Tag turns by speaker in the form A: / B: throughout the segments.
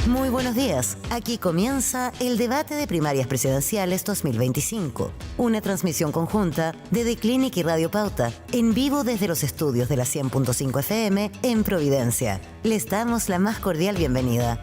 A: Muy buenos días. Aquí comienza el debate de primarias presidenciales 2025. Una transmisión conjunta de The Clinic y Radio Pauta, en vivo desde los estudios de la 100.5 FM en Providencia. Les damos la más cordial bienvenida.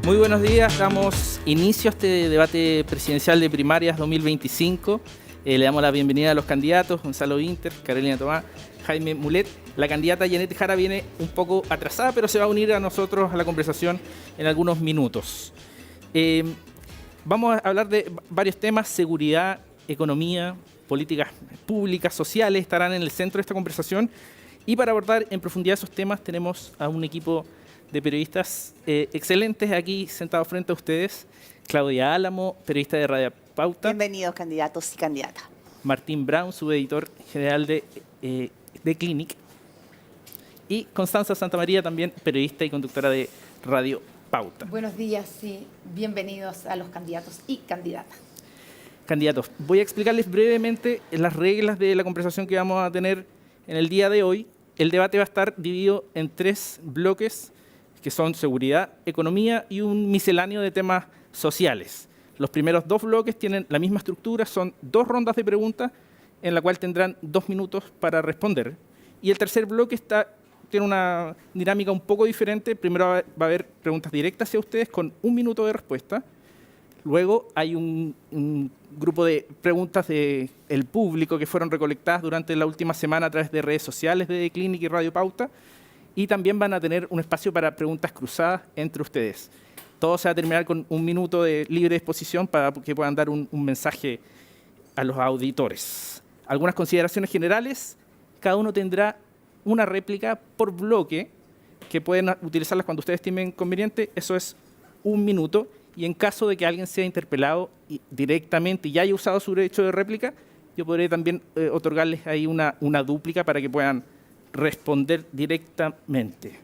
B: Muy buenos días, damos inicio a este debate presidencial de primarias 2025. Le damos la bienvenida a los candidatos, Gonzalo Vinter, Carolina Tomás, Jaime Mulet. La candidata Janet Jara viene un poco atrasada, pero se va a unir a nosotros a la conversación en algunos minutos. Vamos a hablar de varios temas: seguridad, economía, políticas públicas, sociales, estarán en el centro de esta conversación. Y para abordar en profundidad esos temas tenemos a un equipo de periodistas excelentes aquí sentados frente a ustedes. Claudia Álamo, periodista de Radio Pauta.
C: Bienvenidos, candidatos y candidatas.
B: Martín Brown, subeditor general de Clinic. Y Constanza Santamaría, también periodista y conductora de Radio Pauta.
D: Buenos días y bienvenidos a los candidatos y candidatas.
B: Candidatos, voy a explicarles brevemente las reglas de la conversación que vamos a tener en el día de hoy. El debate va a estar dividido en 3 bloques, que son seguridad, economía y un misceláneo de temas sociales. Los primeros 2 bloques tienen la misma estructura, son 2 rondas de preguntas en la cual tendrán 2 minutos para responder. Y el tercer bloque tiene una dinámica un poco diferente. Primero va a haber preguntas directas hacia ustedes con 1 minuto de respuesta. Luego hay un grupo de preguntas del público que fueron recolectadas durante la última semana a través de redes sociales de Clinic y Radio Pauta. Y también van a tener un espacio para preguntas cruzadas entre ustedes. Todo se va a terminar con 1 minuto de libre exposición para que puedan dar un mensaje a los auditores. Algunas consideraciones generales: cada uno tendrá una réplica por bloque que pueden utilizarlas cuando ustedes estimen conveniente. Eso es 1 minuto. Y en caso de que alguien sea interpelado directamente y ya haya usado su derecho de réplica, yo podré también otorgarles ahí una dúplica para que puedan responder directamente.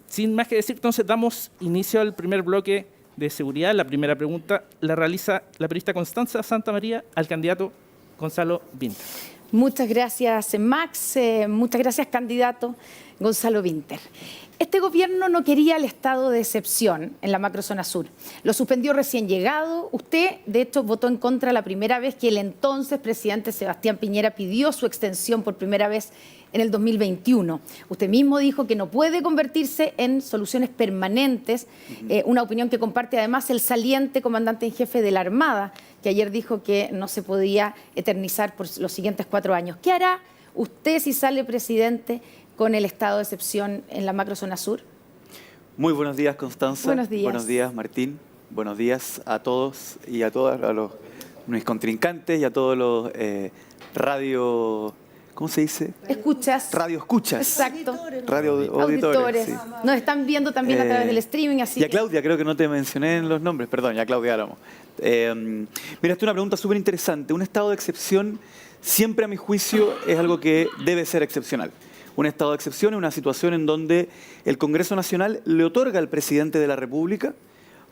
B: Sin más que decir, entonces damos inicio al primer bloque de seguridad. La primera pregunta la realiza la periodista Constanza Santamaría al candidato Gonzalo Vinter.
D: Muchas gracias, Max. Muchas gracias, candidato Gonzalo Vinter. Este gobierno no quería el estado de excepción en la macrozona sur. Lo suspendió recién llegado. Usted, de hecho, votó en contra la primera vez que el entonces presidente Sebastián Piñera pidió su extensión por primera vez en el 2021. Usted mismo dijo que no puede convertirse en soluciones permanentes, una opinión que comparte además el saliente comandante en jefe de la Armada, que ayer dijo que no se podía eternizar por los siguientes 4 años. ¿Qué hará usted si sale presidente con el estado de excepción en la macrozona sur?
E: Muy buenos días, Constanza.
D: Buenos días.
E: Buenos días, Martín. Buenos días a todos y a todas, mis contrincantes y a todos los radio... ¿Cómo se dice?
D: Escuchas.
E: Radio escuchas.
D: Exacto.
E: Radio auditores. Sí.
D: Nos están viendo también a través del streaming. Así
E: y a Claudia, creo que no te mencioné en los nombres, perdón, ya Claudia Álamo. Mira, esta es una pregunta súper interesante. Un estado de excepción siempre, a mi juicio, es algo que debe ser excepcional. Un estado de excepción es una situación en donde el Congreso Nacional le otorga al presidente de la República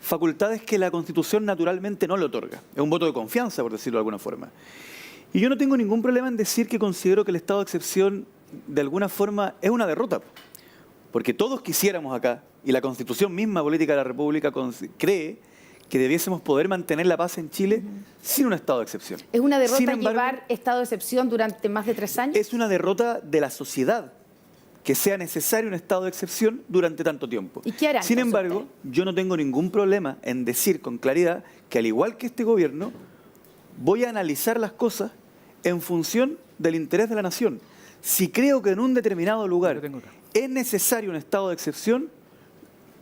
E: facultades que la Constitución naturalmente no le otorga. Es un voto de confianza, por decirlo de alguna forma. Y yo no tengo ningún problema en decir que considero que el estado de excepción de alguna forma es una derrota. Porque todos quisiéramos acá, y la Constitución misma política de la República cree que debiésemos poder mantener la paz en Chile sin un estado de excepción.
D: ¿Es una derrota
E: Sin embargo,
D: llevar estado de excepción durante más de 3 años?
E: Es una derrota de la sociedad que sea necesario un estado de excepción durante tanto tiempo.
D: ¿Y qué hará
E: Sin
D: entonces
E: embargo,
D: usted?
E: yo no tengo ningún problema en decir con claridad que, al igual que este gobierno, voy a analizar las cosas en función del interés de la nación. Si creo que en un determinado lugar es necesario un estado de excepción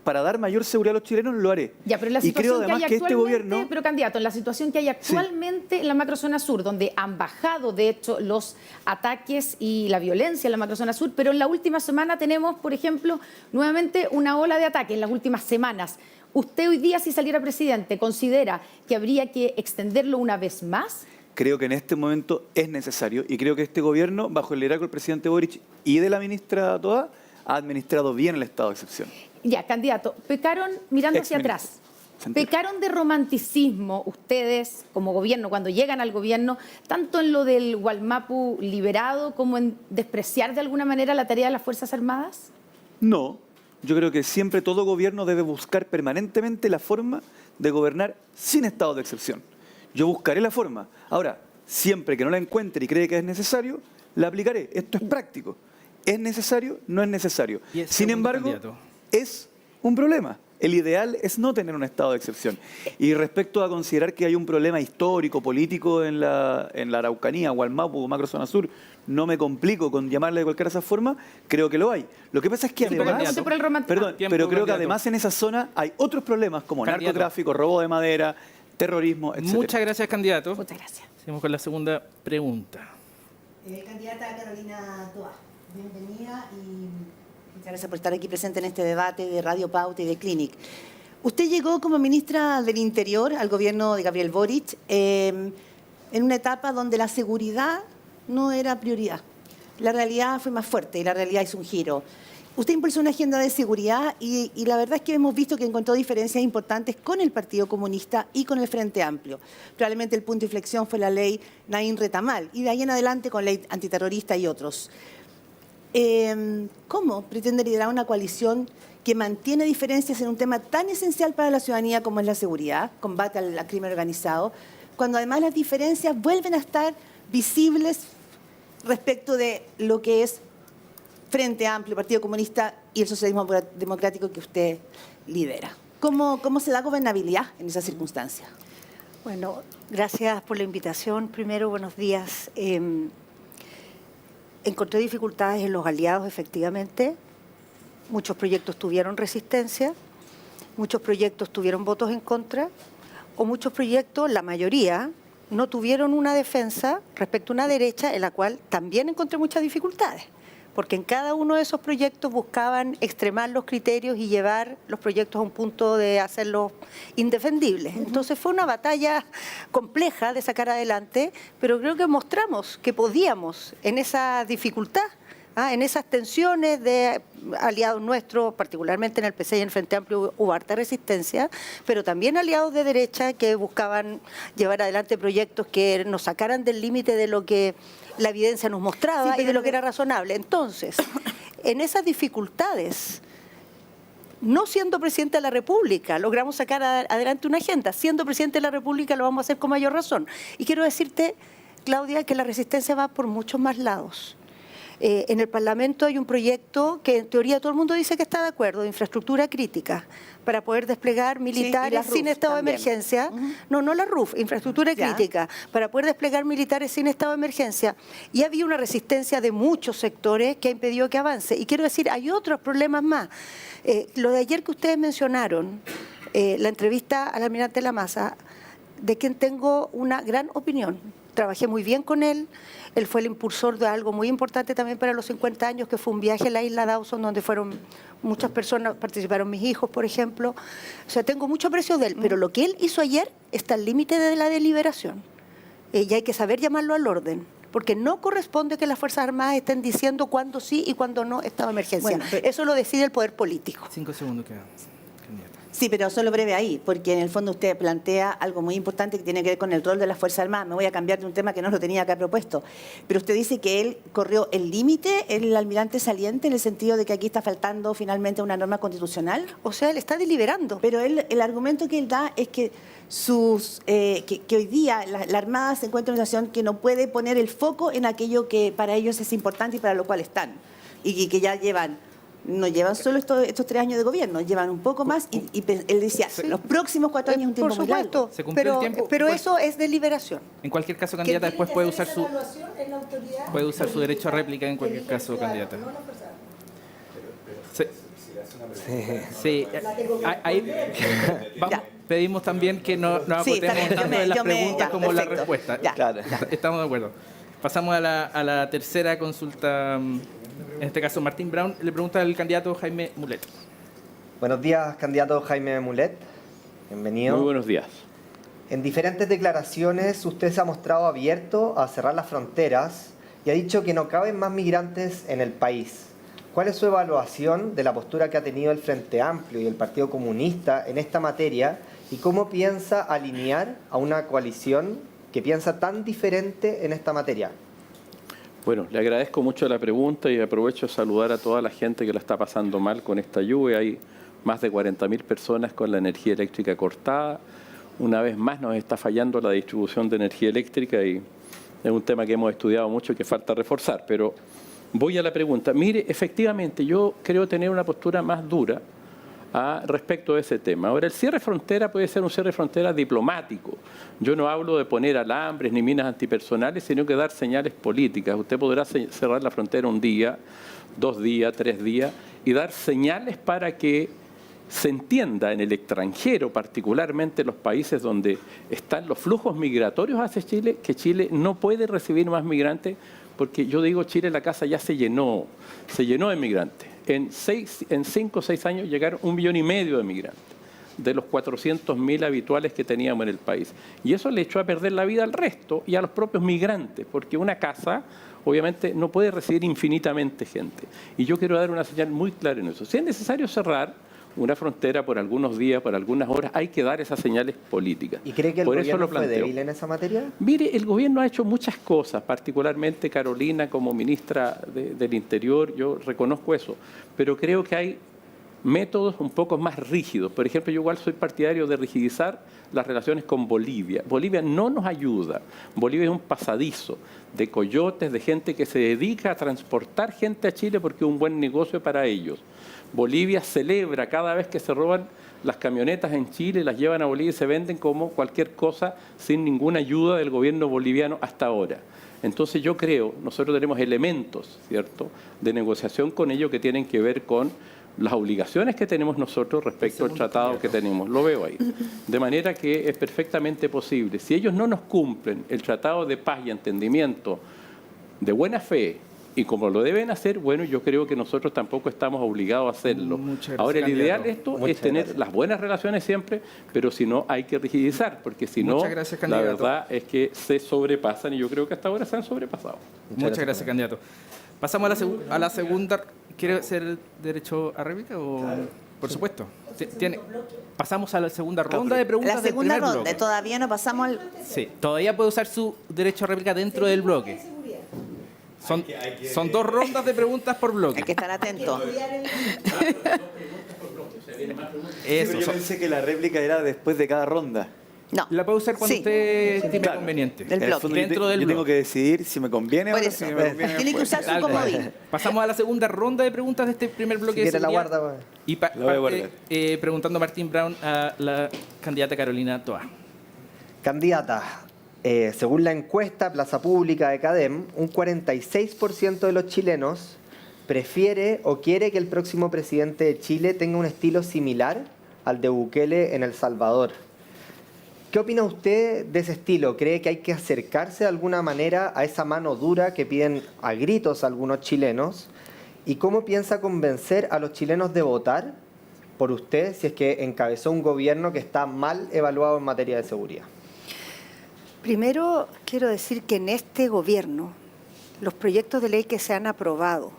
E: para dar mayor seguridad a los chilenos, lo haré.
D: Ya, pero en la
E: y creo
D: situación que hay
E: además que este
D: actualmente,
E: gobierno...
D: pero candidato, en la situación que hay actualmente en la macrozona sur, donde han bajado, de hecho, los ataques y la violencia en la macrozona sur, pero en la última semana tenemos, por ejemplo, nuevamente una ola de ataques en las últimas semanas. ¿Usted hoy día, si saliera presidente, considera que habría que extenderlo una vez más?
E: Creo que en este momento es necesario y creo que este gobierno, bajo el liderazgo del presidente Boric y de la ministra Toa, ha administrado bien el estado de excepción.
D: Ya, candidato, pecaron, mirando hacia atrás, pecaron de romanticismo ustedes como gobierno, cuando llegan al gobierno, tanto en lo del Gualmapu liberado como en despreciar de alguna manera la tarea de las Fuerzas Armadas.
E: No, yo creo que siempre todo gobierno debe buscar permanentemente la forma de gobernar sin estado de excepción. Yo buscaré la forma. Ahora, siempre que no la encuentre y cree que es necesario, la aplicaré. Esto es práctico. ¿Es necesario? No es necesario. Sin embargo, es un problema. El ideal es no tener un estado de excepción. Y respecto a considerar que hay un problema histórico, político en la Araucanía o al Mapu o Macrozona Sur, no me complico con llamarle de cualquier otra forma, creo que lo hay. Lo que pasa es que además, perdón, pero creo que además en esa zona hay otros problemas como narcotráfico, robo de madera, terrorismo, etc.
B: Muchas gracias, candidato.
D: Muchas gracias.
B: Seguimos con la segunda pregunta.
C: Candidata Carolina Toa, bienvenida y muchas gracias por estar aquí presente en este debate de Radio Pauta y de Clinic. Usted llegó como ministra del Interior al gobierno de Gabriel Boric en una etapa donde la seguridad no era prioridad. La realidad fue más fuerte y la realidad hizo un giro. Usted impulsó una agenda de seguridad y la verdad es que hemos visto que encontró diferencias importantes con el Partido Comunista y con el Frente Amplio. Probablemente el punto de inflexión fue la ley Naín Retamal y de ahí en adelante con ley antiterrorista y otros. ¿Cómo pretende liderar una coalición que mantiene diferencias en un tema tan esencial para la ciudadanía como es la seguridad, combate al crimen organizado, cuando además las diferencias vuelven a estar visibles respecto de lo que es Frente Amplio, Partido Comunista y el socialismo democrático que usted lidera? ¿Cómo se da gobernabilidad en esas circunstancias?
F: Bueno, gracias por la invitación. Primero, buenos días. Encontré dificultades en los aliados, efectivamente. Muchos proyectos tuvieron resistencia, muchos proyectos tuvieron votos en contra, o muchos proyectos, la mayoría, no tuvieron una defensa respecto a una derecha en la cual también encontré muchas dificultades, porque en cada uno de esos proyectos buscaban extremar los criterios y llevar los proyectos a un punto de hacerlos indefendibles. Entonces fue una batalla compleja de sacar adelante, pero creo que mostramos que podíamos en esa dificultad, en esas tensiones de aliados nuestros, particularmente en el PC y en el Frente Amplio hubo harta resistencia, pero también aliados de derecha que buscaban llevar adelante proyectos que nos sacaran del límite de lo que la evidencia nos mostraba y de lo que era razonable. Entonces, en esas dificultades, no siendo presidente de la República, logramos sacar adelante una agenda. Siendo presidente de la República lo vamos a hacer con mayor razón. Y quiero decirte, Claudia, que la resistencia va por muchos más lados. En el Parlamento hay un proyecto que en teoría todo el mundo dice que está de acuerdo, de infraestructura crítica, para poder desplegar militares sin estado también. De emergencia. No la RUF, infraestructura crítica, para poder desplegar militares sin estado de emergencia. Y había una resistencia de muchos sectores que ha impedido que avance. Y quiero decir, hay otros problemas más. Lo de ayer que ustedes mencionaron, la entrevista al almirante Lamasza, de quien tengo una gran opinión. Trabajé muy bien con él. Él fue el impulsor de algo muy importante también para los 50 años, que fue un viaje a la isla Dawson, donde fueron muchas personas, participaron mis hijos, por ejemplo. O sea, tengo mucho aprecio de él, pero lo que él hizo ayer está al límite de la deliberación. Y hay que saber llamarlo al orden, porque no corresponde que las Fuerzas Armadas estén diciendo cuándo sí y cuándo no estado de emergencia. Bueno, eso lo decide el poder político.
B: 5 segundos quedan.
C: Sí, pero solo breve ahí, porque en el fondo usted plantea algo muy importante que tiene que ver con el rol de las Fuerzas Armadas. Me voy a cambiar de un tema que no lo tenía acá propuesto. Pero usted dice que él corrió el límite, el almirante saliente, en el sentido de que aquí está faltando finalmente una norma constitucional.
F: O sea, él está deliberando.
C: Pero el argumento que él da es que que hoy día la Armada se encuentra en una situación que no puede poner el foco en aquello que para ellos es importante y para lo cual están. Y que ya no llevan solo estos 3 años de gobierno, llevan un poco más y él decía, los próximos 4 años es un tiempo muy largo.
B: ¿Se cumplió el tiempo?
F: Pero eso es deliberación.
B: En cualquier caso, candidata, después puede usar su derecho a réplica en cualquier caso, candidata. Sí. Ahí pedimos también que no acotemos tanto en las preguntas como las respuestas.
E: Claro.
B: Estamos de acuerdo. Pasamos a la tercera consulta. En este caso, Martín Brown le pregunta al candidato Jaime Mulet.
G: Buenos días, candidato Jaime Mulet. Bienvenido.
E: Muy buenos días.
G: En diferentes declaraciones, usted se ha mostrado abierto a cerrar las fronteras y ha dicho que no caben más migrantes en el país. ¿Cuál es su evaluación de la postura que ha tenido el Frente Amplio y el Partido Comunista en esta materia y cómo piensa alinear a una coalición que piensa tan diferente en esta materia?
H: Bueno, le agradezco mucho la pregunta y aprovecho de saludar a toda la gente que la está pasando mal con esta lluvia. Hay más de 40.000 personas con la energía eléctrica cortada. Una vez más nos está fallando la distribución de energía eléctrica y es un tema que hemos estudiado mucho y que falta reforzar. Pero voy a la pregunta. Mire, efectivamente, yo creo tener una postura más dura respecto de ese tema. Ahora, el cierre de frontera puede ser un cierre de frontera diplomático. Yo no hablo de poner alambres ni minas antipersonales, sino que dar señales políticas. Usted podrá cerrar la frontera un día, 2 días, 3 días, y dar señales para que se entienda en el extranjero, particularmente en los países donde están los flujos migratorios hacia Chile, que Chile no puede recibir más migrantes, porque yo digo, Chile, la casa ya se llenó de migrantes. En 5 o 6 años llegaron 1,5 millones de migrantes, de los 400.000 habituales que teníamos en el país. Y eso le echó a perder la vida al resto y a los propios migrantes, porque una casa obviamente no puede recibir infinitamente gente. Y yo quiero dar una señal muy clara en eso. Si es necesario cerrar una frontera por algunos días, por algunas horas, hay que dar esas señales políticas.
G: ¿Y cree que el gobierno fue débil en esa materia?
H: Mire, el gobierno ha hecho muchas cosas, particularmente Carolina como ministra del Interior, yo reconozco eso, pero creo que hay métodos un poco más rígidos. Por ejemplo, yo igual soy partidario de rigidizar las relaciones con Bolivia. Bolivia no nos ayuda. Bolivia es un pasadizo de coyotes, de gente que se dedica a transportar gente a Chile porque es un buen negocio para ellos. Bolivia celebra cada vez que se roban las camionetas en Chile, las llevan a Bolivia y se venden como cualquier cosa sin ninguna ayuda del gobierno boliviano hasta ahora. Entonces yo creo, nosotros tenemos elementos, ¿cierto?, de negociación con ellos que tienen que ver con las obligaciones que tenemos nosotros respecto al tratado que tenemos. Lo veo ahí. De manera que es perfectamente posible. Si ellos no nos cumplen el tratado de paz y entendimiento de buena fe, y como lo deben hacer, bueno, yo creo que nosotros tampoco estamos obligados a hacerlo. Ahora, el ideal de esto es tener las buenas relaciones siempre, pero si no, hay que rigidizar, porque si no, la verdad es que se sobrepasan, y yo creo que hasta ahora se han sobrepasado.
B: Muchas gracias, candidato. Pasamos a la segunda. ¿Quiere hacer el derecho a réplica? Por supuesto. Pasamos a la segunda ronda de preguntas.
C: La segunda
B: del primer
C: ronda,
B: bloque.
C: todavía no pasamos al...
B: Sí, todavía puede usar su derecho a réplica dentro del bloque. Son 2 rondas de preguntas por bloque.
C: Hay que estar atento.
E: Pero yo pensé que la réplica era después de cada ronda.
C: No.
B: La puede usar cuando
C: Sí.
B: usted estime conveniente.
C: Del bloque.
B: Dentro del
E: yo tengo
B: bloque.
E: que decidir si me conviene
C: Por
E: o no,
C: eso.
E: si me conviene
C: Tiene que
E: después.
C: usar su comodín.
B: Pasamos a la segunda ronda de preguntas de este primer bloque
G: Si
B: de
G: quiere la
B: seguridad.
G: guarda,
B: Y
E: La voy a guardar.
B: preguntando a Martín Brown a la candidata Carolina Toa.
G: Candidata, según la encuesta Plaza Pública de CADEM, un 46% de los chilenos prefiere o quiere que el próximo presidente de Chile tenga un estilo similar al de Bukele en El Salvador. ¿Qué opina usted de ese estilo? ¿Cree que hay que acercarse de alguna manera a esa mano dura que piden a gritos algunos chilenos? ¿Y cómo piensa convencer a los chilenos de votar por usted si es que encabezó un gobierno que está mal evaluado en materia de seguridad?
F: Primero, quiero decir que en este gobierno, los proyectos de ley que se han aprobado,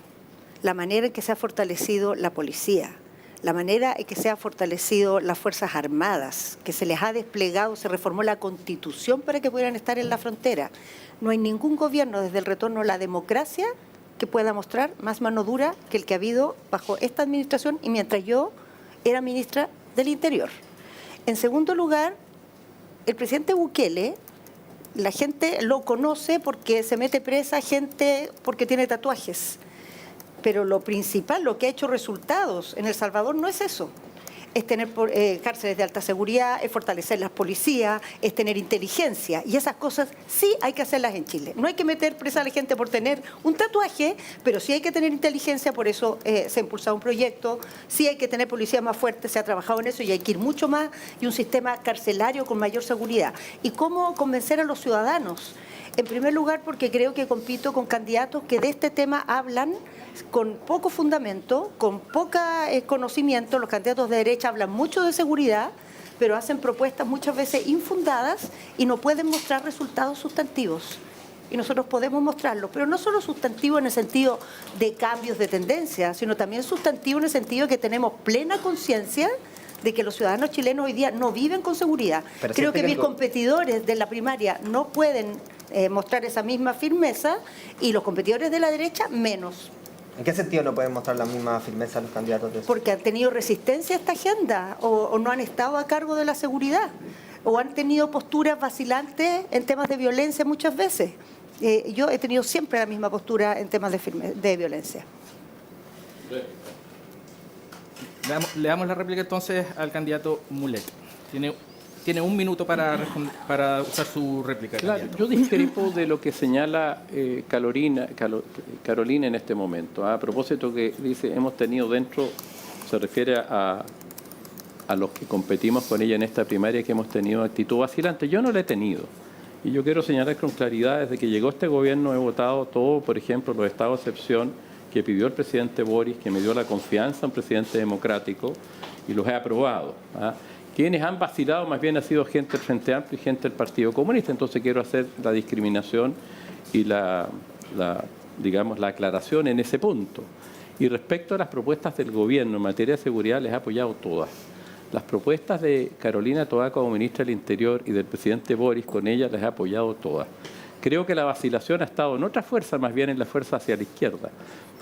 F: la manera en que se ha fortalecido la policía, la manera en que se ha fortalecido las Fuerzas Armadas, que se les ha desplegado, se reformó la Constitución para que pudieran estar en la frontera. No hay ningún gobierno desde el retorno a la democracia que pueda mostrar más mano dura que el que ha habido bajo esta administración y mientras yo era ministra del Interior. En segundo lugar, el presidente Bukele, la gente lo conoce porque se mete presa gente porque tiene tatuajes. Pero lo principal, lo que ha hecho resultados en El Salvador no es eso. Es tener cárceles de alta seguridad, es fortalecer las policías, es tener inteligencia. Y esas cosas sí hay que hacerlas en Chile. No hay que meter presa a la gente por tener un tatuaje, pero sí hay que tener inteligencia, por eso se ha impulsado un proyecto. Sí hay que tener policía más fuerte, se ha trabajado en eso y hay que ir mucho más y un sistema carcelario con mayor seguridad. ¿Y cómo convencer a los ciudadanos? En primer lugar, porque creo que compito con candidatos que de este tema hablan con poco fundamento, con poco conocimiento. Los candidatos de derecha hablan mucho de seguridad, pero hacen propuestas muchas veces infundadas y no pueden mostrar resultados sustantivos. Y nosotros podemos mostrarlos, pero no solo sustantivos en el sentido de cambios de tendencia, sino también sustantivos en el sentido de que tenemos plena conciencia de que los ciudadanos chilenos hoy día no viven con seguridad.
G: Pero
F: Creo que mis
G: siente que
F: competidores de la primaria no pueden mostrar esa misma firmeza y los competidores de la derecha menos.
G: ¿En qué sentido no pueden mostrar la misma firmeza los candidatos de eso?
F: Porque han tenido resistencia a esta agenda o no han estado a cargo de la seguridad o han tenido posturas vacilantes en temas de violencia muchas veces. Yo he tenido siempre la misma postura en temas de violencia.
B: Le damos la réplica entonces al candidato Mulet. Tiene un minuto para usar su réplica.
H: Claro,
B: candidato.
H: yo discrepo de lo que señala Carolina en este momento. A propósito que dice, hemos tenido dentro, se refiere a los que competimos con ella en esta primaria, que hemos tenido actitud vacilante. Yo no la he tenido. Y yo quiero señalar con claridad, desde que llegó este gobierno he votado todo, por ejemplo, los estados de excepción que pidió el presidente Boris, que me dio la confianza, un presidente democrático, y los he aprobado. Quienes han vacilado más bien ha sido gente del Frente Amplio y gente del Partido Comunista. Entonces quiero hacer la discriminación y la aclaración en ese punto. Y respecto a las propuestas del gobierno en materia de seguridad, les he apoyado todas. Las propuestas de Carolina Toá como ministra del Interior y del presidente Boris, con ella les he apoyado todas. Creo que la vacilación ha estado en otra fuerza, más bien en la fuerza hacia la izquierda.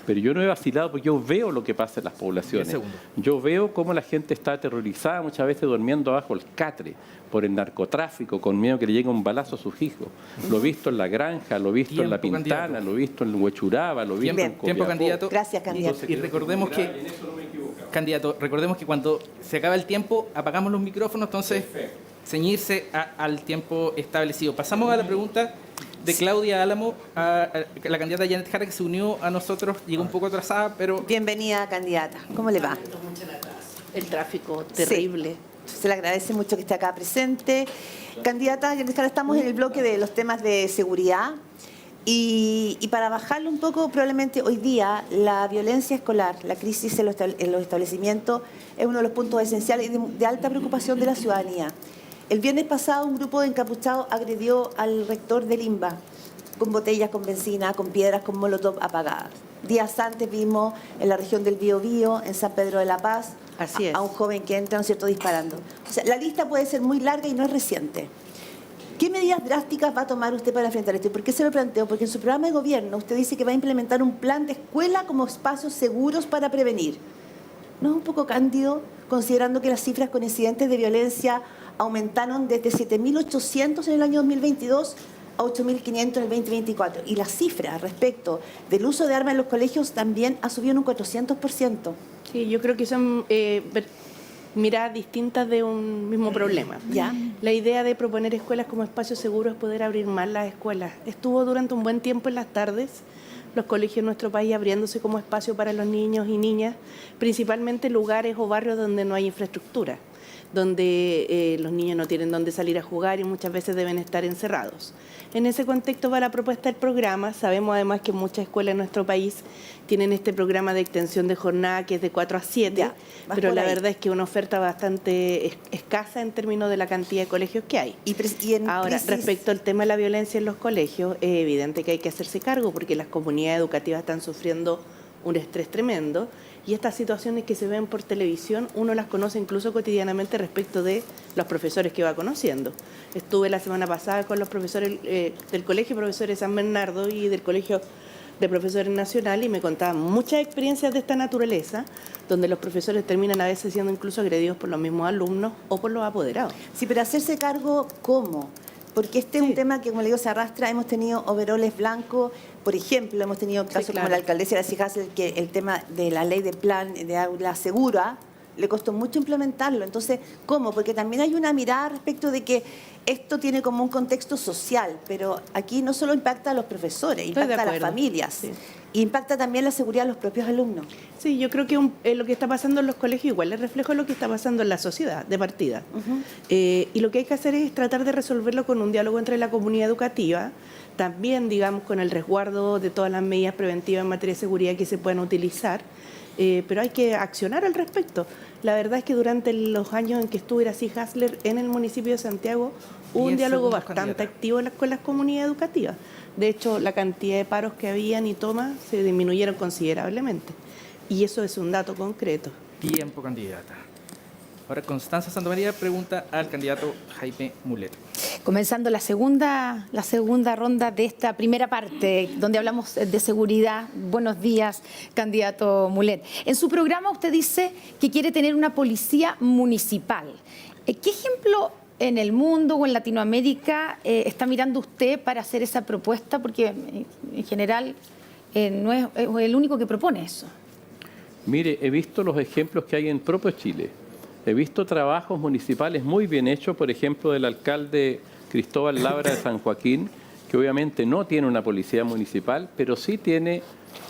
H: Pero yo no he vacilado porque yo veo lo que pasa en las poblaciones. Yo veo cómo la gente está aterrorizada, muchas veces durmiendo bajo el catre por el narcotráfico, con miedo que le llegue un balazo a sus hijos. Lo he visto en La Granja, lo he visto en La Pintana, lo he visto en Huechuraba, lo he visto en Copiapó.
B: Tiempo, candidato.
C: Gracias, candidato.
B: Y recordemos recordemos que cuando se acaba el tiempo, apagamos los micrófonos, entonces ceñirse al tiempo establecido. Pasamos a la pregunta de Claudia Álamo, a la candidata Janet Jara, que se unió a nosotros, llegó un poco atrasada, pero...
C: Bienvenida, candidata. ¿Cómo le va?
I: El tráfico terrible.
C: Sí. Se le agradece mucho que esté acá presente. Candidata Janet Jara, estamos en el bloque de los temas de seguridad y para bajarlo un poco, probablemente hoy día la violencia escolar, la crisis en los establecimientos es uno de los puntos esenciales y de alta preocupación de la ciudadanía. El viernes pasado un grupo de encapuchados agredió al rector del INBA con botellas, con benzina, con piedras, con molotov apagadas. Días antes vimos en la región del Biobío, en San Pedro de la Paz, a un joven que entra, ¿no es cierto?, disparando. O sea, la lista puede ser muy larga y no es reciente. ¿Qué medidas drásticas va a tomar usted para enfrentar esto? ¿Y por qué se lo planteo? Porque en su programa de gobierno usted dice que va a implementar un plan de escuela como espacios seguros para prevenir. ¿No es un poco cándido, considerando que las cifras con incidentes de violencia aumentaron desde 7.800 en el año 2022 a 8.500 en el 2024? Y la cifra respecto del uso de armas en los colegios también ha subido en un 400%.
I: Sí, yo creo que son miradas distintas de un mismo problema.
C: ¿Ya?
I: La idea de proponer escuelas como espacios seguros es poder abrir más las escuelas. Estuvo durante un buen tiempo en las tardes los colegios en nuestro país abriéndose como espacio para los niños y niñas, principalmente lugares o barrios donde no hay infraestructura, donde los niños no tienen dónde salir a jugar y muchas veces deben estar encerrados. En ese contexto va la propuesta del programa. Sabemos además que muchas escuelas en nuestro país tienen este programa de extensión de jornada que es de 4 a 7, pero la verdad es que una oferta bastante escasa en términos de la cantidad de colegios que hay. Ahora, respecto al tema de la violencia en los colegios, es evidente que hay que hacerse cargo porque las comunidades educativas están sufriendo un estrés tremendo y estas situaciones que se ven por televisión uno las conoce incluso cotidianamente respecto de los profesores que va conociendo. Estuve la semana pasada con los profesores del Colegio de Profesores San Bernardo y del Colegio de Profesores Nacional y me contaban muchas experiencias de esta naturaleza donde los profesores terminan a veces siendo incluso agredidos por los mismos alumnos o por los apoderados.
C: Sí, pero hacerse cargo, ¿cómo? Porque este es un tema que, como le digo, se arrastra. Hemos tenido overoles blancos, por ejemplo, hemos tenido casos como la alcaldesa de la Cijasel, que el tema de la ley de plan de aula segura le costó mucho implementarlo. Entonces, ¿cómo? Porque también hay una mirada respecto de que esto tiene como un contexto social, pero aquí no solo impacta a los profesores, impacta a las familias. Sí. Impacta también la seguridad de los propios alumnos.
I: Sí, yo creo que lo que está pasando en los colegios igual es reflejo de lo que está pasando en la sociedad de partida. Y lo que hay que hacer es tratar de resolverlo con un diálogo entre la comunidad educativa, también, digamos, con el resguardo de todas las medidas preventivas en materia de seguridad que se puedan utilizar, pero hay que accionar al respecto. La verdad es que durante los años en que estuve Iracy Hasler en el municipio de Santiago, hubo un diálogo bastante activo con las comunidades educativas. De hecho, la cantidad de paros que habían y tomas se disminuyeron considerablemente. Y eso es un dato concreto.
B: Tiempo, candidata. Ahora Constanza Santamaría pregunta al candidato Jaime Mulet.
D: Comenzando la segunda ronda de esta primera parte, donde hablamos de seguridad. Buenos días, candidato Mulet. En su programa usted dice que quiere tener una policía municipal. ¿Qué ejemplo en el mundo o en Latinoamérica está mirando usted para hacer esa propuesta? Porque en general no es el único que propone eso.
H: Mire, he visto los ejemplos que hay en propio Chile. He visto trabajos municipales muy bien hechos, por ejemplo, del alcalde Cristóbal Labra de San Joaquín, que obviamente no tiene una policía municipal, pero sí tiene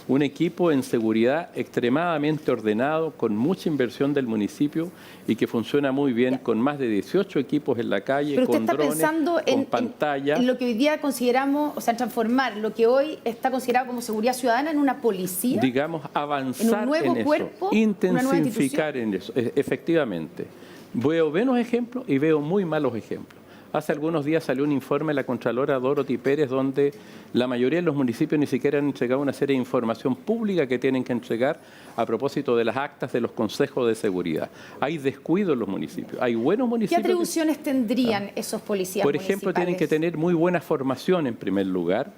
H: un equipo en seguridad extremadamente ordenado, con mucha inversión del municipio y que funciona muy bien, con más de 18 equipos en la calle,
D: pero
H: con drones, con pantallas.
D: En lo que hoy día consideramos, o sea, transformar lo que hoy está considerado como seguridad ciudadana en una policía.
H: Digamos, avanzar
D: en un nuevo cuerpo,
H: intensificar en eso, efectivamente. Veo buenos ejemplos y veo muy malos ejemplos. Hace algunos días salió un informe de la Contralora Dorothy Pérez, donde la mayoría de los municipios ni siquiera han entregado una serie de información pública que tienen que entregar a propósito de las actas de los consejos de seguridad. Hay descuido en los municipios. Hay buenos municipios.
D: ¿Qué atribuciones tendrían esos policías
H: Por ejemplo, tienen que tener muy buena formación en primer lugar.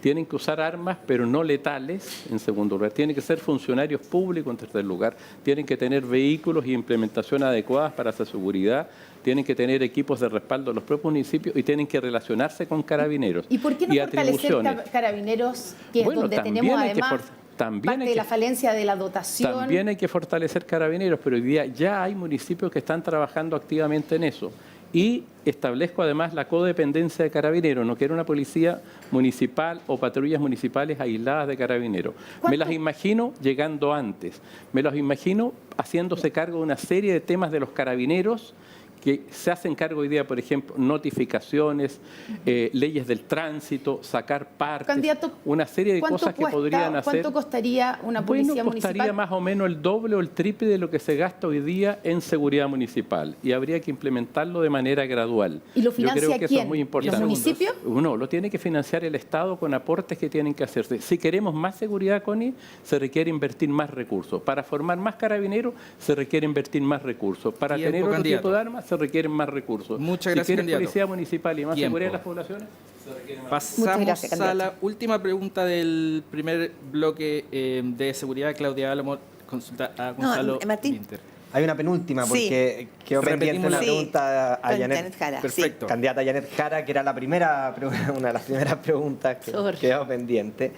H: Tienen que usar armas, pero no letales, en segundo lugar. Tienen que ser funcionarios públicos, en tercer lugar. Tienen que tener vehículos y implementación adecuadas para esa seguridad. Tienen que tener equipos de respaldo de los propios municipios y tienen que relacionarse con carabineros.
D: ¿Y por qué no fortalecer carabineros, que es donde tenemos además parte de la falencia de la dotación?
H: También hay que fortalecer carabineros, pero hoy día ya hay municipios que están trabajando activamente en eso. Y establezco además la codependencia de carabineros. No quiero una policía municipal o patrullas municipales aisladas de carabineros. Me las imagino llegando antes. Me las imagino haciéndose cargo de una serie de temas de los carabineros que se hacen cargo hoy día, por ejemplo, notificaciones, leyes del tránsito, sacar partes,
D: candidato,
H: una serie de cosas que podrían hacer.
D: ¿Cuánto costaría una policía municipal?
H: Costaría más o menos el doble o el triple de lo que se gasta hoy día en seguridad municipal y habría que implementarlo de manera gradual.
D: ¿Y lo financia
H: Yo creo que
D: quién?
H: Eso es muy importante.
D: ¿Los municipios?
H: No, lo tiene que financiar el Estado con aportes que tienen que hacerse. Si queremos más seguridad, Connie, se requiere invertir más recursos. Para formar más carabineros se requiere invertir más recursos. Para tener otro tipo de armas se requieren más recursos.
B: Muchas gracias,
H: si quieres
B: candidato.
H: Policía municipal y más seguridad de las poblaciones, se requiere más.
B: Pasamos a la última pregunta del primer bloque de seguridad. Claudia Álamo, consulta a Gonzalo Winter.
G: Hay una penúltima, porque quedó pendiente la pregunta a Janet Jara.
B: Perfecto.
G: Candidata Janet Jara, que era una de las primeras preguntas que quedó pendiente.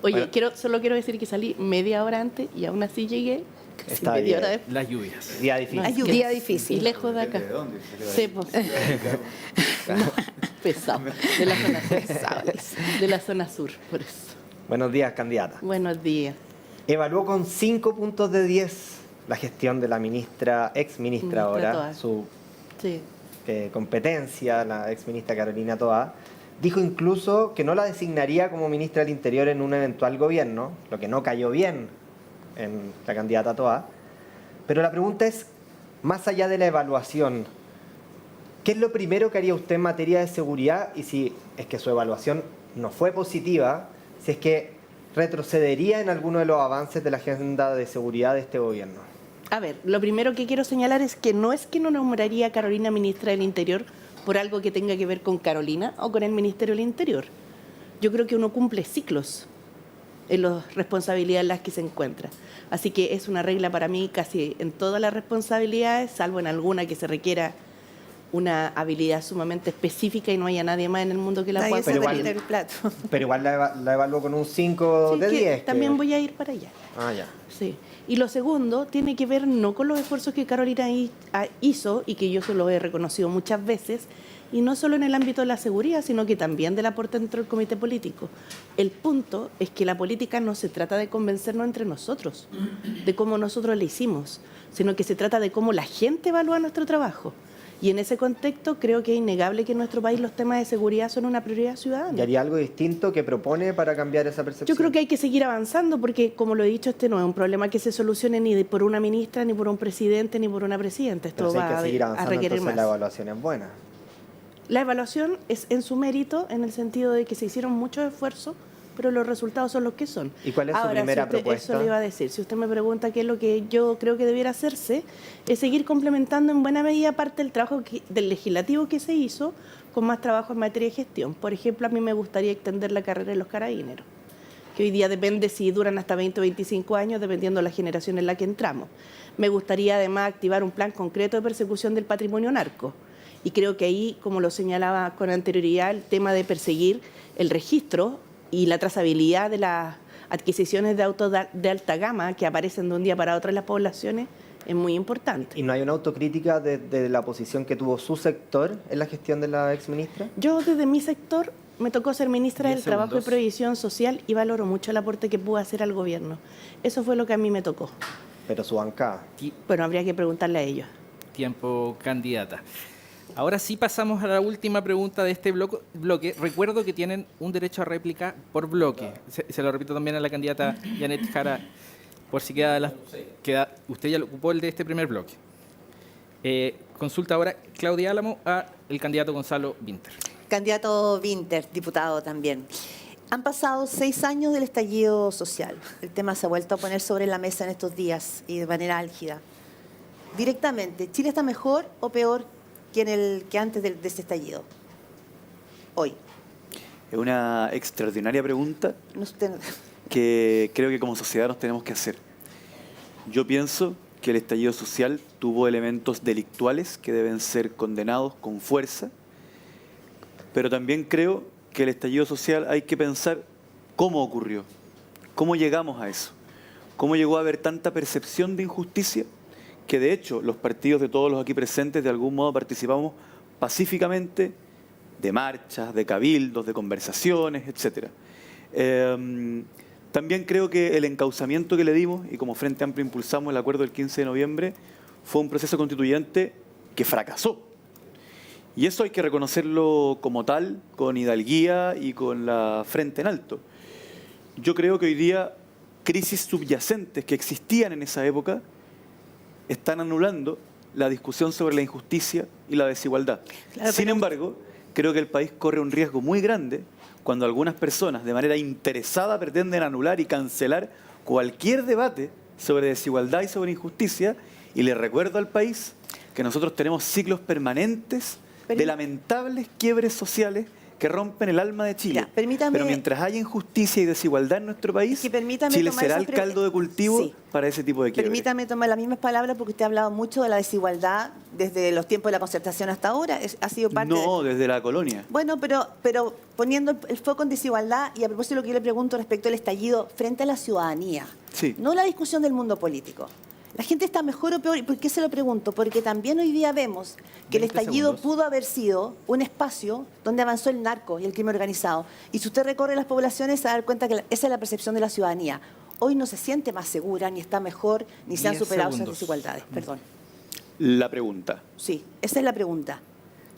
I: Oye, solo quiero decir que salí media hora antes y aún así llegué.
G: Está bien.
B: Las lluvias.
G: Día difícil.
D: Día difícil.
I: Y lejos de acá. ¿De dónde? Sí, pues. Pesado. De la zona sur. De la zona sur, por eso.
G: Buenos días, candidata.
I: Buenos días.
G: Evaluó con 5 puntos de 10 la gestión de la ex ministra ahora,
I: Toa.
G: su competencia, la ex ministra Carolina Toa. Dijo incluso que no la designaría como ministra del Interior en un eventual gobierno, lo que no cayó bien en la candidata Toa. Pero la pregunta es, más allá de la evaluación, ¿qué es lo primero que haría usted en materia de seguridad? Y si es que su evaluación no fue positiva, si es que retrocedería en alguno de los avances de la agenda de seguridad de este gobierno.
I: A ver, lo primero que quiero señalar es que no nombraría a Carolina ministra del Interior por algo que tenga que ver con Carolina o con el Ministerio del Interior. Yo creo que uno cumple ciclos en las responsabilidades en las que se encuentra. Así que es una regla para mí casi en todas las responsabilidades, salvo en alguna que se requiera una habilidad sumamente específica y no haya nadie más en el mundo que la pueda hacer.
G: Pero igual la evaluó con un 5 de 10.
I: También voy a ir para allá.
G: Ah, ya.
I: Sí. Y lo segundo tiene que ver no con los esfuerzos que Carolina hizo y que yo se los he reconocido muchas veces, y no solo en el ámbito de la seguridad, sino que también del aporte dentro del comité político. El punto es que la política no se trata de convencernos entre nosotros, de cómo nosotros le hicimos, sino que se trata de cómo la gente evalúa nuestro trabajo. Y en ese contexto creo que es innegable que en nuestro país los temas de seguridad son una prioridad ciudadana.
G: ¿Y haría algo distinto que propone para cambiar esa percepción?
I: Yo creo que hay que seguir avanzando porque, como lo he dicho, este no es un problema que se solucione ni por una ministra, ni por un presidente, ni por una presidenta. Esto va a requerir más.
G: La evaluación es buena.
I: La evaluación es en su mérito, en el sentido de que se hicieron muchos esfuerzos pero los resultados son los que son.
G: ¿Y cuál es su
I: Ahora,
G: primera
I: si usted,
G: propuesta?
I: Eso le iba a decir. Si usted me pregunta qué es lo que yo creo que debiera hacerse, es seguir complementando en buena medida parte del trabajo del legislativo que se hizo con más trabajo en materia de gestión. Por ejemplo, a mí me gustaría extender la carrera de los carabineros, que hoy día depende si duran hasta 20 o 25 años, dependiendo de la generación en la que entramos. Me gustaría además activar un plan concreto de persecución del patrimonio narco. Y creo que ahí, como lo señalaba con anterioridad, el tema de perseguir el registro y la trazabilidad de las adquisiciones de autos de alta gama que aparecen de un día para otro en las poblaciones es muy importante.
G: ¿Y no hay una autocrítica de la posición que tuvo su sector en la gestión de la exministra?
I: Yo desde mi sector me tocó ser ministra
B: 10
I: del Trabajo y
B: segundos.
I: Previsión Social y valoro mucho el aporte que pudo hacer al gobierno. Eso fue lo que a mí me tocó.
G: Pero su bancada.
I: Bueno, habría que preguntarle a ellos.
B: Tiempo, candidata. Ahora sí pasamos a la última pregunta de este bloque. Recuerdo que tienen un derecho a réplica por bloque. Se lo repito también a la candidata Janet Jara, por si usted ya lo ocupó el de este primer bloque. Consulta ahora Claudia Álamo a el candidato Gonzalo Vinter.
C: Candidato Vinter, diputado también. Han pasado 6 años del estallido social. El tema se ha vuelto a poner sobre la mesa en estos días y de manera álgida. Directamente, ¿Chile está mejor o peor que antes de ese estallido? Hoy.
E: Es una extraordinaria pregunta
C: No, usted-
E: que creo que como sociedad nos tenemos que hacer. Yo pienso que el estallido social tuvo elementos delictuales que deben ser condenados con fuerza, pero también creo que el estallido social hay que pensar cómo ocurrió, cómo llegamos a eso, cómo llegó a haber tanta percepción de injusticia que de hecho los partidos de todos los aquí presentes de algún modo participamos pacíficamente de marchas, de cabildos, de conversaciones, etc. También creo que el encauzamiento que le dimos, y como Frente Amplio impulsamos el acuerdo del 15 de noviembre, fue un proceso constituyente que fracasó. Y eso hay que reconocerlo como tal, con hidalguía y con la frente en alto. Yo creo que hoy día crisis subyacentes que existían en esa época están anulando la discusión sobre la injusticia y la desigualdad.
C: Claro,
E: Sin
C: pero-
E: embargo, creo que el país corre un riesgo muy grande cuando algunas personas de manera interesada pretenden anular y cancelar cualquier debate sobre desigualdad y sobre injusticia. Y le recuerdo al país que nosotros tenemos ciclos permanentes de lamentables quiebres sociales que rompen el alma de Chile.
C: Ya, permítame-
E: Pero mientras haya injusticia y desigualdad en nuestro país,
C: Es que permítame
E: Chile
C: tomar
E: será
C: esa
E: el caldo de cultivo
C: Sí.
E: para ese tipo de quiebres.
C: Permítame tomar las mismas palabras porque usted ha hablado mucho de la desigualdad desde los tiempos de la concertación hasta ahora. Ha sido parte
E: No, desde la colonia.
C: Bueno, pero poniendo el foco en desigualdad y a propósito de lo que yo le pregunto respecto al estallido frente a la ciudadanía,
E: Sí.
C: no la discusión del mundo político. ¿La gente está mejor o peor? ¿Y por qué se lo pregunto? Porque también hoy día vemos que el
B: 20
C: estallido
B: segundos.
C: pudo haber sido un espacio donde avanzó el narco y el crimen organizado. Y si usted recorre las poblaciones, se va a dar cuenta que esa es la percepción de la ciudadanía. Hoy no se siente más segura, ni está mejor, ni se han
B: 10
C: superado esas
B: segundos.
C: desigualdades. Perdón.
E: La pregunta.
C: Sí, esa es la pregunta.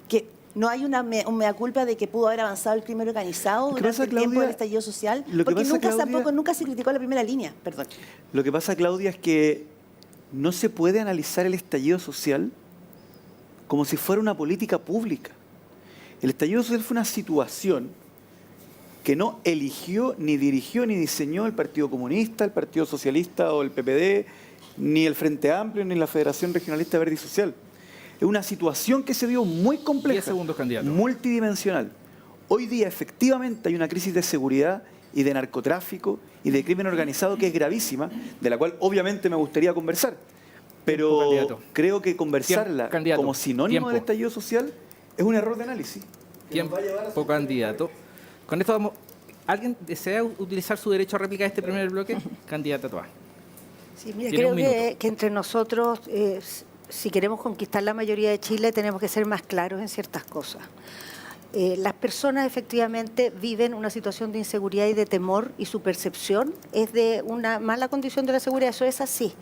C: Que no hay un mea culpa de que pudo haber avanzado el crimen organizado
E: Lo que
C: durante
E: pasa,
C: el tiempo
E: Claudia,
C: del estallido social,
E: lo que
C: porque
E: pasa,
C: nunca,
E: Claudia-
C: tampoco, nunca se criticó la primera línea. Perdón.
E: Lo que pasa, Claudia, es que no se puede analizar el estallido social como si fuera una política pública. El estallido social fue una situación que no eligió, ni dirigió, ni diseñó el Partido Comunista, el Partido Socialista o el PPD, ni el Frente Amplio, ni la Federación Regionalista Verde y Social. Es una situación que se dio muy compleja,
B: 10 segundos, candidato.
E: multidimensional. Hoy día, efectivamente, hay una crisis de seguridad y de narcotráfico y de crimen organizado que es gravísima, de la cual obviamente me gustaría conversar.
B: Tiempo,
E: Pero
B: candidato.
E: creo que conversarla
B: Tiempo, candidato.
E: como sinónimo
B: Tiempo.
E: del estallido social es un error de análisis.
B: Tiempo, candidato. Con esto vamos. ¿Alguien desea utilizar su derecho a réplica de este primer bloque? Candidata Toa.
F: Sí, mira,
B: Tiene
F: creo
B: un minuto.
F: que entre nosotros, si queremos conquistar la mayoría de Chile, tenemos que ser más claros en ciertas cosas. Las personas efectivamente viven una situación de inseguridad y de temor y su percepción es de una mala condición de la seguridad, eso es así.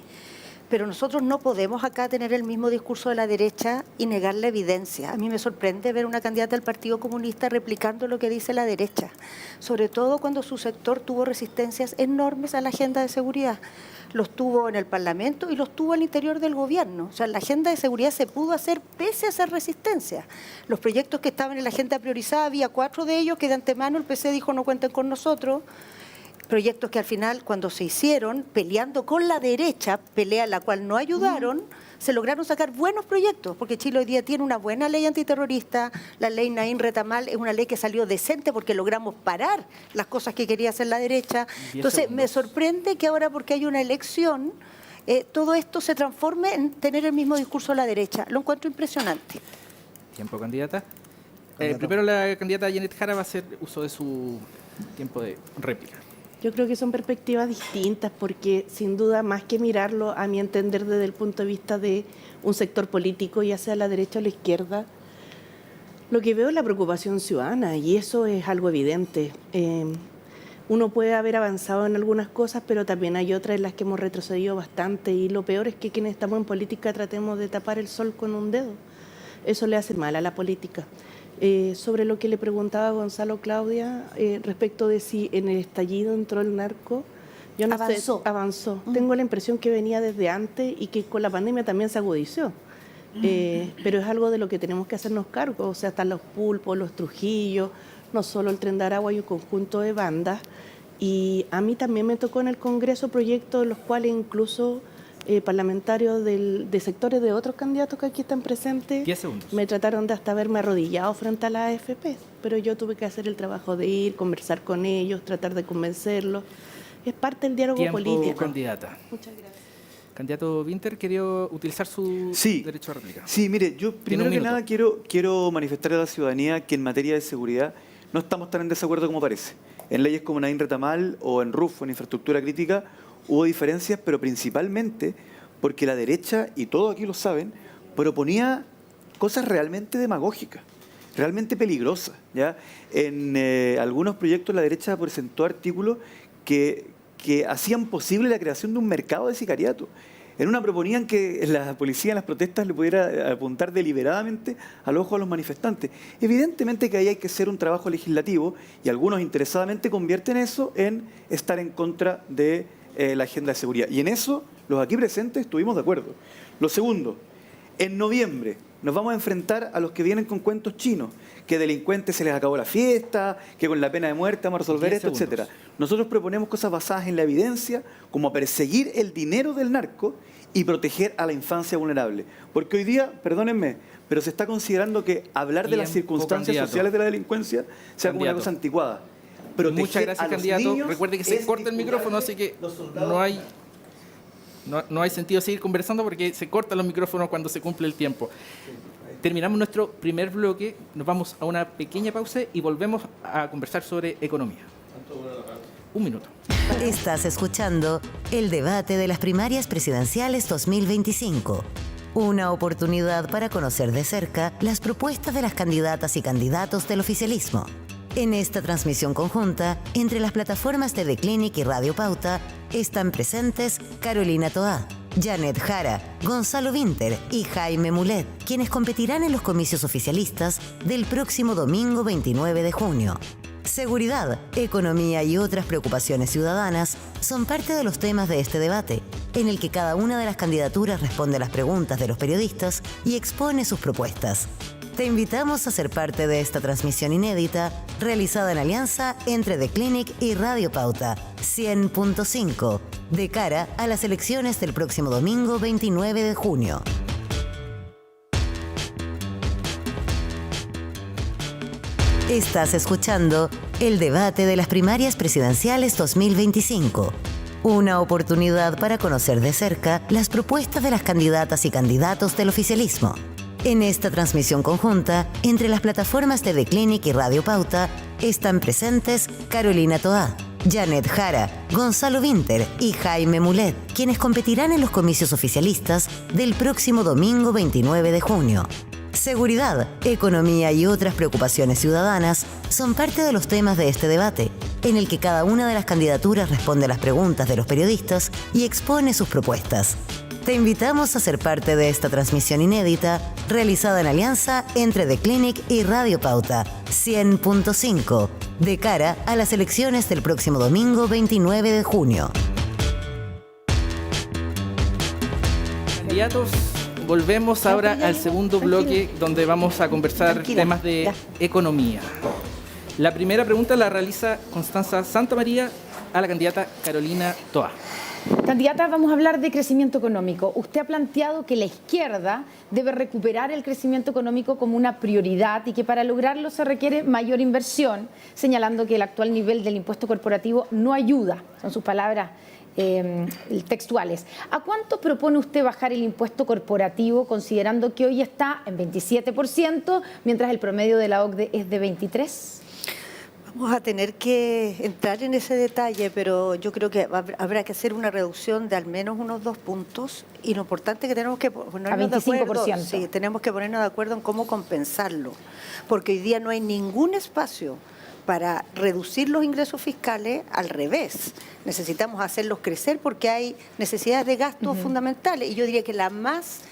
F: Pero nosotros no podemos acá tener el mismo discurso de la derecha y negar la evidencia. A mí me sorprende ver una candidata del Partido Comunista replicando lo que dice la derecha, sobre todo cuando su sector tuvo resistencias enormes a la agenda de seguridad. Los tuvo en el Parlamento y los tuvo al interior del gobierno. O sea, la agenda de seguridad se pudo hacer pese a hacer resistencia. Los proyectos que estaban en la agenda priorizada, había 4 de ellos que de antemano el PC dijo no cuenten con nosotros. Proyectos que al final, cuando se hicieron, peleando con la derecha, pelea a la cual no ayudaron, se lograron sacar buenos proyectos, porque Chile hoy día tiene una buena ley antiterrorista, la ley Naín Retamal es una ley que salió decente porque logramos parar las cosas que quería hacer la derecha. Entonces, me sorprende que ahora, porque hay una elección, todo esto se transforme en tener el mismo discurso de la derecha. Lo encuentro impresionante.
B: Tiempo, candidata. Primero la candidata Janet Jara va a hacer uso de su tiempo de réplica.
I: Yo creo que son perspectivas distintas porque sin duda más que mirarlo a mi entender desde el punto de vista de un sector político, ya sea la derecha o la izquierda, lo que veo es la preocupación ciudadana y eso es algo evidente. Uno puede haber avanzado en algunas cosas, pero también hay otras en las que hemos retrocedido bastante y lo peor es que quienes estamos en política tratemos de tapar el sol con un dedo. Eso le hace mal a la política. Sobre lo que le preguntaba a Gonzalo Claudia, respecto de si en el estallido entró el narco, yo no sé, avanzó. Tengo la impresión que venía desde antes y que con la pandemia también se agudizó. Pero es algo de lo que tenemos que hacernos cargo, o sea, están los Pulpos, los Trujillo, no solo el Tren de Aragua y un conjunto de bandas. Y a mí también me tocó en el Congreso proyectos en los cuales incluso parlamentarios de sectores de otros candidatos que aquí están presentes
B: 10 segundos.
I: me trataron de hasta verme arrodillado frente a la AFP, pero yo tuve que hacer el trabajo de ir, conversar con ellos, tratar de convencerlos. Es parte del diálogo político.
B: Candidata.
I: Muchas gracias.
B: Candidato Winter, quería utilizar su derecho a réplica.
E: Sí, mire, yo primero que nada quiero manifestar a la ciudadanía que en materia de seguridad no estamos tan en desacuerdo como parece. En leyes como Naín Retamal o en RUF, en infraestructura crítica, hubo diferencias, pero principalmente porque la derecha, y todos aquí lo saben, proponía cosas realmente demagógicas, realmente peligrosas, ¿ya? En algunos proyectos la derecha presentó artículos que hacían posible la creación de un mercado de sicariato. En una proponían que la policía en las protestas le pudiera apuntar deliberadamente al ojo a los manifestantes. Evidentemente que ahí hay que hacer un trabajo legislativo y algunos interesadamente convierten eso en estar en contra de la agenda de seguridad. Y en eso los aquí presentes estuvimos de acuerdo. Lo segundo, en noviembre nos vamos a enfrentar a los que vienen con cuentos chinos, que delincuentes se les acabó la fiesta, que con la pena de muerte vamos a resolver esto, etcétera. Nosotros proponemos cosas basadas en la evidencia, como perseguir el dinero del narco y proteger a la infancia vulnerable. Porque hoy día, perdónenme, pero se está considerando que hablar de las circunstancias sociales de la delincuencia sea como una cosa anticuada.
B: Muchas gracias, candidato. Recuerde que se corta el micrófono, así que no hay sentido seguir conversando porque se cortan los micrófonos cuando se cumple el tiempo. Terminamos nuestro primer bloque, nos vamos a una pequeña pausa y volvemos a conversar sobre economía. Un minuto.
A: Estás escuchando el debate de las primarias presidenciales 2025. Una oportunidad para conocer de cerca las propuestas de las candidatas y candidatos del oficialismo. En esta transmisión conjunta, entre las plataformas de The Clinic y Radio Pauta, están presentes Carolina Toá, Janet Jara, Gonzalo Winter y Jaime Mulet, quienes competirán en los comicios oficialistas del próximo domingo 29 de junio. Seguridad, economía y otras preocupaciones ciudadanas son parte de los temas de este debate, en el que cada una de las candidaturas responde a las preguntas de los periodistas y expone sus propuestas. Te invitamos a ser parte de esta transmisión inédita, realizada en alianza entre The Clinic y Radio Pauta 100.5, de cara a las elecciones del próximo domingo 29 de junio. Estás escuchando el debate de las primarias presidenciales 2025. Una oportunidad para conocer de cerca las propuestas de las candidatas y candidatos del oficialismo. En esta transmisión conjunta, entre las plataformas de The Clinic y Radio Pauta, están presentes Carolina Toá, Janet Jara, Gonzalo Winter y Jaime Mulet, quienes competirán en los comicios oficialistas del próximo domingo 29 de junio. Seguridad, economía y otras preocupaciones ciudadanas son parte de los temas de este debate, en el que cada una de las candidaturas responde a las preguntas de los periodistas y expone sus propuestas. Te invitamos a ser parte de esta transmisión inédita realizada en alianza entre The Clinic y Radio Pauta 100.5 de cara a las elecciones del próximo domingo 29 de junio.
B: Candidatos, volvemos ahora al segundo bloque donde vamos a conversar temas de economía. La primera pregunta la realiza Constanza Santamaría a la candidata Carolina Toa.
D: Candidata, vamos a hablar de crecimiento económico. Usted ha planteado que la izquierda debe recuperar el crecimiento económico como una prioridad y que para lograrlo se requiere mayor inversión, señalando que el actual nivel del impuesto corporativo no ayuda, son sus palabras textuales. ¿A cuánto propone usted bajar el impuesto corporativo, considerando que hoy está en 27%, mientras el promedio de la OCDE es de 23%?
F: Vamos a tener que entrar en ese detalle, pero yo creo que habrá que hacer una reducción de al menos unos 2 puntos y lo importante es que tenemos que ponernos de acuerdo. Sí, tenemos que ponernos de acuerdo en cómo compensarlo, porque hoy día no hay ningún espacio para reducir los ingresos fiscales, al revés. Necesitamos hacerlos crecer porque hay necesidades de gastos fundamentales y yo diría que la más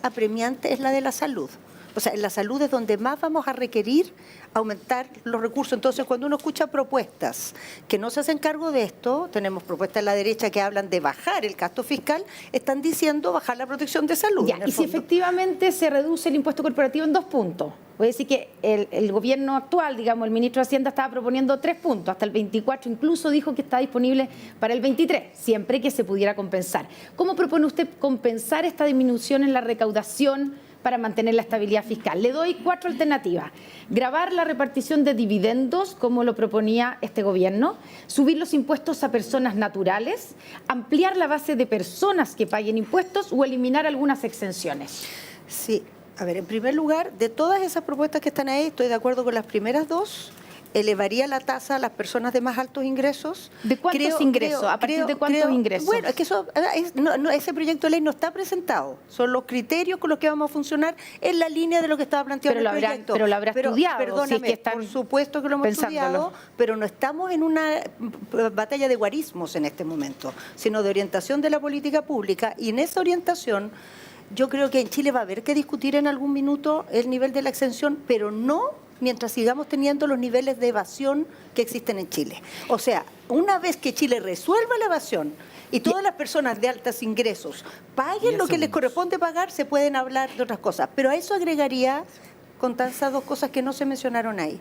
F: apremiante es la de la salud. O sea, en la salud es donde más vamos a requerir aumentar los recursos. Entonces, cuando uno escucha propuestas que no se hacen cargo de esto, tenemos propuestas a la derecha que hablan de bajar el gasto fiscal, están diciendo bajar la protección de salud.
D: Ya, y si efectivamente se reduce el impuesto corporativo en 2 puntos, voy a decir que el gobierno actual, digamos, el ministro de Hacienda estaba proponiendo 3 puntos, hasta el 24 incluso dijo que está disponible para el 23, siempre que se pudiera compensar. ¿Cómo propone usted compensar esta disminución en la recaudación para mantener la estabilidad fiscal? Le doy 4 alternativas. Gravar la repartición de dividendos, como lo proponía este gobierno, subir los impuestos a personas naturales, ampliar la base de personas que paguen impuestos o eliminar algunas exenciones.
F: Sí, a ver, en primer lugar, de todas esas propuestas que están ahí, estoy de acuerdo con las primeras 2. Elevaría la tasa a las personas de más altos ingresos.
D: ¿De cuántos ingresos? ¿A partir de cuántos ingresos?
F: Bueno, es que eso, ese proyecto de ley no está presentado. Son los criterios con los que vamos a funcionar en la línea de lo que estaba planteando el proyecto.
D: Pero lo habrá estudiado.
F: Perdóname,
D: si es que están
F: por supuesto que lo hemos estudiado, pero no estamos en una batalla de guarismos en este momento, sino de orientación de la política pública. Y en esa orientación, yo creo que en Chile va a haber que discutir en algún minuto el nivel de la exención, pero no mientras sigamos teniendo los niveles de evasión que existen en Chile. O sea, una vez que Chile resuelva la evasión y todas las personas de altos ingresos paguen lo que les corresponde pagar, se pueden hablar de otras cosas. Pero a eso agregaría, Constanza, 2 cosas que no se mencionaron ahí.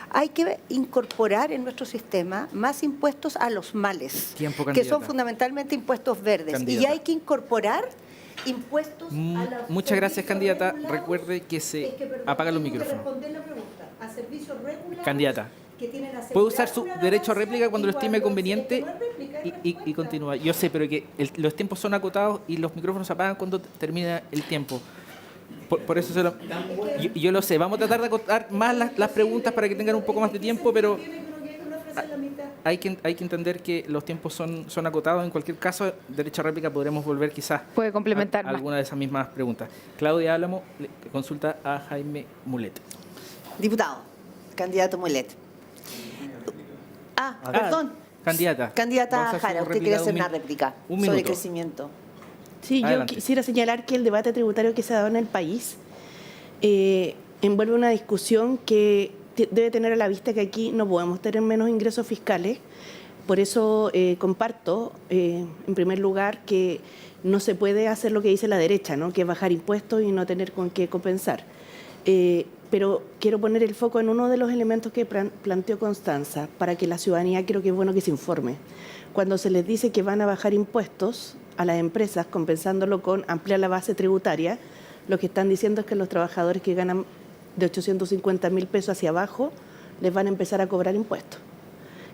F: Hay que incorporar en nuestro sistema más impuestos a los males, que son fundamentalmente impuestos verdes.
B: Candidata.
F: Y hay que incorporar impuestos a la...
B: Muchas gracias, candidata. Recuerde que apaga los micrófonos.
F: Responder la pregunta. A servicios regulados
B: candidata,
F: que tienen
B: puede usar su derecho a réplica cuando lo estime conveniente y continúa. Yo sé, pero que los tiempos son acotados y los micrófonos se apagan cuando termina el tiempo. Por eso yo lo sé. Vamos a tratar de acotar más las preguntas para que tengan un poco más de tiempo, pero hay que entender que los tiempos son acotados. En cualquier caso, derecho a réplica podremos volver quizás
D: puede complementar
B: a alguna de esas mismas preguntas. Claudia Álamo consulta a Jaime Mulet.
C: Diputado, candidato Mulet. Perdón. Candidata Jara, usted quiere hacer una réplica sobre crecimiento.
I: Sí,
B: Adelante.
I: Yo quisiera señalar que el debate tributario que se ha dado en el país envuelve una discusión que debe tener a la vista que aquí no podemos tener menos ingresos fiscales. Por eso comparto, en primer lugar, que no se puede hacer lo que dice la derecha, ¿no? Que es bajar impuestos y no tener con qué compensar. Pero quiero poner el foco en uno de los elementos que planteó Constanza, para que la ciudadanía creo que es bueno que se informe. Cuando se les dice que van a bajar impuestos a las empresas, compensándolo con ampliar la base tributaria, lo que están diciendo es que los trabajadores que ganan de 850.000 pesos hacia abajo les van a empezar a cobrar impuestos.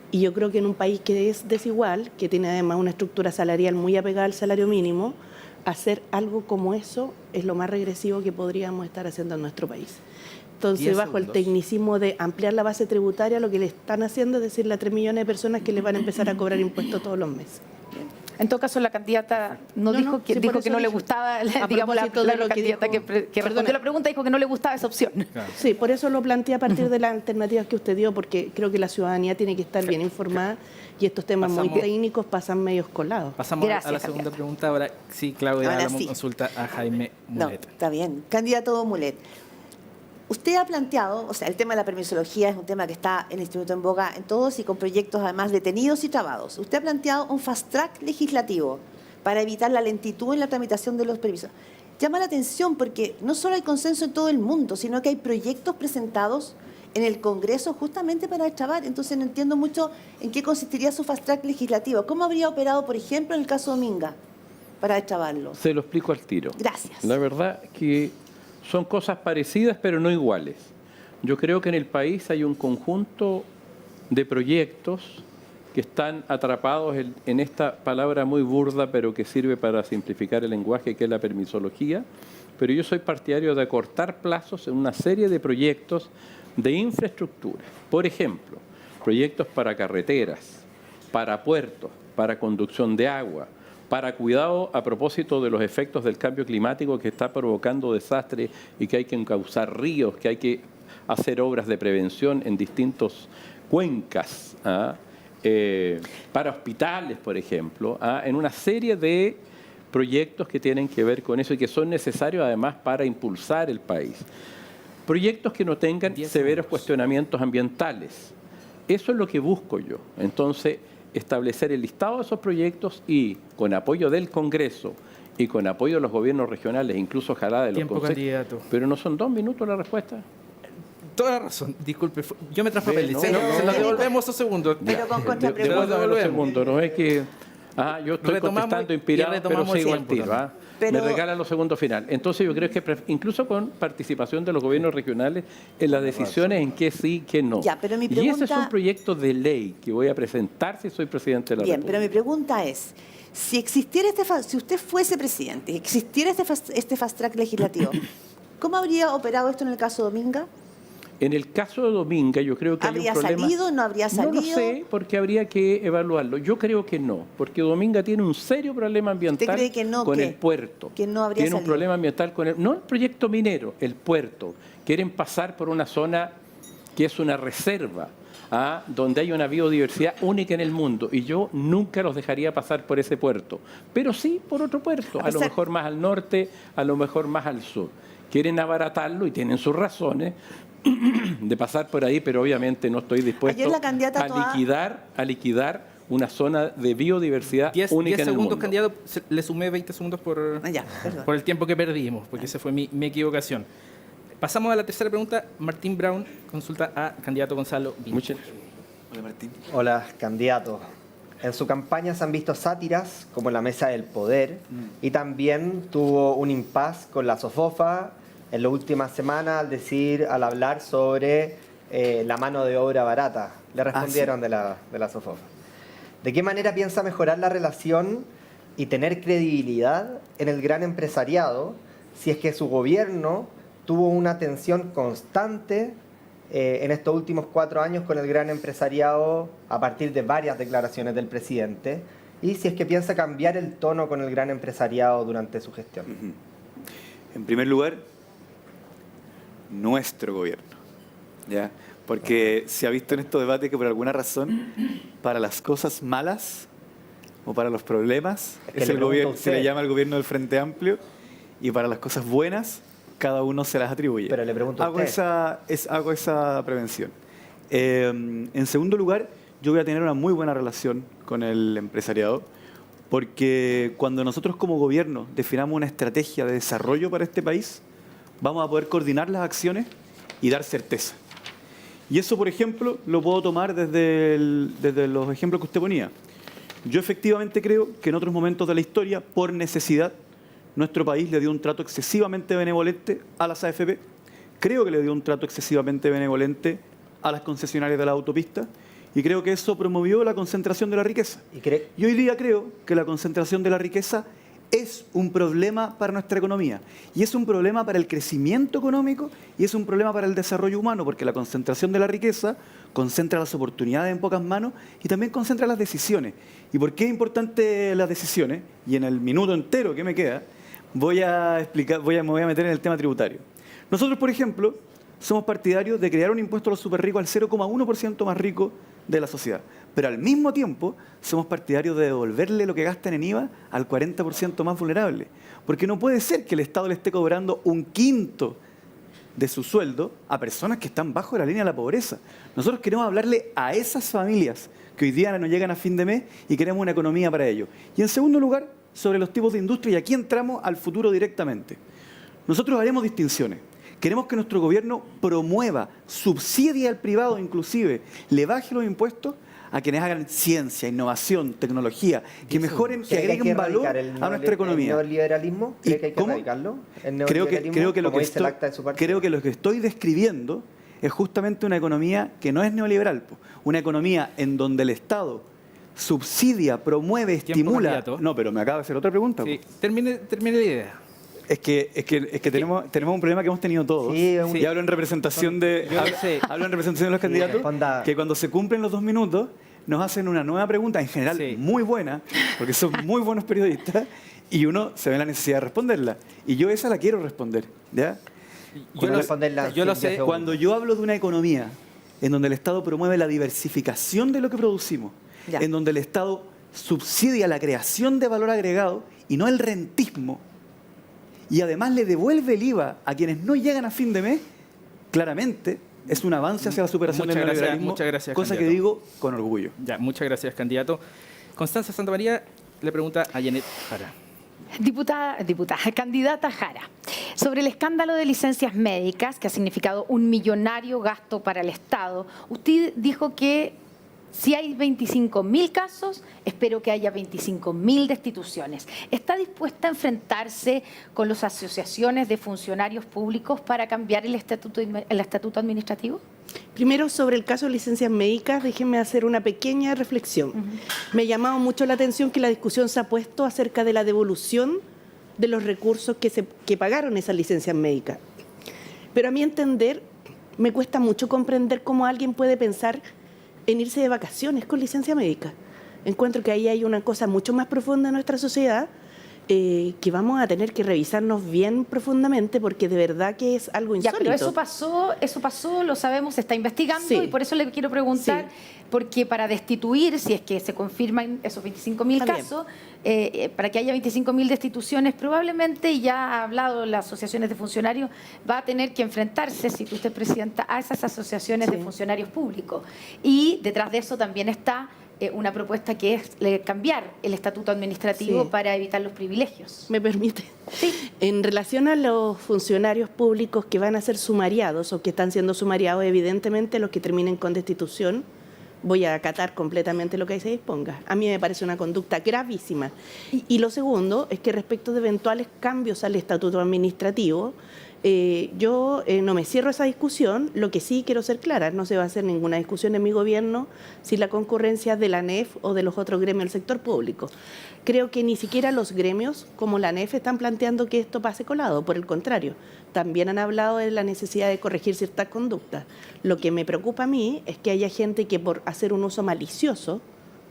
I: Y yo creo que en un país que es desigual, que tiene además una estructura salarial muy apegada al salario mínimo, hacer algo como eso es lo más regresivo que podríamos estar haciendo en nuestro país. Entonces, bajo el tecnicismo de ampliar la base tributaria, lo que le están haciendo es decirle a 3 millones de personas que les van a empezar a cobrar impuestos todos los meses.
D: En todo caso, la candidata
I: No,
D: dijo que,
I: sí, por
D: dijo
I: eso
D: que no le
I: dije.
D: gustaba,
I: A
D: digamos,
I: propósito de lo que
D: candidata
I: dijo-
D: que respondió
I: Perdona.
D: la pregunta, dijo que no le gustaba esa opción.
I: Sí, por eso lo planteé a partir de las alternativas que usted dio, porque creo que la ciudadanía tiene que estar bien informada y estos temas muy
B: Pasamos-
I: técnicos pasan medios colados.
B: Pasamos a
D: Gracias,
B: la segunda
D: candidato.
B: pregunta. Ahora sí, Claudia,
C: Ahora
B: damos
C: sí.
B: consulta a Jaime
C: No,
B: Mulet.
C: está bien. Candidato Mulet, usted ha planteado, o sea, el tema de la permisología es un tema que está en el Instituto en boga en todos y con proyectos además detenidos y trabados. Usted ha planteado un fast track legislativo para evitar la lentitud en la tramitación de los permisos. Llama la atención porque no solo hay consenso en todo el mundo, sino que hay proyectos presentados en el Congreso justamente para destrabar. Entonces no entiendo mucho en qué consistiría su fast track legislativo. ¿Cómo habría operado, por ejemplo, en el caso Dominga para destrabarlo?
H: Se lo explico al tiro.
C: Gracias.
H: La verdad que son cosas parecidas pero no iguales. Yo creo que en el país hay un conjunto de proyectos que están atrapados en esta palabra muy burda pero que sirve para simplificar el lenguaje, que es la permisología. Pero yo soy partidario de acortar plazos en una serie de proyectos de infraestructura. Por ejemplo, proyectos para carreteras, para puertos, para conducción de agua, para cuidado a propósito de los efectos del cambio climático que está provocando desastres y que hay que encauzar ríos, que hay que hacer obras de prevención en distintos cuencas, para hospitales, por ejemplo, en una serie de proyectos que tienen que ver con eso y que son necesarios además para impulsar el país. Proyectos que no tengan
B: 10
H: severos
B: segundos.
H: cuestionamientos ambientales. Eso es lo que busco yo. Entonces, establecer el listado de esos proyectos y, con apoyo del Congreso y con apoyo de los gobiernos regionales, incluso ojalá de los
B: Tiempo,
H: consejos.
B: candidato.
H: Pero no son 2 minutos la respuesta.
B: Toda la razón. Disculpe, yo me traspapelé.
H: No,
B: Se
H: no,
B: nos
H: no.
B: devolvemos esos segundos.
C: Pero con contrapregunta.
H: Devuélvame los
B: Devolvemos.
H: segundos, no es que... yo estoy
B: Retomamos
H: contestando
B: y
H: inspirado, pero
B: retomamos el
H: sigo al
B: tiempo
H: tiro.
B: también.
C: Pero-
H: Me regalan los segundos final. Entonces yo creo que incluso con participación de los gobiernos regionales en las decisiones en qué sí, qué no.
C: Ya, pero mi
H: Y ese es
C: pregunta-
H: un proyecto de ley que voy a presentar si soy presidente de la
C: Bien,
H: República.
C: pero mi pregunta es, si existiera si usted fuese presidente, existiera este fast track legislativo, ¿cómo habría operado esto en el caso Dominga?
H: En el caso de Dominga, yo creo que
C: ¿Habría
H: hay un problema.
C: salido? ¿No habría
H: No lo
C: salido?
H: sé, porque habría que evaluarlo. Yo creo que no, porque Dominga tiene un serio problema ambiental
C: cree que no,
H: con
C: qué?
H: el puerto.
C: Que no habría
H: tiene un
C: salido.
H: problema ambiental con no el proyecto minero, el puerto. Quieren pasar por una zona que es una reserva, donde hay una biodiversidad única en el mundo, y yo nunca los dejaría pasar por ese puerto, pero sí por otro puerto, a lo
C: pesar-
H: mejor más al norte, a lo mejor más al sur. Quieren abaratarlo y tienen sus razones de pasar por ahí, pero obviamente no estoy dispuesto
C: Ayer la candidata
H: a liquidar una zona de biodiversidad
B: 10
H: única en el
B: segundos,
H: mundo.
B: candidato. Le sumé 20 segundos por,
C: Ah, ya, perdón.
B: por el tiempo que perdimos, porque esa fue mi equivocación. Pasamos a la tercera pregunta. Martín Brown consulta a candidato Gonzalo Vinci.
H: Muchas-
E: Hola, Martín.
G: Hola, candidato. En su campaña se han visto sátiras como la Mesa del Poder y también tuvo un impas con la SOFOFA en la última semana al hablar sobre la mano de obra barata. Le respondieron de la SOFOFA. ¿De qué manera piensa mejorar la relación y tener credibilidad en el gran empresariado si es que su gobierno tuvo una tensión constante en estos últimos 4 años con el gran empresariado a partir de varias declaraciones del presidente? Y si es que piensa cambiar el tono con el gran empresariado durante su gestión.
E: En primer lugar, nuestro gobierno, ¿ya? Porque se ha visto en estos debates que por alguna razón, para las cosas malas o para los problemas,
G: Es que
E: es
G: le
E: el
G: pregunto a
E: gobierno,
G: usted.
E: se le llama el gobierno del Frente Amplio, y para las cosas buenas, cada uno se las atribuye.
G: Pero le pregunto a
E: hago
G: usted.
E: hago esa prevención. En segundo lugar, yo voy a tener una muy buena relación con el empresariado, porque cuando nosotros como gobierno definamos una estrategia de desarrollo para este país, vamos a poder coordinar las acciones y dar certeza. Y eso, por ejemplo, lo puedo tomar desde los ejemplos que usted ponía. Yo efectivamente creo que en otros momentos de la historia, por necesidad, nuestro país le dio un trato excesivamente benevolente a las AFP. Creo que le dio un trato excesivamente benevolente a las concesionarias de la autopista, y creo que eso promovió la concentración de la riqueza.
G: ¿Y cree-
E: Y hoy día creo que la concentración de la riqueza es un problema para nuestra economía. Y es un problema para el crecimiento económico y es un problema para el desarrollo humano, porque la concentración de la riqueza concentra las oportunidades en pocas manos y también concentra las decisiones. ¿Y por qué es importante las decisiones? Y en el minuto entero que me queda, me voy a meter en el tema tributario. Nosotros, por ejemplo, somos partidarios de crear un impuesto a los superricos al 0,1% más rico de la sociedad. Pero al mismo tiempo somos partidarios de devolverle lo que gastan en IVA al 40% más vulnerable. Porque no puede ser que el Estado le esté cobrando 1/5 de su sueldo a personas que están bajo la línea de la pobreza. Nosotros queremos hablarle a esas familias que hoy día no llegan a fin de mes y queremos una economía para ello. Y en segundo lugar, sobre los tipos de industria, y aquí entramos al futuro directamente. Nosotros haremos distinciones. Queremos que nuestro gobierno promueva, subsidie al privado inclusive, le baje los impuestos a quienes hagan ciencia, innovación, tecnología, que mejoren, que agreguen valor a nuestra economía.
G: ¿El neoliberalismo? ¿Cree que hay que erradicarlo?
E: Creo que lo que estoy describiendo es justamente una economía que no es neoliberal, una economía en donde el Estado subsidia, promueve, estimula...
B: Candidato.
E: No, pero me acaba de hacer otra pregunta.
B: Sí, termine la idea.
E: Es que tenemos un problema que hemos tenido todos.
G: Sí,
E: y hablo en representación de los candidatos,
G: responda.
E: que cuando se cumplen los 2 minutos nos hacen una nueva pregunta, en general muy buena, porque son muy buenos periodistas, y uno se ve en la necesidad de responderla. Y yo esa la quiero responder, ¿ya?
B: Yo lo sé.
E: Cuando yo hablo de una economía en donde el Estado promueve la diversificación de lo que producimos, en donde el Estado subsidia la creación de valor agregado y no el rentismo, y además le devuelve el IVA a quienes no llegan a fin de mes, claramente es un avance hacia la superación del neoliberalismo,
B: muchas gracias,
E: cosa
B: candidato.
E: que digo con orgullo.
B: Ya, muchas gracias, candidato. Constanza Santamaría le pregunta a Janet Jara.
D: Candidata Jara, sobre el escándalo de licencias médicas que ha significado un millonario gasto para el Estado, usted dijo que si hay 25.000 casos, espero que haya 25.000 destituciones. ¿Está dispuesta a enfrentarse con las asociaciones de funcionarios públicos para cambiar el estatuto administrativo?
I: Primero, sobre el caso de licencias médicas, déjenme hacer una pequeña reflexión. Me ha llamado mucho la atención que la discusión se ha puesto acerca de la devolución de los recursos que pagaron esas licencias médicas. Pero a mi entender, me cuesta mucho comprender cómo alguien puede pensar en irse de vacaciones con licencia médica. Encuentro que ahí hay una cosa mucho más profunda en nuestra sociedad que vamos a tener que revisarnos bien profundamente porque de verdad que es algo insólito.
D: Ya, pero eso pasó, lo sabemos, se está investigando y por eso le quiero preguntar, porque para destituir, si es que se confirman esos 25.000 casos, para que haya 25.000 destituciones, probablemente, y ya ha hablado las asociaciones de funcionarios, va a tener que enfrentarse, si usted es presidenta, a esas asociaciones de funcionarios públicos. Y detrás de eso también está una propuesta que es cambiar el estatuto administrativo para evitar los privilegios.
I: ¿Me permite?
D: Sí.
I: En relación a los funcionarios públicos que van a ser sumariados o que están siendo sumariados, evidentemente los que terminen con destitución, voy a acatar completamente lo que ahí se disponga. A mí me parece una conducta gravísima. Y lo segundo es que respecto de eventuales cambios al estatuto administrativo, yo no me cierro a esa discusión. Lo que sí quiero ser clara, no se va a hacer ninguna discusión en mi gobierno sin la concurrencia de la ANEF o de los otros gremios del sector público. Creo que ni siquiera los gremios como la ANEF están planteando que esto pase colado, por el contrario, también han hablado de la necesidad de corregir ciertas conductas. Lo que me preocupa a mí es que haya gente que por hacer un uso malicioso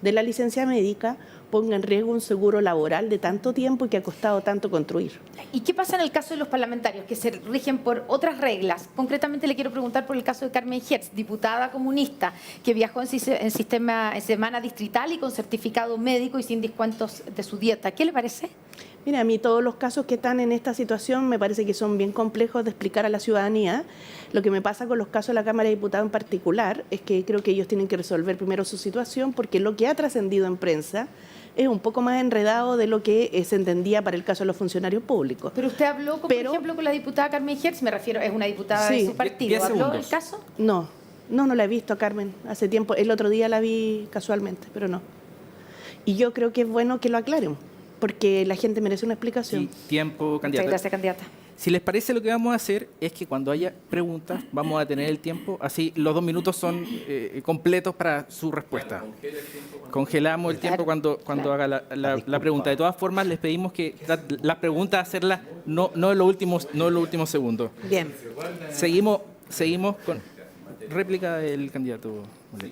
I: de la licencia médica ponga en riesgo un seguro laboral de tanto tiempo y que ha costado tanto construir.
D: ¿Y qué pasa en el caso de los parlamentarios que se rigen por otras reglas? Concretamente le quiero preguntar por el caso de Carmen Hertz, diputada comunista, que viajó en semana distrital y con certificado médico y sin descuentos de su dieta. ¿Qué le parece?
I: Mira, a mí todos los casos que están en esta situación me parece que son bien complejos de explicar a la ciudadanía. Lo que me pasa con los casos de la Cámara de Diputados en particular es que creo que ellos tienen que resolver primero su situación porque lo que ha trascendido en prensa es un poco más enredado de lo que se entendía para el caso de los funcionarios públicos.
D: Pero usted habló, por ejemplo, con la diputada Carmen Hertz, me refiero, es una diputada de su partido. ¿Habló del caso?
I: No la he visto a Carmen hace tiempo. El otro día la vi casualmente, pero no. Y yo creo que es bueno que lo aclaremos, porque la gente merece una explicación.
B: Sí, tiempo, candidata.
D: Muchas gracias, candidata.
B: Si les parece, lo que vamos a hacer es que cuando haya preguntas vamos a tener el tiempo, así los 2 minutos son completos para su respuesta. Congelamos el tiempo cuando haga la pregunta. De todas formas, les pedimos que las preguntas hacerlas no en los últimos segundos.
C: Bien.
B: Seguimos con réplica del candidato.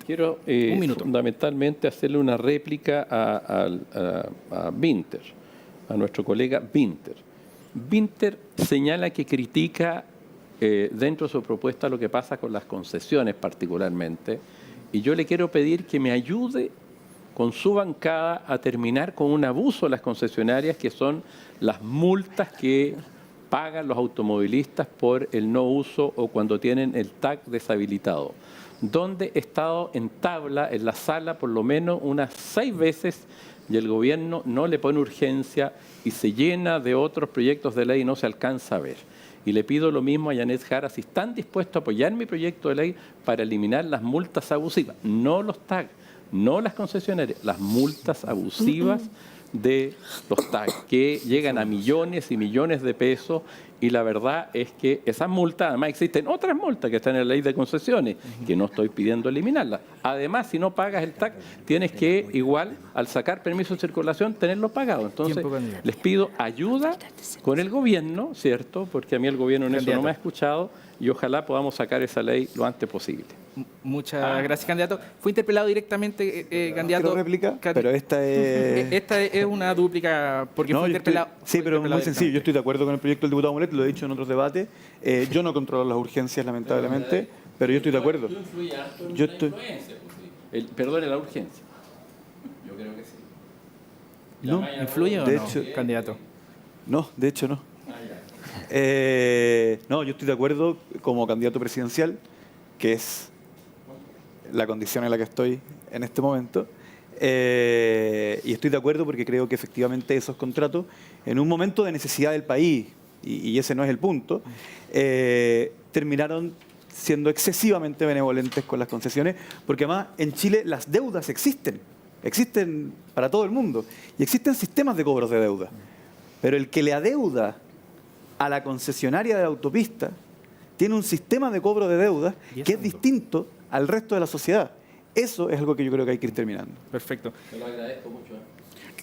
H: Quiero
B: Un minuto.
H: fundamentalmente hacerle una réplica a Winter, a nuestro colega Winter. Winter señala que critica dentro de su propuesta lo que pasa con las concesiones particularmente, y yo le quiero pedir que me ayude con su bancada a terminar con un abuso de las concesionarias, que son las multas que pagan los automovilistas por el no uso o cuando tienen el tag deshabilitado, donde he estado en tabla en la sala por lo menos unas 6 veces y el gobierno no le pone urgencia y se llena de otros proyectos de ley y no se alcanza a ver. Y le pido lo mismo a Yanet Jara, si están dispuestos a apoyar mi proyecto de ley para eliminar las multas abusivas, no los tags, no las concesionarias, las multas abusivas de los tags, que llegan a millones y millones de pesos, y la verdad es que esas multas, además existen otras multas que están en la ley de concesiones, que no estoy pidiendo eliminarlas. Además, si no pagas el tag, tienes que, igual, al sacar permiso de circulación, tenerlo pagado. Entonces, les pido ayuda con el gobierno, ¿cierto? Porque a mí el gobierno en eso no me ha escuchado, y ojalá podamos sacar esa ley lo antes posible.
B: Muchas gracias, candidato. Fue interpelado directamente, candidato.
E: ¿Quiero réplica? Pero esta es...
B: Esta es una dúplica porque
E: No,
B: fue
E: yo
B: interpelado.
E: sí, pero
B: interpelado
E: muy sencillo. Yo
B: directamente.
E: estoy de acuerdo con el proyecto del diputado Mulet, lo he dicho en otros debates. Yo no controlo las urgencias, lamentablemente, pero yo estoy de acuerdo. Yo estoy...
H: Perdone la urgencia. Yo creo que sí.
E: No,
B: ¿Influye o
E: de
B: no,
E: hecho,
B: candidato?
E: no, de hecho no. No, yo estoy de acuerdo como candidato presidencial, que es la condición en la que estoy en este momento. Y estoy de acuerdo porque creo que efectivamente esos contratos, en un momento de necesidad del país, y ese no es el punto, terminaron siendo excesivamente benevolentes con las concesiones, porque además en Chile las deudas existen para todo el mundo, y existen sistemas de cobros de deuda. Pero el que le adeuda a la concesionaria de la autopista tiene un sistema de cobro de deuda que es distinto al resto de la sociedad. Eso es algo que yo creo que hay que ir terminando.
B: Perfecto.
H: Te lo agradezco mucho.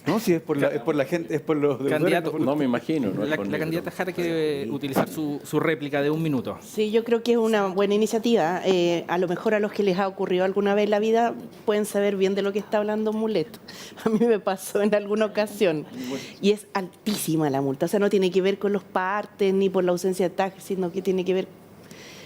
E: No, si es por la gente, es por los deudores.
B: Candidato,
H: No me imagino. No
B: La candidata Jara quiere utilizar su réplica de 1 minuto.
I: Sí, yo creo que es una buena iniciativa. A lo mejor a los que les ha ocurrido alguna vez en la vida pueden saber bien de lo que está hablando Mulet. A mí me pasó en alguna ocasión. Y es altísima la multa. O sea, no tiene que ver con los partes ni por la ausencia de tags, sino que tiene que ver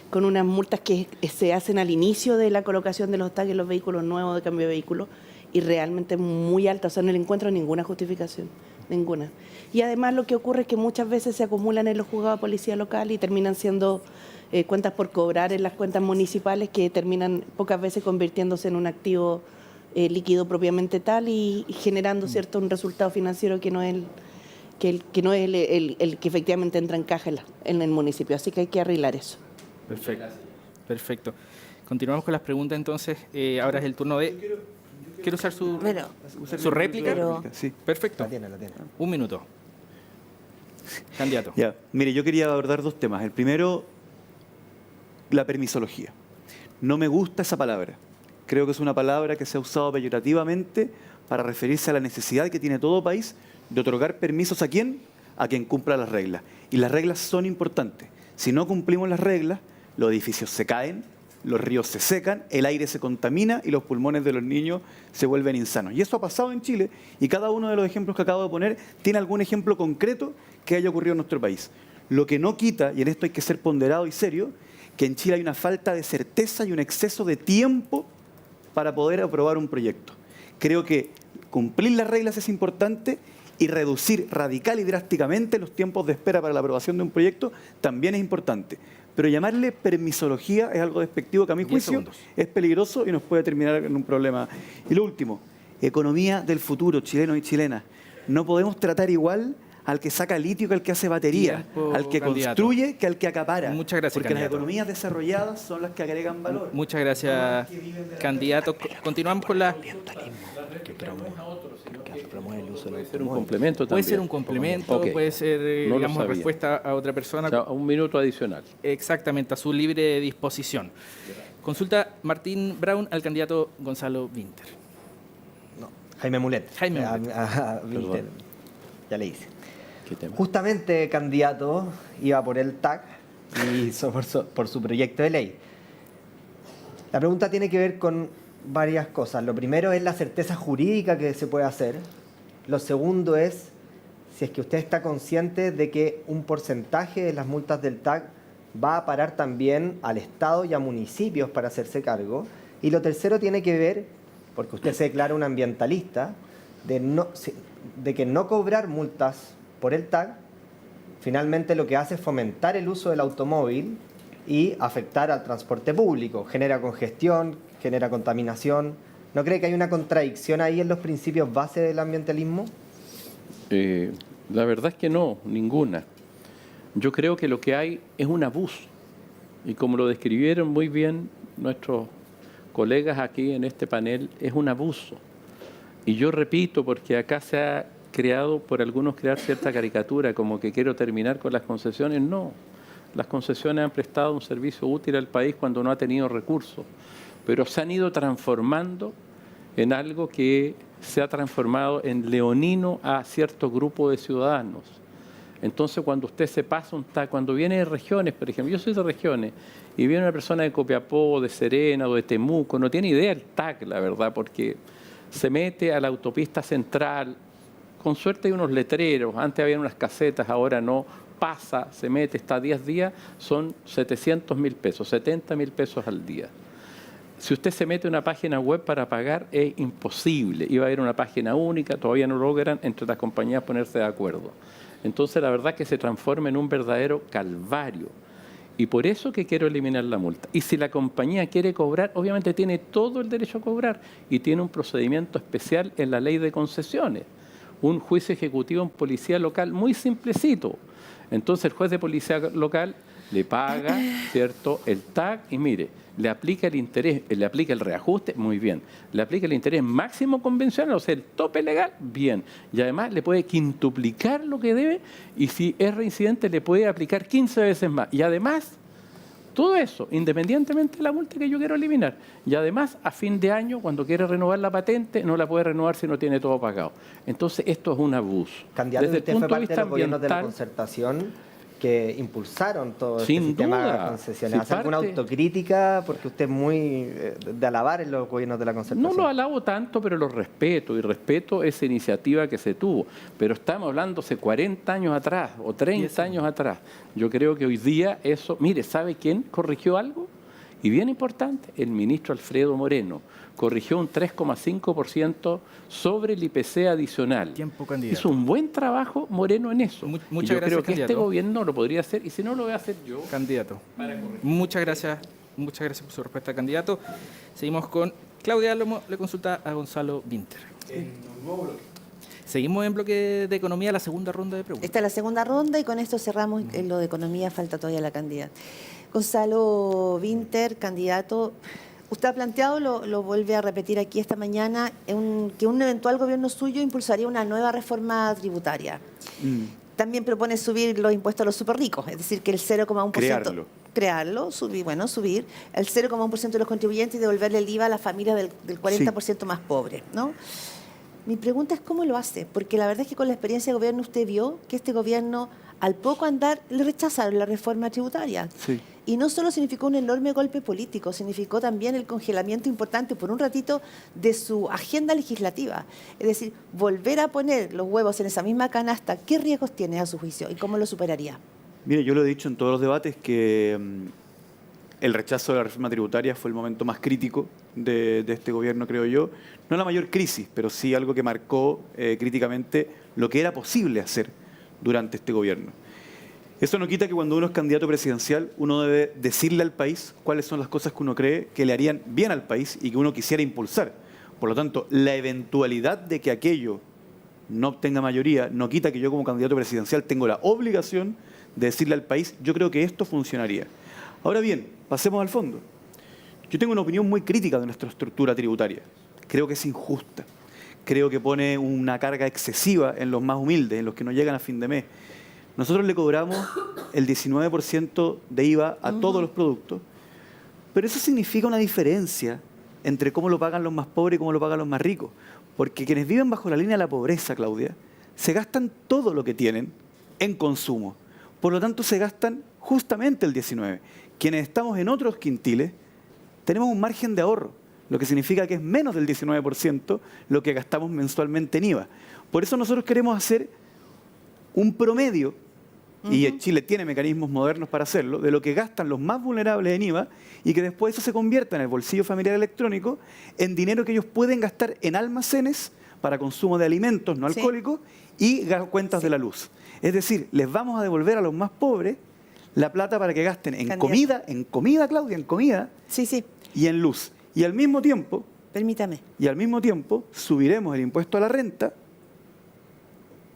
I: con unas multas que se hacen al inicio de la colocación de los tags en los vehículos nuevos de cambio de vehículo, y realmente muy alta, o sea, no le encuentro ninguna justificación, ninguna. Y además lo que ocurre es que muchas veces se acumulan en los juzgados de policía local y terminan siendo cuentas por cobrar en las cuentas municipales, que terminan pocas veces convirtiéndose en un activo líquido propiamente tal y generando cierto un resultado financiero que no es el que efectivamente entra en caja en el municipio. Así que hay que arreglar eso.
B: Perfecto. Continuamos con las preguntas entonces. Ahora es el turno de... ¿Quiere usar su réplica?
E: Sí.
B: Perfecto.
G: La tiene.
B: 1 minuto. Candidato.
E: Ya, mire, yo quería abordar 2 temas. El primero, la permisología. No me gusta esa palabra. Creo que es una palabra que se ha usado peyorativamente para referirse a la necesidad que tiene todo país de otorgar permisos ¿a quién? A quien cumpla las reglas. Y las reglas son importantes. Si no cumplimos las reglas, los edificios se caen, los ríos se secan, el aire se contamina y los pulmones de los niños se vuelven insanos. Y eso ha pasado en Chile, y cada uno de los ejemplos que acabo de poner tiene algún ejemplo concreto que haya ocurrido en nuestro país. Lo que no quita, y en esto hay que ser ponderado y serio, que en Chile hay una falta de certeza y un exceso de tiempo para poder aprobar un proyecto. Creo que cumplir las reglas es importante, y reducir radical y drásticamente los tiempos de espera para la aprobación de un proyecto también es importante. Pero llamarle permisología es algo despectivo que a mi juicio es peligroso y nos puede terminar en un problema. Y lo último, economía del futuro, chilenos y chilenas. No podemos tratar igual al que saca litio que al que hace batería,
B: Tiempo,
E: al que
B: candidato.
E: construye que al que acapara.
B: Muchas gracias,
E: Porque
B: candidato.
E: las economías desarrolladas son las que agregan valor.
B: Muchas gracias, candidato. Continuamos con la...
H: Puede ser un complemento
B: Puede
H: también.
B: ser un complemento,
H: Ok.
B: puede ser,
H: No lo
B: digamos,
H: sabía.
B: respuesta a otra persona.
H: O sea, un minuto adicional.
B: Exactamente, a su libre disposición. Consulta Martín Brown al candidato Gonzalo Winter.
G: Jaime Mulet.
B: Jaime
G: A-
B: Mulet.
G: a Winter. Ya le hice.
H: ¿Qué tema?
G: Justamente, candidato, iba por el TAC y por su proyecto de ley. La pregunta tiene que ver con varias cosas. Lo primero es la certeza jurídica que se puede hacer. Lo segundo es si es que usted está consciente de que un porcentaje de las multas del TAC va a parar también al Estado y a municipios para hacerse cargo. Y lo tercero tiene que ver, porque usted se declara un ambientalista, de que no cobrar multas por el TAC finalmente lo que hace es fomentar el uso del automóvil y afectar al transporte público. Genera congestión, genera contaminación. ¿No cree que hay una contradicción ahí en los principios base del ambientalismo?
H: La verdad es que no, ninguna. Yo creo que lo que hay es un abuso. Y como lo describieron muy bien nuestros colegas aquí en este panel, es un abuso. Y yo repito, porque acá se ha creado por algunos crear cierta caricatura, como que quiero terminar con las concesiones. No, las concesiones han prestado un servicio útil al país cuando no ha tenido recursos, pero se han ido transformando en algo que se ha transformado en leonino a cierto grupo de ciudadanos. Entonces, cuando usted se pasa un TAC, cuando viene de regiones, por ejemplo, yo soy de regiones, y viene una persona de Copiapó, de Serena o de Temuco, no tiene idea del TAC, la verdad, porque se mete a la autopista central, con suerte hay unos letreros, antes había unas casetas, ahora no, pasa, se mete, está 10 días, son 700.000 pesos, 70.000 pesos al día. Si usted se mete a una página web para pagar, es imposible. Iba a haber una página única, todavía no logran entre las compañías ponerse de acuerdo. Entonces, la verdad es que se transforma en un verdadero calvario. Y por eso que quiero eliminar la multa. Y si la compañía quiere cobrar, obviamente tiene todo el derecho a cobrar y tiene un procedimiento especial en la ley de concesiones. Un juicio ejecutivo en policía local muy simplecito. Entonces, el juez de policía local le paga, ¿cierto?, el TAC y mire, le aplica el interés, le aplica el reajuste, muy bien. Le aplica el interés máximo convencional, o sea, el tope legal, bien. Y además le puede quintuplicar lo que debe y si es reincidente le puede aplicar 15 veces más. Y además, todo eso, independientemente de la multa que yo quiero eliminar. Y además, a fin de año, cuando quiere renovar la patente, no la puede renovar si no tiene todo pagado. Entonces, esto es un abuso.
G: Candidato,
H: Desde el
G: usted
H: punto
G: fue
H: de
G: parte de
H: vista
G: los gobiernos de la
H: ambiental,
G: concertación que impulsaron todo
H: Sin
G: este sistema
H: duda.
G: de concesiones.
H: Sí,
G: ¿Hace alguna
H: parte-
G: autocrítica? Porque usted es muy de alabar en los gobiernos de la concertación.
H: no lo alabo tanto, pero lo respeto y respeto esa iniciativa que se tuvo. Pero estamos hablando hace 40 años atrás o 30 años atrás. Yo creo que hoy día eso... Mire, ¿sabe quién corrigió algo? Y bien importante, el ministro Alfredo Moreno corrigió un 3,5% sobre el IPC adicional.
B: Tiempo, candidato.
H: Hizo un buen trabajo Moreno en eso.
B: Muchas
H: Y yo
B: gracias,
H: creo que este
B: candidato.
H: gobierno lo podría hacer y si no lo voy a hacer yo.
B: Candidato. Muchas gracias por su respuesta, candidato. Seguimos con Claudia Álamo, le consulta a Gonzalo Winter. Seguimos en bloque de economía, la segunda ronda de preguntas.
C: Esta es la segunda ronda y con esto cerramos en lo de economía, falta todavía la candidata. Gonzalo Winter, candidato, usted ha planteado, lo vuelve a repetir aquí esta mañana, que un eventual gobierno suyo impulsaría una nueva reforma tributaria. También propone subir los impuestos a los superricos, es decir, que el 0,1%... Crearlo, subir el 0,1% de los contribuyentes y devolverle el IVA a las familias del 40% más pobres, ¿no? Mi pregunta es cómo lo hace, porque la verdad es que con la experiencia de gobierno usted vio que este gobierno, al poco andar, le rechazaron la reforma tributaria.
E: Sí.
C: Y no solo significó un enorme golpe político, significó también el congelamiento importante por un ratito de su agenda legislativa. Es decir, volver a poner los huevos en esa misma canasta, ¿qué riesgos tiene a su juicio y cómo lo superaría?
E: Mire, yo lo he dicho en todos los debates que el rechazo de la reforma tributaria fue el momento más crítico de este gobierno, creo yo. No la mayor crisis, pero sí algo que marcó críticamente lo que era posible hacer durante este gobierno. Eso no quita que cuando uno es candidato presidencial, uno debe decirle al país cuáles son las cosas que uno cree que le harían bien al país y que uno quisiera impulsar. Por lo tanto, la eventualidad de que aquello no obtenga mayoría, no quita que yo como candidato presidencial tengo la obligación de decirle al país, yo creo que esto funcionaría. Ahora bien, pasemos al fondo. Yo tengo una opinión muy crítica de nuestra estructura tributaria. Creo que es injusta. Creo que pone una carga excesiva en los más humildes, en los que no llegan a fin de mes. Nosotros le cobramos el 19% de IVA a todos los productos, pero eso significa una diferencia entre cómo lo pagan los más pobres y cómo lo pagan los más ricos. Porque quienes viven bajo la línea de la pobreza, Claudia, se gastan todo lo que tienen en consumo. Por lo tanto, se gastan justamente el 19%. Quienes estamos en otros quintiles, tenemos un margen de ahorro, lo que significa que es menos del 19% lo que gastamos mensualmente en IVA. Por eso nosotros queremos hacer un promedio, y Chile tiene mecanismos modernos para hacerlo, de lo que gastan los más vulnerables en IVA y que después eso se convierta en el bolsillo familiar electrónico en dinero que ellos pueden gastar en almacenes para consumo de alimentos no alcohólicos y cuentas de la luz. Es decir, les vamos a devolver a los más pobres la plata para que gasten en comida, Claudia, en comida y en luz. Y al mismo tiempo,
C: permítame,
E: subiremos el impuesto a la renta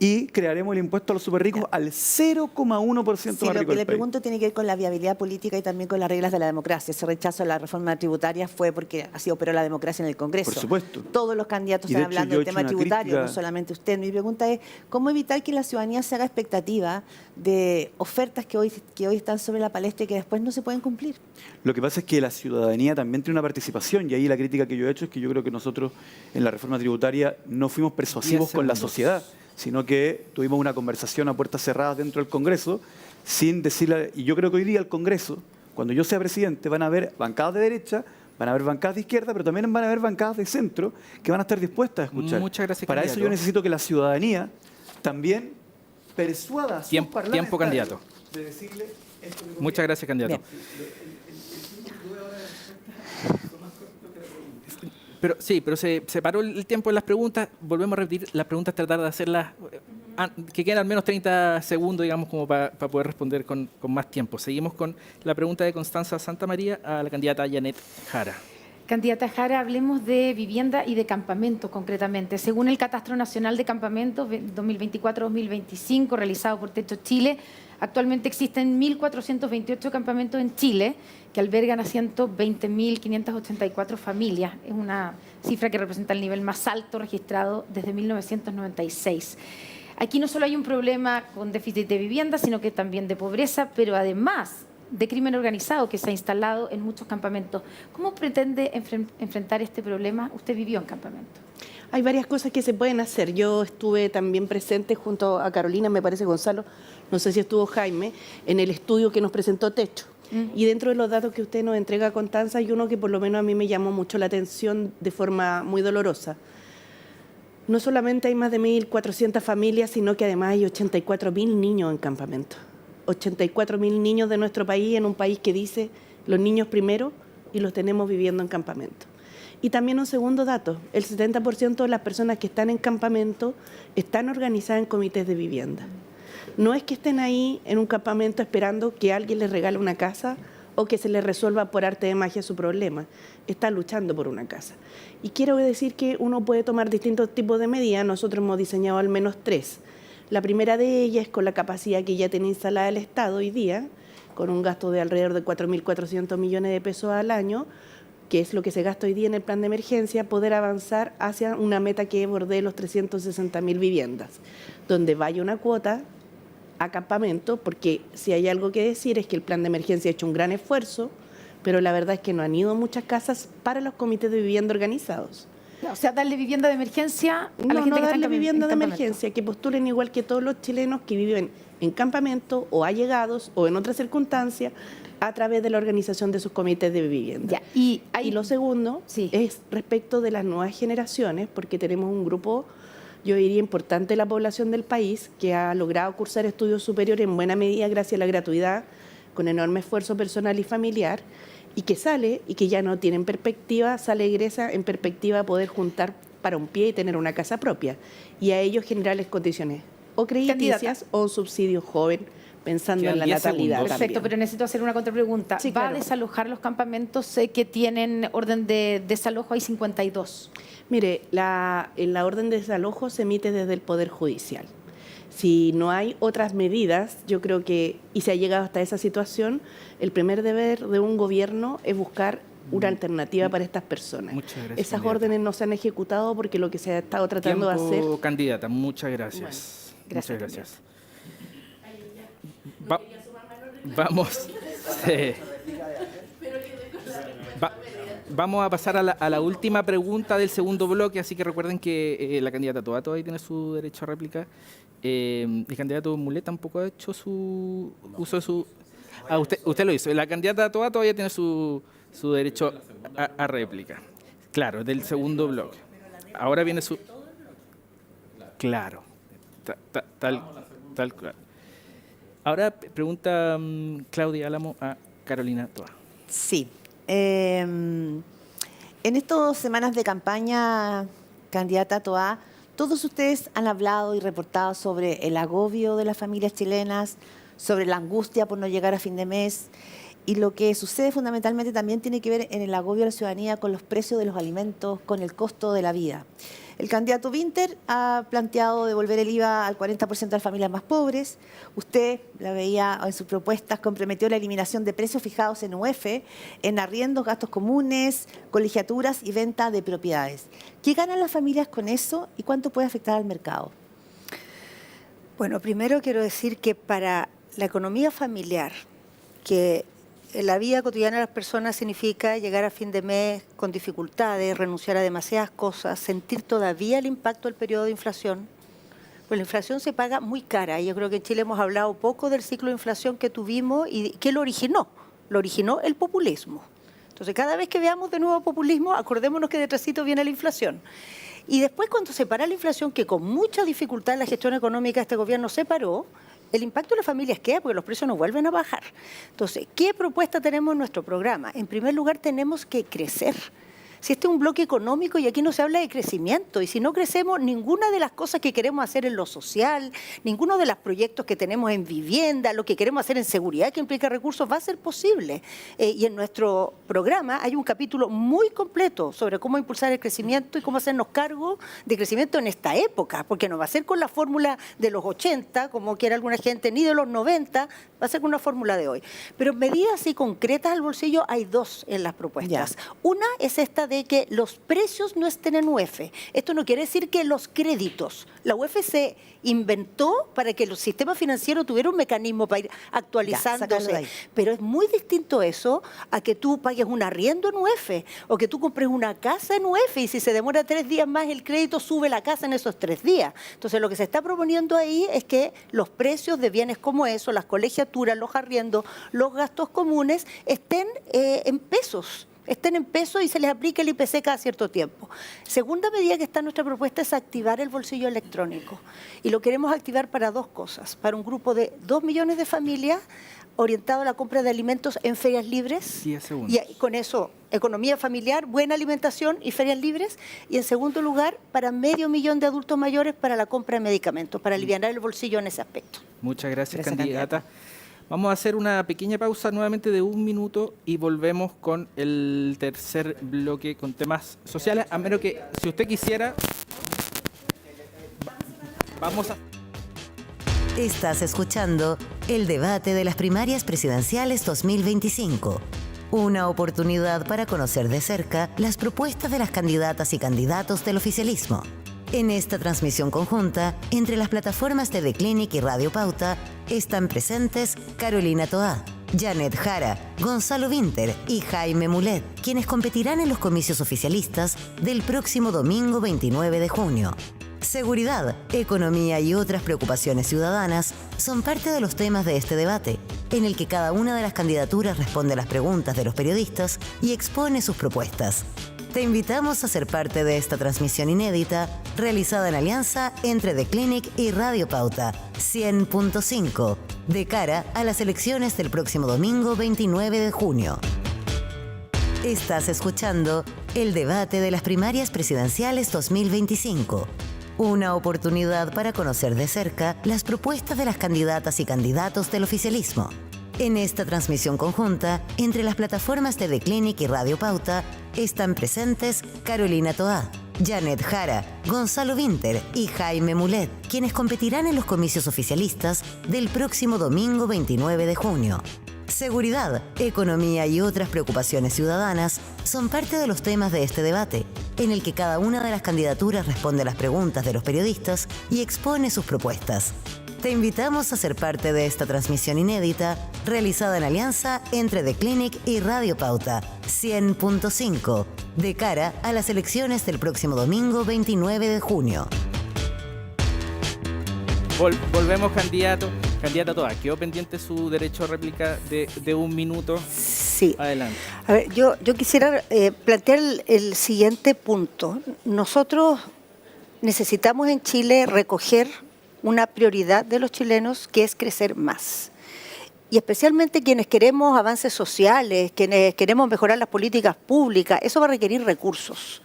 E: y crearemos el impuesto a los superricos al 0,1% más rico
C: lo que
E: del
C: le
E: país.
C: pregunto tiene que ver con la viabilidad política y también con las reglas de la democracia. Ese rechazo a la reforma tributaria fue porque así operó la democracia en el Congreso.
E: Por supuesto.
C: Todos los candidatos
E: Y de
C: están
E: hecho,
C: hablando
E: yo
C: del
E: he hecho
C: tema
E: una
C: tributario,
E: crítica.
C: no solamente usted. Mi pregunta es, ¿cómo evitar que la ciudadanía se haga expectativa de ofertas que hoy están sobre la palestra y que después no se pueden cumplir?
E: Lo que pasa es que la ciudadanía también tiene una participación y ahí la crítica que yo he hecho es que yo creo que nosotros en la reforma tributaria no fuimos persuasivos con la sociedad, sino que tuvimos una conversación a puertas cerradas dentro del Congreso sin decirle, y yo creo que hoy día el Congreso, cuando yo sea presidente, van a haber bancadas de derecha, van a haber bancadas de izquierda, pero también van a haber bancadas de centro que van a estar dispuestas a escuchar.
B: Muchas gracias,
E: Para
B: candidato.
E: eso yo necesito que la ciudadanía también persuada a sus parlamentarios
B: Tiempo, candidato.
E: de decirle esto que
B: Muchas gracias, candidato. Pero sí, pero se paró el tiempo en las preguntas. Volvemos a repetir las preguntas, tratar de hacerlas que queden al menos 30 segundos, digamos, como para poder responder con más tiempo. Seguimos con la pregunta de Constanza Santamaría a la candidata Janet Jara.
D: Candidata Jara, hablemos de vivienda y de campamentos concretamente. Según el Catastro Nacional de Campamentos 2024-2025 realizado por Techo Chile, actualmente existen 1.428 campamentos en Chile que albergan a 120.584 familias. Es una cifra que representa el nivel más alto registrado desde 1996. Aquí no solo hay un problema con déficit de vivienda, sino que también de pobreza, pero además de crimen organizado que se ha instalado en muchos campamentos. ¿Cómo pretende enfrentar este problema? Usted vivió en campamento.
I: Hay varias cosas que se pueden hacer. Yo estuve también presente junto a Carolina, me parece Gonzalo, no sé si estuvo Jaime, en el estudio que nos presentó Techo. Y dentro de los datos que usted nos entrega, Constanza, hay uno que por lo menos a mí me llamó mucho la atención de forma muy dolorosa. No solamente hay más de 1.400 familias, sino que además hay 84.000 niños en campamento. 84.000 niños de nuestro país, en un país que dice los niños primero, y los tenemos viviendo en campamento. Y también un segundo dato, el 70% de las personas que están en campamento están organizadas en comités de vivienda. No es que estén ahí en un campamento esperando que alguien les regale una casa o que se les resuelva por arte de magia su problema. Están luchando por una casa. Y quiero decir que uno puede tomar distintos tipos de medidas. Nosotros hemos diseñado al menos 3. La primera de ellas es con la capacidad que ya tiene instalada el Estado hoy día, con un gasto de alrededor de 4.400 millones de pesos al año, que es lo que se gasta hoy día en el plan de emergencia, poder avanzar hacia una meta que bordee los 360.000 viviendas, donde vaya una cuota a campamento, porque si hay algo que decir es que el plan de emergencia ha hecho un gran esfuerzo, pero la verdad es que no han ido muchas casas para los comités de vivienda organizados.
D: O sea, darle vivienda de emergencia a la gente
I: No
D: que está
I: darle
D: en
I: vivienda de
D: campamento.
I: emergencia, que postulen igual que todos los chilenos que viven en campamento o allegados o en otras circunstancias a través de la organización de sus comités de vivienda.
D: Ya, y
I: lo segundo es respecto de las nuevas generaciones, porque tenemos un grupo, yo diría, importante de la población del país que ha logrado cursar estudios superiores en buena medida gracias a la gratuidad, con enorme esfuerzo personal y familiar, y que sale y que ya no tienen perspectiva, sale egresa en perspectiva poder juntar para un pie y tener una casa propia, y a ellos generarles condiciones o crediticias o un subsidio joven pensando
B: Quedan
I: en la
B: 10
I: natalidad.
B: segundos.
D: Perfecto,
I: también.
D: pero necesito hacer una contrapregunta.
I: Sí,
D: ¿Va a
I: claro.
D: desalojar los campamentos? Sé que tienen orden de desalojo, hay 52.
I: Mire, la orden de desalojo se emite desde el Poder Judicial. Si no hay otras medidas, yo creo que, y se ha llegado hasta esa situación, el primer deber de un gobierno es buscar una alternativa para estas personas.
B: Muchas gracias,
I: Esas
B: candidata.
I: órdenes no se han ejecutado porque lo que se ha estado tratando de hacer...
B: Tiempo, candidata, muchas gracias.
D: gracias,
B: Muchas gracias. Vamos. Sí. Vamos a pasar a la última pregunta del segundo bloque, así que recuerden que la candidata Toa todavía tiene su derecho a réplica. El candidato Mulet tampoco ha hecho su uso de su... Ah, usted lo hizo. La candidata Toa todavía tiene su derecho a réplica. Claro, del segundo bloque. Ahora viene su... Claro. Tal cual. Ahora pregunta Claudia Álamo a Carolina Toa.
C: Sí. En estas semanas de campaña, candidata Toa, todos ustedes han hablado y reportado sobre el agobio de las familias chilenas, sobre la angustia por no llegar a fin de mes, y lo que sucede fundamentalmente también tiene que ver en el agobio de la ciudadanía con los precios de los alimentos, con el costo de la vida. El candidato Winter ha planteado devolver el IVA al 40% de las familias más pobres. Usted, la veía en sus propuestas, comprometió la eliminación de precios fijados en UF, en arriendos, gastos comunes, colegiaturas y venta de propiedades. ¿Qué ganan las familias con eso y cuánto puede afectar al mercado?
F: Bueno, primero quiero decir que para la economía familiar, que en la vida cotidiana de las personas significa llegar a fin de mes con dificultades, renunciar a demasiadas cosas, sentir todavía el impacto del periodo de inflación. Pues la inflación se paga muy cara. Yo creo que en Chile hemos hablado poco del ciclo de inflación que tuvimos y ¿qué lo originó? Lo originó el populismo. Entonces, cada vez que veamos de nuevo populismo, acordémonos que detrásito viene la inflación. Y después, cuando se para la inflación, que con mucha dificultad en la gestión económica este gobierno se paró, el impacto de las familias queda porque los precios no vuelven a bajar. Entonces, ¿qué propuesta tenemos en nuestro programa? En primer lugar, tenemos que crecer. Si este es un bloque económico y aquí no se habla de crecimiento, y si no crecemos, ninguna de las cosas que queremos hacer en lo social, ninguno de los proyectos que tenemos en vivienda, lo que queremos hacer en seguridad que implica recursos, va a ser posible. Y en nuestro programa hay un capítulo muy completo sobre cómo impulsar el crecimiento y cómo hacernos cargo de crecimiento en esta época, porque no va a ser con la fórmula de los 80, como quiere alguna gente, ni de los 90, va a ser con una fórmula de hoy. Pero medidas así concretas al bolsillo hay dos en las propuestas.
C: Ya.
F: Una es esta de que los precios no estén en UF. Esto no quiere decir que los créditos. La UF se inventó para que el sistema financiero tuviera un mecanismo para ir
C: sacarlo de
F: actualizándose.
C: ahí.
F: Pero es muy distinto eso a que tú pagues un arriendo en UF o que tú compres una casa en UF y si se demora 3 días más el crédito sube la casa en esos 3 días. Entonces lo que se está proponiendo ahí es que los precios de bienes como eso, las colegiaturas, los arriendos, los gastos comunes estén en pesos. Estén en pesos y se les aplique el IPC cada cierto tiempo. Segunda medida que está en nuestra propuesta es activar el bolsillo electrónico. Y lo queremos activar para dos cosas. Para un grupo de 2 millones de familias orientado a la compra de alimentos en ferias libres.
B: 10 segundos.
F: Y con eso, economía familiar, buena alimentación y ferias libres. Y en segundo lugar, para 500.000 de adultos mayores para la compra de medicamentos, para aliviar el bolsillo en ese aspecto.
B: Muchas gracias,
C: Gracias,
B: candidata. Vamos a hacer una pequeña pausa nuevamente de 1 minuto y volvemos con el tercer bloque con temas sociales. A menos que, si usted quisiera, vamos a...
A: Estás escuchando el debate de las primarias presidenciales 2025. Una oportunidad para conocer de cerca las propuestas de las candidatas y candidatos del oficialismo. En esta transmisión conjunta, entre las plataformas de The Clinic y Radio Pauta, están presentes Carolina Toa, Janet Jara, Gonzalo Winter y Jaime Mulet, quienes competirán en los comicios oficialistas del próximo domingo 29 de junio. Seguridad, economía y otras preocupaciones ciudadanas son parte de los temas de este debate, en el que cada una de las candidaturas responde a las preguntas de los periodistas y expone sus propuestas. Te invitamos a ser parte de esta transmisión inédita, realizada en alianza entre The Clinic y Radio Pauta 100.5, de cara a las elecciones del próximo domingo 29 de junio. Estás escuchando el debate de las primarias presidenciales 2025. Una oportunidad para conocer de cerca las propuestas de las candidatas y candidatos del oficialismo. En esta transmisión conjunta, entre las plataformas de The Clinic y Radio Pauta, están presentes Carolina Toá, Janet Jara, Gonzalo Vinter y Jaime Mulet, quienes competirán en los comicios oficialistas del próximo domingo 29 de junio. Seguridad, economía y otras preocupaciones ciudadanas son parte de los temas de este debate, en el que cada una de las candidaturas responde a las preguntas de los periodistas y expone sus propuestas. Te invitamos a ser parte de esta transmisión inédita, realizada en alianza entre The Clinic y Radio Pauta 100.5, de cara a las elecciones del próximo domingo 29 de junio.
B: Volvemos, candidato. Candidata Toá, quedó pendiente su derecho a réplica de 1 minuto.
F: Sí.
B: Adelante.
F: A ver, yo quisiera plantear el siguiente punto. Nosotros necesitamos en Chile recoger una prioridad de los chilenos, que es crecer más. Y especialmente quienes queremos avances sociales, quienes queremos mejorar las políticas públicas, eso va a requerir recursos.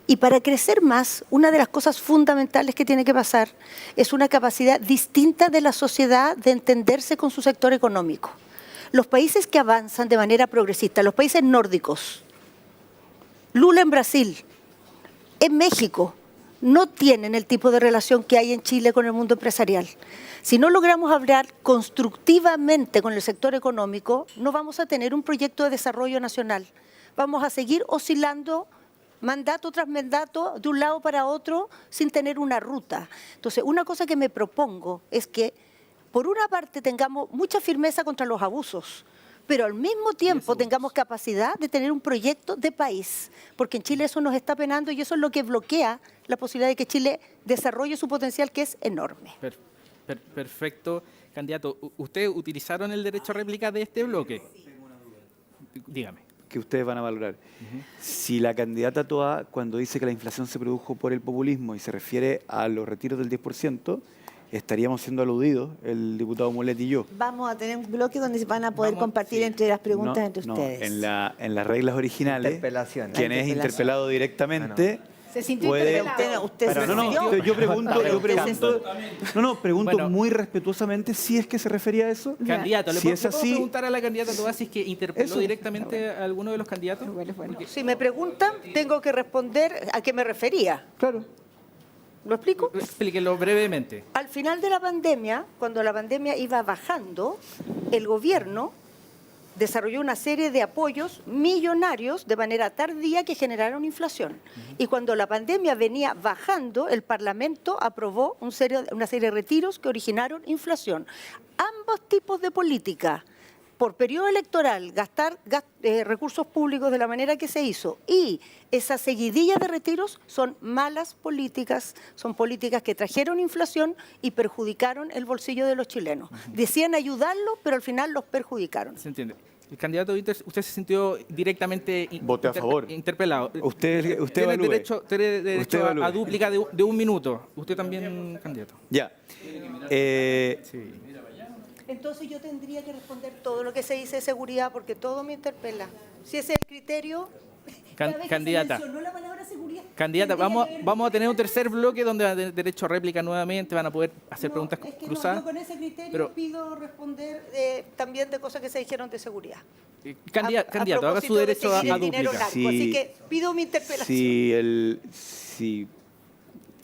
F: Y para crecer más, una de las cosas fundamentales que tiene que pasar es una capacidad distinta de la sociedad de entenderse con su sector económico. Los países que avanzan de manera progresista, los países nórdicos, Lula en Brasil, en México, no tienen el tipo de relación que hay en Chile con el mundo empresarial. Si no logramos hablar constructivamente con el sector económico, no vamos a tener un proyecto de desarrollo nacional. Vamos a seguir oscilando mandato tras mandato, de un lado para otro, sin tener una ruta. Entonces, una cosa que me propongo es que, por una parte, tengamos mucha firmeza contra los abusos, pero al mismo tiempo tengamos capacidad de tener un proyecto de país, porque en Chile eso nos está penando y eso es lo que bloquea la posibilidad de que Chile desarrolle su potencial, que es enorme.
B: Perfecto. Candidato, ¿ustedes utilizaron el derecho a réplica de este bloque? Dígame.
E: Que ustedes van a valorar. Si la candidata Toá, cuando dice que la inflación se produjo por el populismo y se refiere a los retiros del 10%, estaríamos siendo aludidos, el diputado Mulet y yo.
C: Vamos a tener un bloque donde se van a poder compartir entre las preguntas entre ustedes.
E: En las reglas originales, quien es interpelado directamente
D: Se sintió
E: puede...
D: interpelado.
E: Yo pregunto muy respetuosamente si es que se refería a eso.
B: Candidato, ¿le
E: si
B: puedo
E: es así,
B: preguntar a la candidata Toá si es que interpeló directamente a alguno de los candidatos? Porque-
F: Si me preguntan, tengo que responder a qué me refería.
E: Claro.
F: ¿Lo explico?
B: Explíquelo brevemente.
F: Al final de la pandemia, cuando la pandemia iba bajando, el gobierno desarrolló una serie de apoyos millonarios de manera tardía que generaron inflación. Y cuando la pandemia venía bajando, el Parlamento aprobó una serie de retiros que originaron inflación. Ambos tipos de política, por periodo electoral, gastar recursos públicos de la manera que se hizo y esa seguidilla de retiros son malas políticas, son políticas que trajeron inflación y perjudicaron el bolsillo de los chilenos. Decían ayudarlos, pero al final los perjudicaron.
B: Se entiende. El candidato Vinter, usted se sintió directamente
E: Voté a favor.
B: interpelado.
E: Usted
B: tiene
E: evalúe.
B: derecho
E: Usted
B: a
E: evalúe.
B: dúplica de 1 minuto. Usted también, candidato.
E: Ya.
B: Sí.
F: Entonces yo tendría que responder todo lo que se dice de seguridad porque todo me interpela. Si ese es el criterio... cada vez que
B: Candidata.
F: se mencionó la palabra seguridad,
B: Candidata,
F: tendría que haber
B: vamos a tener un tercer bloque donde van a tener derecho a réplica nuevamente, van a poder hacer preguntas
F: es que
B: cruzadas.
F: yo con ese criterio
B: pero-
F: pido responder también de cosas que se dijeron de seguridad.
B: Candidato, haga su
F: propósito de
B: derecho a
F: seguir el dinero
B: dúplica.
F: narco. Así que pido mi interpelación.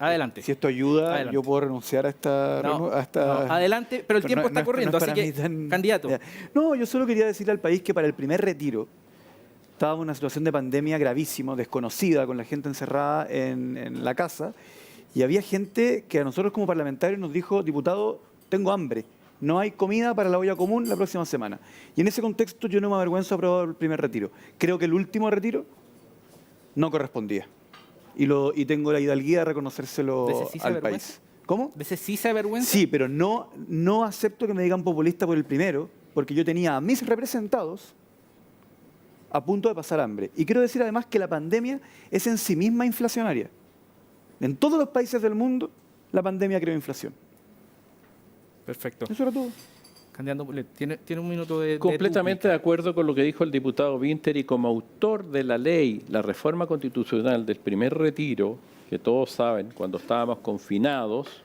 B: Adelante.
E: Si esto ayuda,
B: Adelante.
E: yo puedo renunciar a esta...
B: No,
E: a
B: adelante, pero el tiempo está
E: no es
B: corriendo, así
E: para
B: que,
E: mí tan-
B: candidato.
E: Ya. No, yo solo quería decirle al país que para el primer retiro estábamos en una situación de pandemia gravísima, desconocida, con la gente encerrada en la casa, y había gente que a nosotros como parlamentarios nos dijo, diputado, tengo hambre, no hay comida para la olla común la próxima semana. Y en ese contexto yo no me avergüenzo de aprobar el primer retiro. Creo que el último retiro no correspondía. Y tengo la hidalguía de reconocérselo
B: ¿De ese sí se
E: al
B: avergüenza?
E: país. ¿Cómo?
B: ¿De ese sí se avergüenza?
E: Sí, pero no acepto que me digan populista por el primero, porque yo tenía a mis representados a punto de pasar hambre. Y quiero decir además que la pandemia es en sí misma inflacionaria. En todos los países del mundo, la pandemia creó inflación.
B: Perfecto.
E: Eso era todo.
B: Candidato, tiene 1 minuto de
H: Completamente de
B: dúplica.
H: acuerdo con lo que dijo el diputado Vinter y como autor de la ley, la reforma constitucional del primer retiro, que todos saben, cuando estábamos confinados,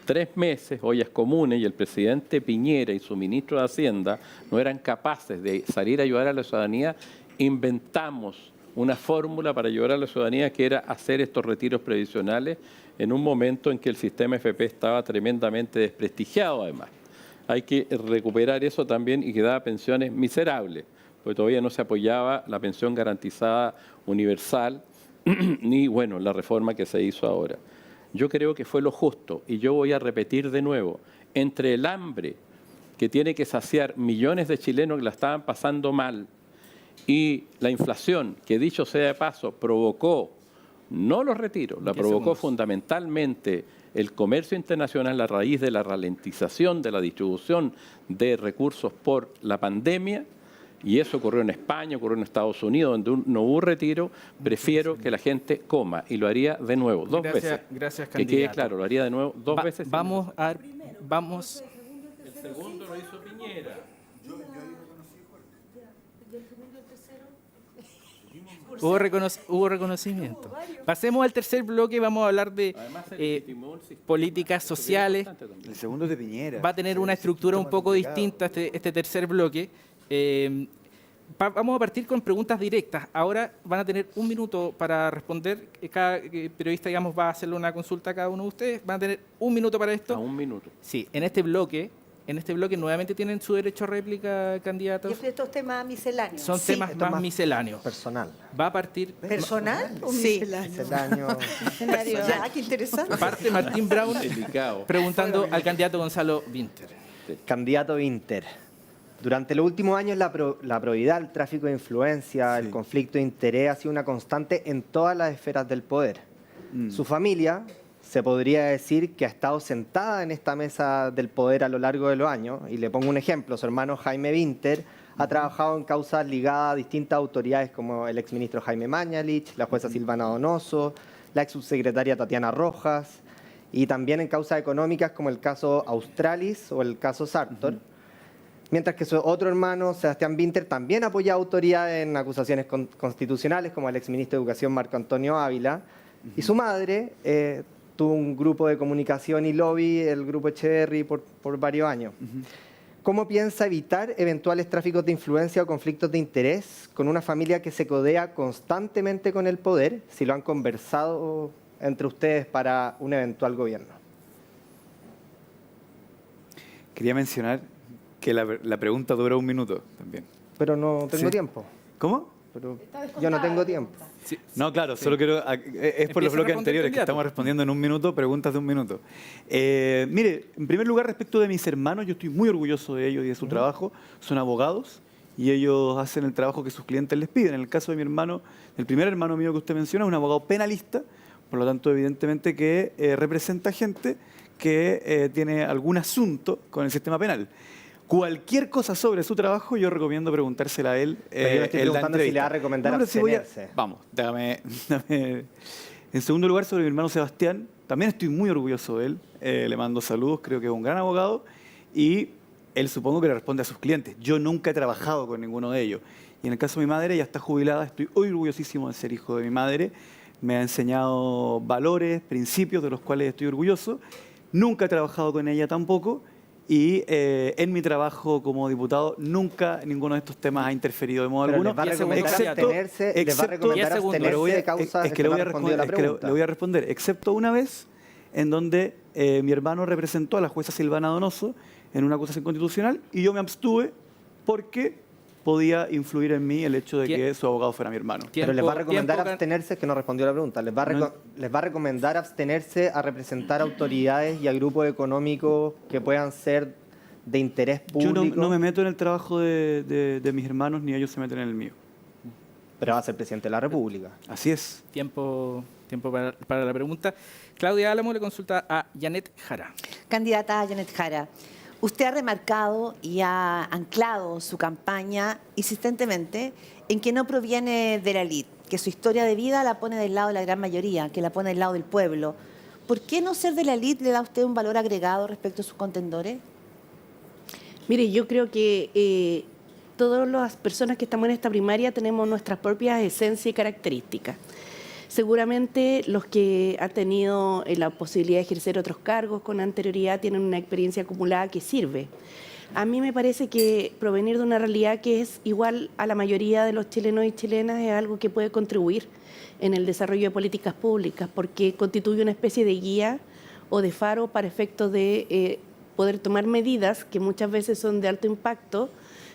H: 3 meses, ollas comunes, y el presidente Piñera y su ministro de Hacienda no eran capaces de salir a ayudar a la ciudadanía, inventamos una fórmula para ayudar a la ciudadanía que era hacer estos retiros previsionales en un momento en que el sistema FP estaba tremendamente desprestigiado además. Hay que recuperar eso también y que daba pensiones miserables, porque todavía no se apoyaba la pensión garantizada universal ni, bueno, la reforma que se hizo ahora. Yo creo que fue lo justo, y yo voy a repetir de nuevo, entre el hambre que tiene que saciar millones de chilenos que la estaban pasando mal y la inflación, que dicho sea de paso, provocó, no los retiros, la provocó fundamentalmente el comercio internacional a raíz de la ralentización de la distribución de recursos por la pandemia, y eso ocurrió en España, ocurrió en Estados Unidos, donde no hubo retiro. Prefiero que la gente coma, y lo haría de nuevo, dos veces.
B: Gracias,
H: que quede claro, lo haría de nuevo dos veces.
B: Vamos a... Vamos...
H: El segundo lo hizo Piñera.
B: Hubo reconocimiento. Pasemos al tercer bloque, vamos a hablar de políticas sociales.
E: El segundo es de Piñera.
B: Va a tener una estructura un poco distinta este tercer bloque. Vamos a partir con preguntas directas. Ahora van a tener 1 minuto para responder. Cada periodista, digamos, va a hacerle una consulta a cada uno de ustedes. Van a tener 1 minuto para esto.
H: A 1 minuto.
B: Sí, en este bloque nuevamente tienen su derecho a réplica, candidatos.
F: Y estos temas misceláneos.
B: Son temas más misceláneos.
G: Personal.
B: Va a partir...
F: ¿Personal o
B: Sí.
F: misceláneo?
G: Misceláneo.
F: Ya, qué interesante.
B: Parte Martín Brown
H: Delicado.
B: preguntando al candidato Gonzalo Vinter.
G: Candidato Vinter. Durante los últimos años la probidad, el tráfico de influencia, el conflicto de interés ha sido una constante en todas las esferas del poder. Su familia, se podría decir que ha estado sentada en esta mesa del poder a lo largo de los años. Y le pongo un ejemplo, su hermano Jaime Vinter ha trabajado en causas ligadas a distintas autoridades como el exministro Jaime Mañalich, la jueza Silvana Donoso, la ex subsecretaria Tatiana Rojas, y también en causas económicas como el caso Australis o el caso Sartor. Mientras que su otro hermano, Sebastián Vinter, también apoya a autoridades en acusaciones constitucionales, como el exministro de Educación Marco Antonio Ávila. Y su madre tuvo un grupo de comunicación y lobby, el Grupo Echeverry, por varios años. ¿Cómo piensa evitar eventuales tráficos de influencia o conflictos de interés con una familia que se codea constantemente con el poder, si lo han conversado entre ustedes para un eventual gobierno?
E: Quería mencionar que la pregunta dura 1 minuto también.
G: Pero no tengo tiempo.
E: ¿Cómo?
G: Pero yo no tengo tiempo.
B: Sí.
E: No, claro, solo quiero... Es por
B: Empieza
E: los
B: a
E: bloques
B: responder,
E: anteriores que
B: candidato.
E: estamos respondiendo en 1 minuto, preguntas de 1 minuto. Mire, en primer lugar, respecto de mis hermanos, yo estoy muy orgulloso de ellos y de su trabajo. Son abogados y ellos hacen el trabajo que sus clientes les piden. En el caso de mi hermano, el primer hermano mío que usted menciona, es un abogado penalista, por lo tanto, evidentemente que representa gente que tiene algún asunto con el sistema penal. Cualquier cosa sobre su trabajo, yo recomiendo preguntársela a él.
G: Pero yo le estoy preguntando si le va a recomendar abstenerse.
E: Vamos, dame. En segundo lugar, sobre mi hermano Sebastián, también estoy muy orgulloso de él. Le mando saludos, creo que es un gran abogado. Y él supongo que le responde a sus clientes. Yo nunca he trabajado con ninguno de ellos. Y en el caso de mi madre, ella está jubilada. Estoy hoy orgullosísimo de ser hijo de mi madre. Me ha enseñado valores, principios de los cuales estoy orgulloso. Nunca he trabajado con ella tampoco. Y en mi trabajo como diputado nunca ninguno de estos temas ha interferido de modo
G: Pero
E: alguno.
G: les va a recomendar abstenerse, les va a recomendar abstenerse de causas
E: es que le voy a
G: responder
E: responder, le voy a responder, excepto una vez en donde mi hermano representó a la jueza Silvana Donoso en una acusación constitucional y yo me abstuve porque podía influir en mí el hecho de que su abogado fuera mi hermano.
G: Pero les va a recomendar abstenerse, es que no respondió a la pregunta, les va a recomendar abstenerse a representar autoridades y a grupos económicos que puedan ser de interés público.
E: Yo no me meto en el trabajo de mis hermanos ni ellos se meten en el mío.
G: Pero va a ser presidente de la República.
E: Así es.
B: Tiempo para la pregunta. Claudia Álamo le consulta a Janet Jara.
C: Candidata Janet Jara, usted ha remarcado y ha anclado su campaña insistentemente en que no proviene de la élite, que su historia de vida la pone del lado de la gran mayoría, que la pone del lado del pueblo. ¿Por qué no ser de la élite le da a usted un valor agregado respecto a sus contendores?
I: Mire, yo creo que todas las personas que estamos en esta primaria tenemos nuestras propias esencias y características. Seguramente los que han tenido la posibilidad de ejercer otros cargos con anterioridad tienen una experiencia acumulada que sirve. A mí me parece que provenir de una realidad que es igual a la mayoría de los chilenos y chilenas es algo que puede contribuir en el desarrollo de políticas públicas, porque constituye una especie de guía o de faro para efectos de poder tomar medidas que muchas veces son de alto impacto,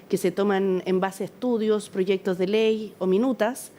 I: que se toman en base a estudios, proyectos de ley o minutas,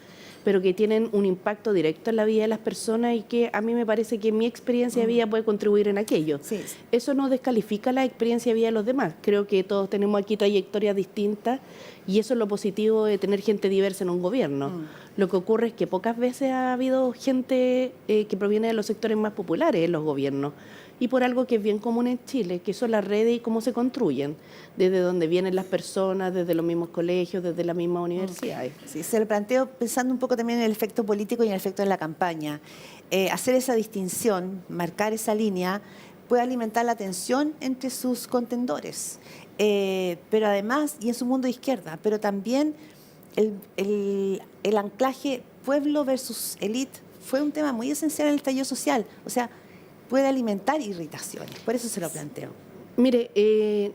I: pero que tienen un impacto directo en la vida de las personas y que a mí me parece que mi experiencia de vida puede contribuir en aquello.
C: Sí.
I: Eso no descalifica la experiencia de vida de los demás. Creo que todos tenemos aquí trayectorias distintas y eso es lo positivo de tener gente diversa en un gobierno. Lo que ocurre es que pocas veces ha habido gente que proviene de los sectores más populares en los gobiernos. Y por algo que es bien común en Chile, que son las redes y cómo se construyen, desde donde vienen las personas, desde los mismos colegios, desde las mismas universidades.
C: Sí, se lo planteo pensando un poco también en el efecto político y en el efecto de la campaña. Hacer esa distinción, marcar esa línea, puede alimentar la tensión entre sus contendores, pero además, y en su mundo de izquierda, pero también el anclaje pueblo versus élite fue un tema muy esencial en el estallido social. O sea, puede alimentar irritaciones, por eso se lo planteo.
I: Mire,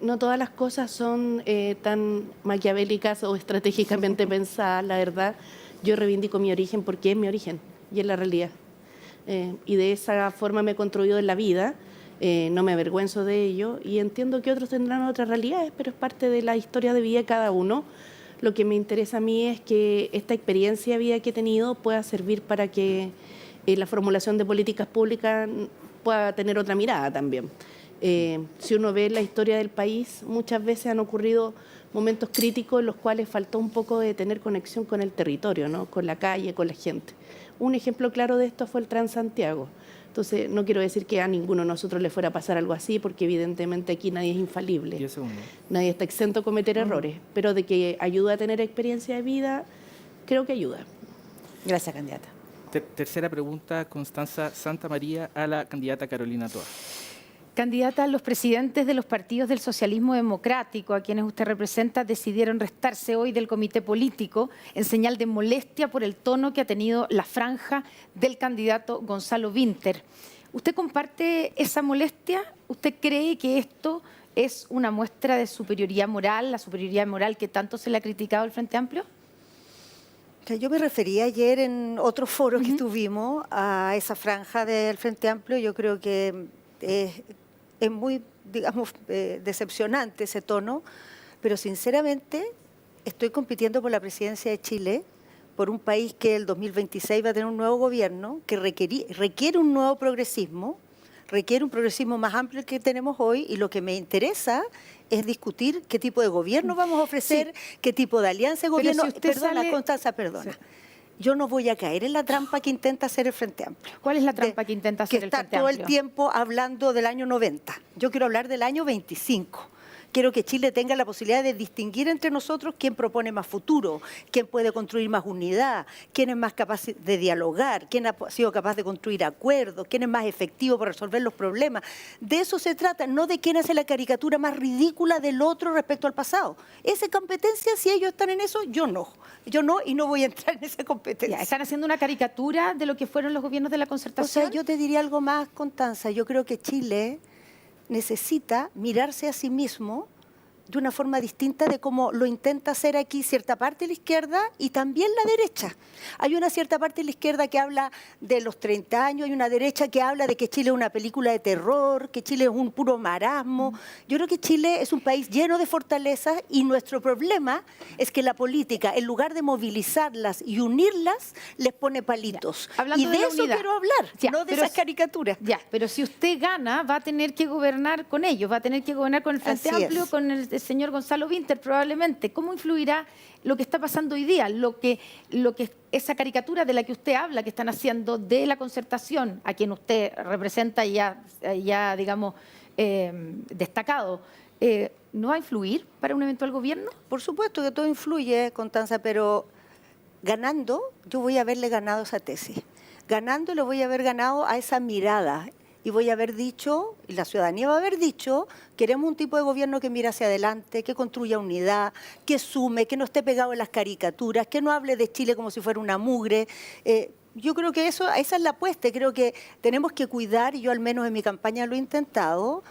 I: no todas las cosas son tan maquiavélicas o estratégicamente pensadas, la verdad. Yo reivindico mi origen porque es mi origen y es la realidad. Y de esa forma me he construido en la vida, no me avergüenzo de ello y entiendo que otros tendrán otras realidades, pero es parte de la historia de vida de cada uno. Lo que me interesa a mí es que esta experiencia de vida que he tenido pueda servir para que la formulación de políticas públicas pueda tener otra mirada también. Si uno ve la historia del país, muchas veces han ocurrido momentos críticos en los cuales faltó un poco de tener conexión con el territorio, ¿no? Con la calle, con la gente. Un ejemplo claro de esto fue el Transantiago. Entonces, no quiero decir que a ninguno de nosotros le fuera a pasar algo así, porque evidentemente aquí nadie es infalible.
B: 10 segundos.
I: Nadie está exento a cometer errores, pero de que ayuda a tener experiencia de vida, creo que ayuda.
C: Gracias, candidata.
B: Tercera pregunta, Constanza Santamaría, a la candidata Carolina Toa.
D: Candidata, los presidentes de los partidos del socialismo democrático, a quienes usted representa, decidieron restarse hoy del comité político en señal de molestia por el tono que ha tenido la franja del candidato Gonzalo Vinter. ¿Usted comparte esa molestia? ¿Usted cree que esto es una muestra de superioridad moral, la superioridad moral que tanto se le ha criticado al Frente Amplio?
F: Yo me refería ayer en otro foro que tuvimos a esa franja del Frente Amplio. Yo creo que es muy, digamos, decepcionante ese tono, pero sinceramente estoy compitiendo por la presidencia de Chile, por un país que el 2026 va a tener un nuevo gobierno, que requiere un nuevo progresismo, requiere un progresismo más amplio que tenemos hoy, y lo que me interesa es discutir qué tipo de gobierno vamos a ofrecer, qué tipo de alianza de gobierno.
D: Si usted
F: perdona, Constanza, perdona. Sí. Yo no voy a caer en la trampa que intenta hacer el Frente Amplio.
D: ¿Cuál es la trampa que intenta hacer el Frente Amplio?
F: Que está todo el tiempo hablando del año 90. Yo quiero hablar del año 25. Quiero que Chile tenga la posibilidad de distinguir entre nosotros quién propone más futuro, quién puede construir más unidad, quién es más capaz de dialogar, quién ha sido capaz de construir acuerdos, quién es más efectivo para resolver los problemas. De eso se trata, no de quién hace la caricatura más ridícula del otro respecto al pasado. Esa competencia, si ellos están en eso, yo no. Yo no, y no voy a entrar en esa competencia.
D: Ya, ¿están haciendo una caricatura de lo que fueron los gobiernos de la Concertación?
F: O sea, yo te diría algo más, Constanza. Yo creo que Chile necesita mirarse a sí mismo de una forma distinta de cómo lo intenta hacer aquí cierta parte de la izquierda y también la derecha. Hay una cierta parte de la izquierda que habla de los 30 años, hay una derecha que habla de que Chile es una película de terror, que Chile es un puro marasmo. Yo creo que Chile es un país lleno de fortalezas y nuestro problema es que la política, en lugar de movilizarlas y unirlas, les pone palitos. Y de eso quiero hablar, no de esas caricaturas.
D: Ya, pero si usted gana, va a tener que gobernar con ellos, va a tener que gobernar con el Frente Amplio, con el señor Gonzalo Vinter probablemente. ¿Cómo influirá lo que está pasando hoy día, lo que esa caricatura de la que usted habla, que están haciendo de la Concertación, a quien usted representa y ya digamos, destacado, no va a influir para un eventual gobierno?
F: Por supuesto que todo influye, Constanza, pero ganando, yo voy a haberle ganado esa tesis. Ganando le voy a haber ganado a esa mirada. Y voy a haber dicho, y la ciudadanía va a haber dicho, queremos un tipo de gobierno que mire hacia adelante, que construya unidad, que sume, que no esté pegado en las caricaturas, que no hable de Chile como si fuera una mugre. Yo creo que esa es la apuesta. Creo que tenemos que cuidar, y yo al menos en mi campaña lo he intentado,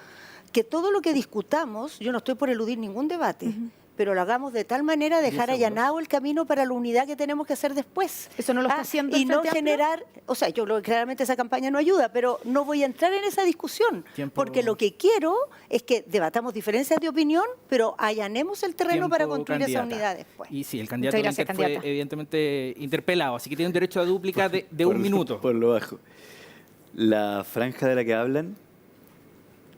F: que todo lo que discutamos, yo no estoy por eludir ningún debate, pero lo hagamos de tal manera de dejar allanado el camino para la unidad que tenemos que hacer después.
D: ¿Eso no lo está haciendo el
F: Y no
D: Frente Amplio?
F: generar, o sea, yo creo que claramente esa campaña no ayuda, pero no voy a entrar en esa discusión, porque lo que quiero es que debatamos diferencias de opinión, pero allanemos el terreno para construir esa unidad después.
B: Y sí, el candidato
D: Muchas gracias,
B: Winter fue
D: candidata.
B: evidentemente interpelado, así que tiene un derecho a dúplica de un minuto.
E: Por lo bajo. La franja de la que hablan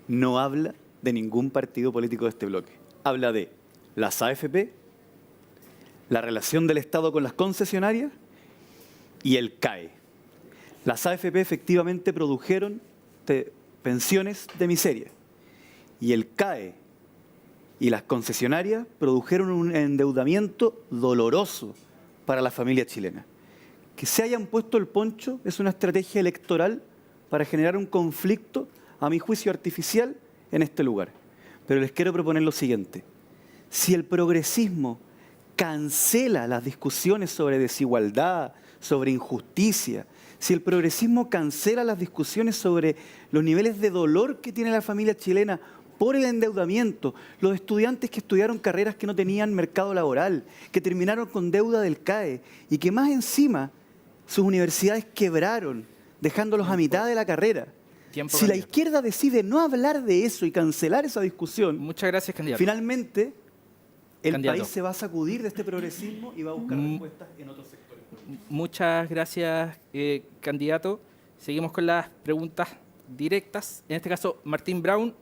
E: no habla de ningún partido político de este bloque. Habla de las AFP, la relación del Estado con las concesionarias y el CAE. Las AFP efectivamente produjeron pensiones de miseria y el CAE y las concesionarias produjeron un endeudamiento doloroso para la familia chilena. Que se hayan puesto el poncho es una estrategia electoral para generar un conflicto, a mi juicio, artificial en este lugar. Pero les quiero proponer lo siguiente. Si el progresismo cancela las discusiones sobre desigualdad, sobre injusticia, si el progresismo cancela las discusiones sobre los niveles de dolor que tiene la familia chilena por el endeudamiento, los estudiantes que estudiaron carreras que no tenían mercado laboral, que terminaron con deuda del CAE y que más encima sus universidades quebraron, dejándolos a mitad de la carrera. Si la izquierda decide no hablar de eso y cancelar esa discusión,
B: muchas gracias, candidato.
E: Finalmente el
B: Candidato.
E: país se va a sacudir de este progresismo y va a buscar respuestas en otros sectores.
B: Muchas gracias, candidato. Seguimos con las preguntas directas. En este caso, Martín Brown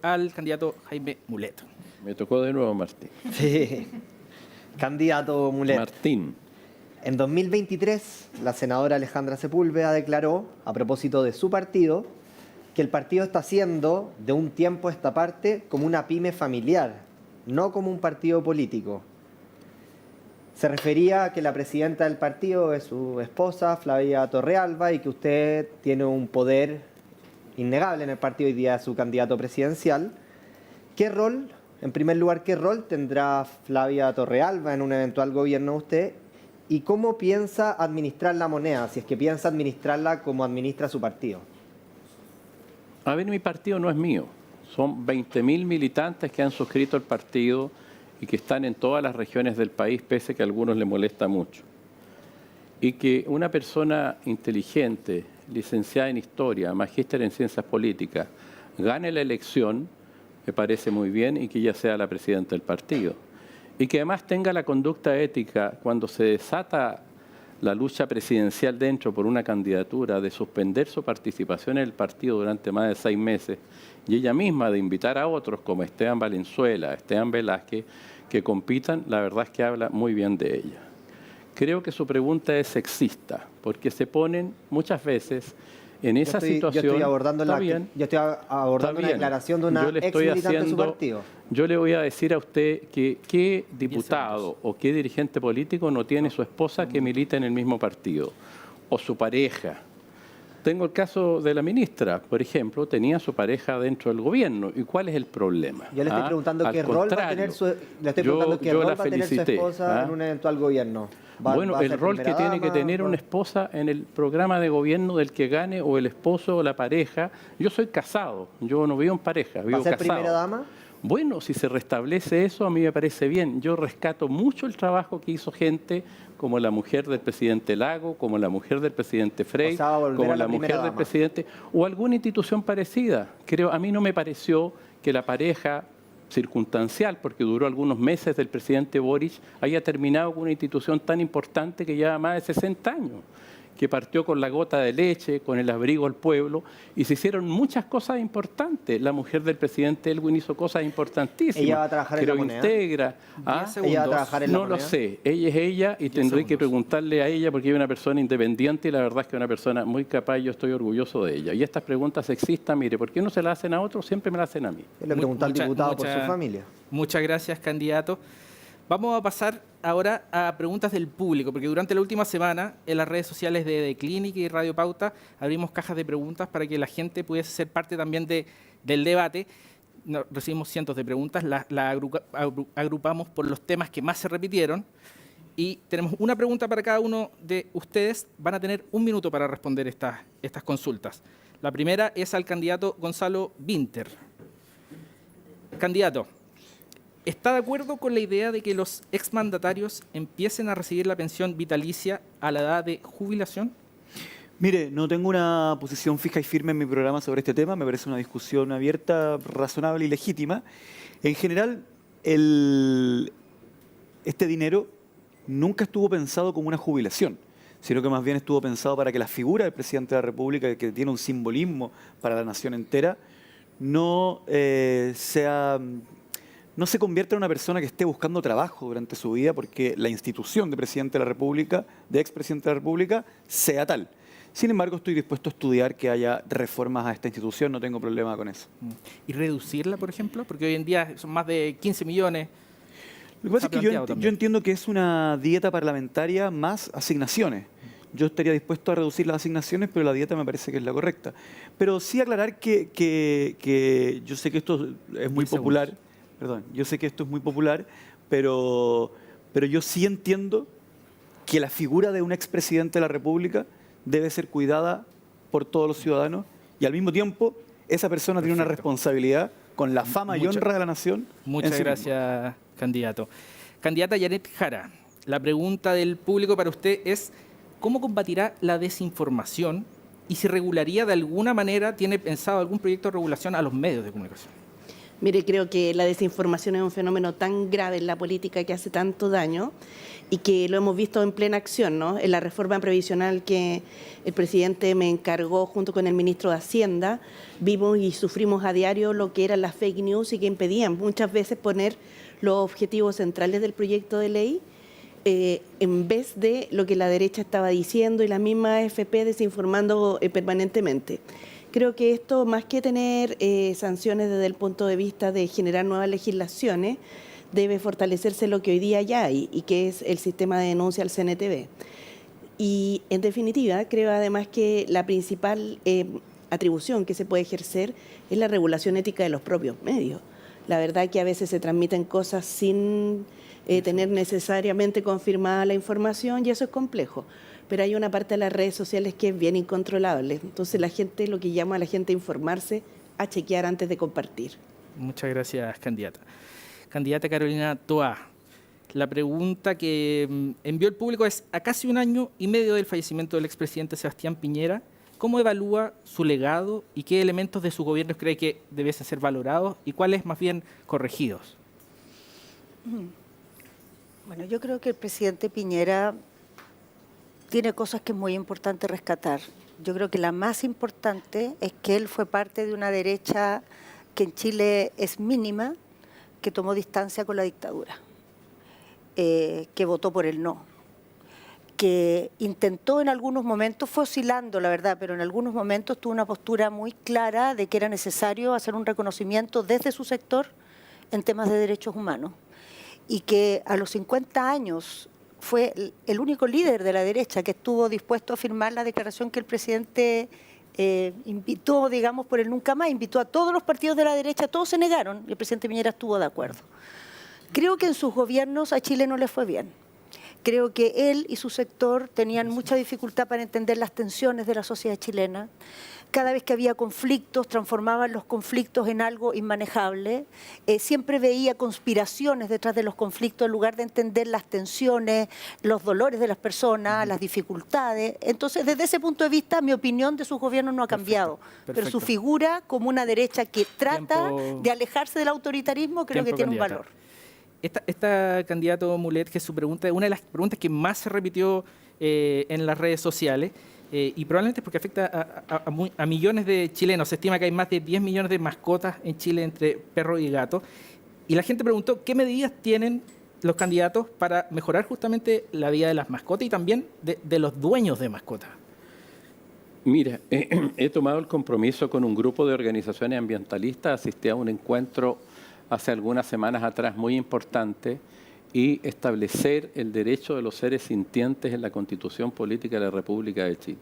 B: al candidato Jaime Mulet.
H: Me tocó de nuevo Martín.
G: Sí. Candidato Mulet.
H: Martín.
G: En 2023, la senadora Alejandra Sepúlveda declaró, a propósito de su partido, que el partido está siendo, de un tiempo a esta parte, como una pyme familiar, no como un partido político. Se refería a que la presidenta del partido es su esposa, Flavia Torrealba, y que usted tiene un poder innegable en el partido, hoy día es su candidato presidencial. ¿Qué rol, en primer lugar, qué rol tendrá Flavia Torrealba en un eventual gobierno de usted? ¿Y cómo piensa administrar la moneda, si es que piensa administrarla como administra su partido?
H: A ver, mi partido no es mío. Son 20.000 militantes que han suscrito el partido y que están en todas las regiones del país, pese que a algunos les molesta mucho. Y que una persona inteligente, licenciada en Historia, magíster en Ciencias Políticas, gane la elección, me parece muy bien, y que ella sea la presidenta del partido. Y que además tenga la conducta ética cuando se desata la lucha presidencial dentro por una candidatura, de suspender su participación en el partido durante más de 6 meses, y ella misma de invitar a otros como Esteban Valenzuela, Esteban Velázquez, que compitan, la verdad es que habla muy bien de ella. Creo que su pregunta es sexista, porque se ponen muchas veces en esa situación.
G: Yo estoy abordando
H: Está
G: la
H: bien,
G: una declaración de una
H: yo le
G: ex
H: estoy
G: militante de su
H: haciendo-
G: partido.
H: Yo le voy a decir a usted que qué diputado o qué dirigente político no tiene su esposa que milita en el mismo partido, o su pareja. Tengo el caso de la ministra, por ejemplo, tenía su pareja dentro del gobierno. ¿Y cuál es el problema?
G: Yo le estoy preguntando qué rol va a tener su, esposa en un eventual gobierno.
H: Bueno, el rol que tiene que tener una esposa en el programa de gobierno del que gane, o el esposo o la pareja. Yo soy casado, yo no vivo en pareja, vivo
G: ¿Va a ser
H: casado.
G: primera dama?
H: Bueno, si se restablece eso, a mí me parece bien. Yo rescato mucho el trabajo que hizo gente como la mujer del presidente Lago, como la mujer del presidente Frey,
G: O sea, va a volver
H: como
G: a la
H: la mujer
G: primera
H: del
G: dama.
H: presidente, o alguna institución parecida. Creo, a mí no me pareció que la pareja circunstancial, porque duró algunos meses, del presidente Boric, haya terminado con una institución tan importante que lleva más de 60 años, que partió con la gota de leche, con el abrigo al pueblo, y se hicieron muchas cosas importantes. La mujer del presidente Elwin hizo cosas importantísimas.
G: ¿Ella va a trabajar en la moneda?
H: Integra.
B: 10 segundos.
G: ¿Ella va a trabajar en la
H: No lo
G: moneda?
H: sé, ella es ella y tendré que preguntarle a ella, porque es una persona independiente y la verdad es que es una persona muy capaz y yo estoy orgulloso de ella. Y estas preguntas sexistas, mire, ¿por qué no se las hacen a otros? Siempre me las hacen a mí.
G: Yo le pregunto al diputado por su
B: mucha-
G: familia.
B: Muchas gracias, candidato. Vamos a pasar ahora a preguntas del público, porque durante la última semana en las redes sociales de The Clinic y Radio Pauta abrimos cajas de preguntas para que la gente pudiese ser parte también del debate. Recibimos cientos de preguntas, las agrupamos por los temas que más se repitieron y tenemos una pregunta para cada uno de ustedes. Van a tener 1 minuto para responder estas consultas. La primera es al candidato Gonzalo Vinter. Candidato, ¿está de acuerdo con la idea de que los exmandatarios empiecen a recibir la pensión vitalicia a la edad de jubilación?
E: Mire, no tengo una posición fija y firme en mi programa sobre este tema. Me parece una discusión abierta, razonable y legítima. En general, este dinero nunca estuvo pensado como una jubilación, sino que más bien estuvo pensado para que la figura del presidente de la República, que tiene un simbolismo para la nación entera, no se convierta en una persona que esté buscando trabajo durante su vida porque la institución de presidente de la República, de expresidente de la República, sea tal. Sin embargo, estoy dispuesto a estudiar que haya reformas a esta institución, no tengo problema con eso.
B: ¿Y reducirla, por ejemplo? Porque hoy en día son más de 15 millones.
E: Lo que pasa es que yo entiendo que es una dieta parlamentaria más asignaciones. Yo estaría dispuesto a reducir las asignaciones, pero la dieta me parece que es la correcta. Pero sí aclarar que yo sé que esto es muy popular. Perdón, yo sé que esto es muy popular, pero yo sí entiendo que la figura de un expresidente de la República debe ser cuidada por todos los ciudadanos y al mismo tiempo esa persona tiene una responsabilidad con la fama y honra de la nación.
B: Muchas gracias, candidato. Candidata Janet Jara, la pregunta del público para usted es ¿cómo combatirá la desinformación y si regularía de alguna manera, tiene pensado algún proyecto de regulación a los medios de comunicación?
I: Mire, creo que la desinformación es un fenómeno tan grave en la política que hace tanto daño y que lo hemos visto en plena acción, ¿no? En la reforma previsional que el presidente me encargó junto con el ministro de Hacienda, vimos y sufrimos a diario lo que eran las fake news y que impedían muchas veces poner los objetivos centrales del proyecto de ley en vez de lo que la derecha estaba diciendo y la misma AFP desinformando permanentemente. Creo que esto, más que tener sanciones desde el punto de vista de generar nuevas legislaciones, debe fortalecerse lo que hoy día ya hay y que es el sistema de denuncia al CNTV. Y en definitiva, creo además que la principal atribución que se puede ejercer es la regulación ética de los propios medios. La verdad que a veces se transmiten cosas sin tener necesariamente confirmada la información y eso es complejo. Pero hay una parte de las redes sociales que es bien incontrolable. Entonces la gente, lo que llama a la gente a informarse, a chequear antes de compartir.
B: Muchas gracias, candidata. Candidata Carolina Toá, la pregunta que envió el público es, a casi 1 año y medio del fallecimiento del expresidente Sebastián Piñera, ¿cómo evalúa su legado y qué elementos de su gobierno cree que debiesen ser valorados y cuáles más bien corregidos?
F: Bueno, yo creo que el presidente Piñera tiene cosas que es muy importante rescatar. Yo creo que la más importante es que él fue parte de una derecha que en Chile es mínima, que tomó distancia con la dictadura, que votó por el no, que intentó en algunos momentos, fue oscilando la verdad, pero en algunos momentos tuvo una postura muy clara de que era necesario hacer un reconocimiento desde su sector en temas de derechos humanos y que a los 50 años fue el único líder de la derecha que estuvo dispuesto a firmar la declaración que el presidente invitó, digamos, por el nunca más, invitó a todos los partidos de la derecha, todos se negaron y el presidente Piñera estuvo de acuerdo. Creo que en sus gobiernos a Chile no le fue bien. Creo que él y su sector tenían mucha dificultad para entender las tensiones de la sociedad chilena. Cada vez que había conflictos, transformaban los conflictos en algo inmanejable. Siempre veía conspiraciones detrás de los conflictos en lugar de entender las tensiones, los dolores de las personas, las dificultades. Entonces, desde ese punto de vista, mi opinión de sus gobiernos no ha cambiado. Pero su figura como una derecha que trata de alejarse del autoritarismo, creo que tiene un valor.
B: Esta candidato Mulet, que su pregunta es una de las preguntas que más se repitió en las redes sociales, y probablemente es porque afecta a millones de chilenos. Se estima que hay más de 10 millones de mascotas en Chile entre perros y gatos. Y la gente preguntó qué medidas tienen los candidatos para mejorar justamente la vida de las mascotas y también de los dueños de mascotas.
H: Mira, he tomado el compromiso con un grupo de organizaciones ambientalistas, asistí a un encuentro hace algunas semanas atrás muy importante, y establecer el derecho de los seres sintientes en la Constitución Política de la República de Chile.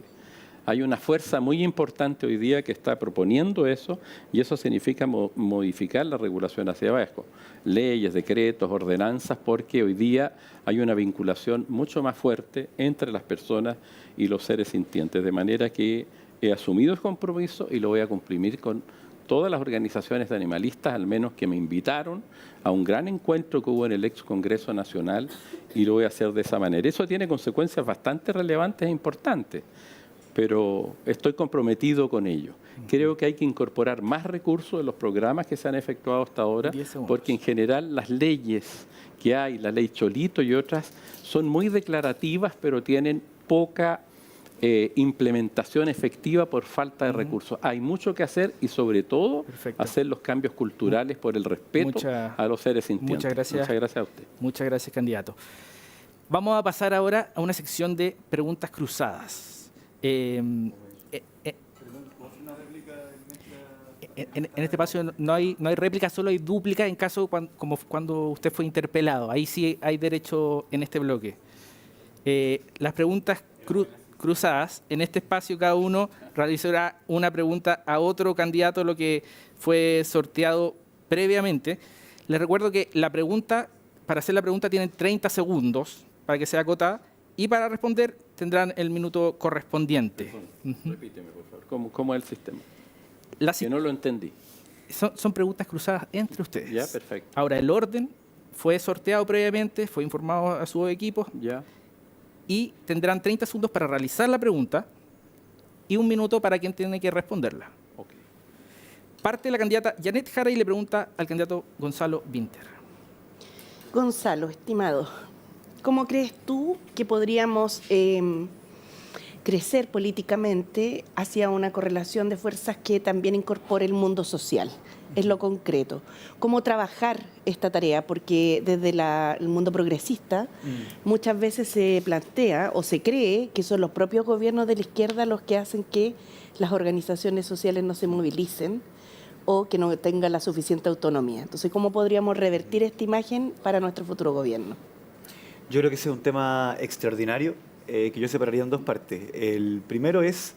H: Hay una fuerza muy importante hoy día que está proponiendo eso, y eso significa modificar la regulación hacia abajo. Leyes, decretos, ordenanzas, porque hoy día hay una vinculación mucho más fuerte entre las personas y los seres sintientes. De manera que he asumido el compromiso y lo voy a cumplir con todas las organizaciones de animalistas, al menos que me invitaron a un gran encuentro que hubo en el ex Congreso Nacional, y lo voy a hacer de esa manera. Eso tiene consecuencias bastante relevantes e importantes, pero estoy comprometido con ello. Creo que hay que incorporar más recursos en los programas que se han efectuado hasta ahora, porque en general las leyes que hay, la ley Cholito y otras, son muy declarativas, pero tienen poca implementación efectiva por falta de recursos. Hay mucho que hacer y sobre todo hacer los cambios culturales por el respeto a los seres sintientes.
B: Muchas gracias
H: a usted.
B: Muchas gracias, candidato. Vamos a pasar ahora a una sección de preguntas cruzadas. En este espacio no hay réplica, solo hay dúplica en caso como cuando usted fue interpelado. Ahí sí hay derecho en este bloque. Las preguntas cruzadas, en este espacio cada uno realizará una pregunta a otro candidato, lo que fue sorteado previamente. Les recuerdo que para hacer la pregunta tienen 30 segundos para que sea acotada, y para responder tendrán el minuto correspondiente.
H: Repíteme, por favor, ¿cómo es el sistema?
B: Que
H: no lo entendí.
B: Son preguntas cruzadas entre ustedes.
H: Ya, perfecto.
B: Ahora, el orden fue sorteado previamente, fue informado a su equipo.
H: Ya.
B: Y tendrán 30 segundos para realizar la pregunta y 1 minuto para quien tiene que responderla.
H: Okay.
B: Parte la candidata Janet Jara y le pregunta al candidato Gonzalo Vinter.
I: Gonzalo, estimado, ¿cómo crees tú que podríamos crecer políticamente hacia una correlación de fuerzas que también incorpore el mundo social? Es lo concreto. ¿Cómo trabajar esta tarea? Porque desde el mundo progresista muchas veces se plantea o se cree que son los propios gobiernos de la izquierda los que hacen que las organizaciones sociales no se movilicen o que no tengan la suficiente autonomía. Entonces, ¿cómo podríamos revertir esta imagen para nuestro futuro gobierno?
E: Yo creo que ese es un tema extraordinario que yo separaría en dos partes. El primero es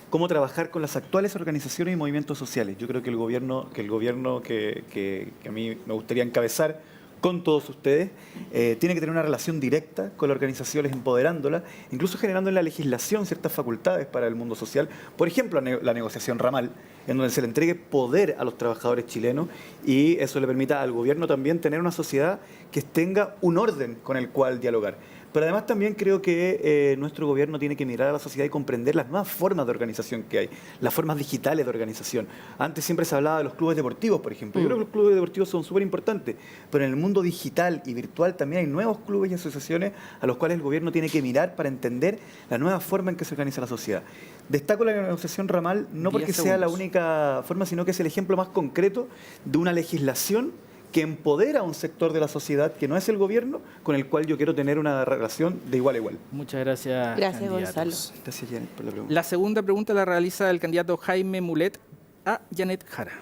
E: cómo trabajar con las actuales organizaciones y movimientos sociales. Yo creo que el gobierno que a mí me gustaría encabezar con todos ustedes tiene que tener una relación directa con las organizaciones, empoderándolas, incluso generando en la legislación ciertas facultades para el mundo social. Por ejemplo, la negociación ramal, en donde se le entregue poder a los trabajadores chilenos y eso le permita al gobierno también tener una sociedad que tenga un orden con el cual dialogar. Pero además también creo que nuestro gobierno tiene que mirar a la sociedad y comprender las nuevas formas de organización que hay, las formas digitales de organización. Antes siempre se hablaba de los clubes deportivos, por ejemplo. Yo creo que los clubes deportivos son súper importantes, pero en el mundo digital y virtual también hay nuevos clubes y asociaciones a los cuales el gobierno tiene que mirar para entender la nueva forma en que se organiza la sociedad. Destaco la negociación ramal no porque sea la única forma, sino que es el ejemplo más concreto de una legislación que empodera a un sector de la sociedad que no es el gobierno, con el cual yo quiero tener una relación de igual a igual.
B: Muchas gracias.
I: Gracias,
B: candidatos.
I: Gonzalo.
E: Gracias, Janet, por la pregunta.
B: La segunda pregunta la realiza el candidato Jaime Mulet a Janet Jara.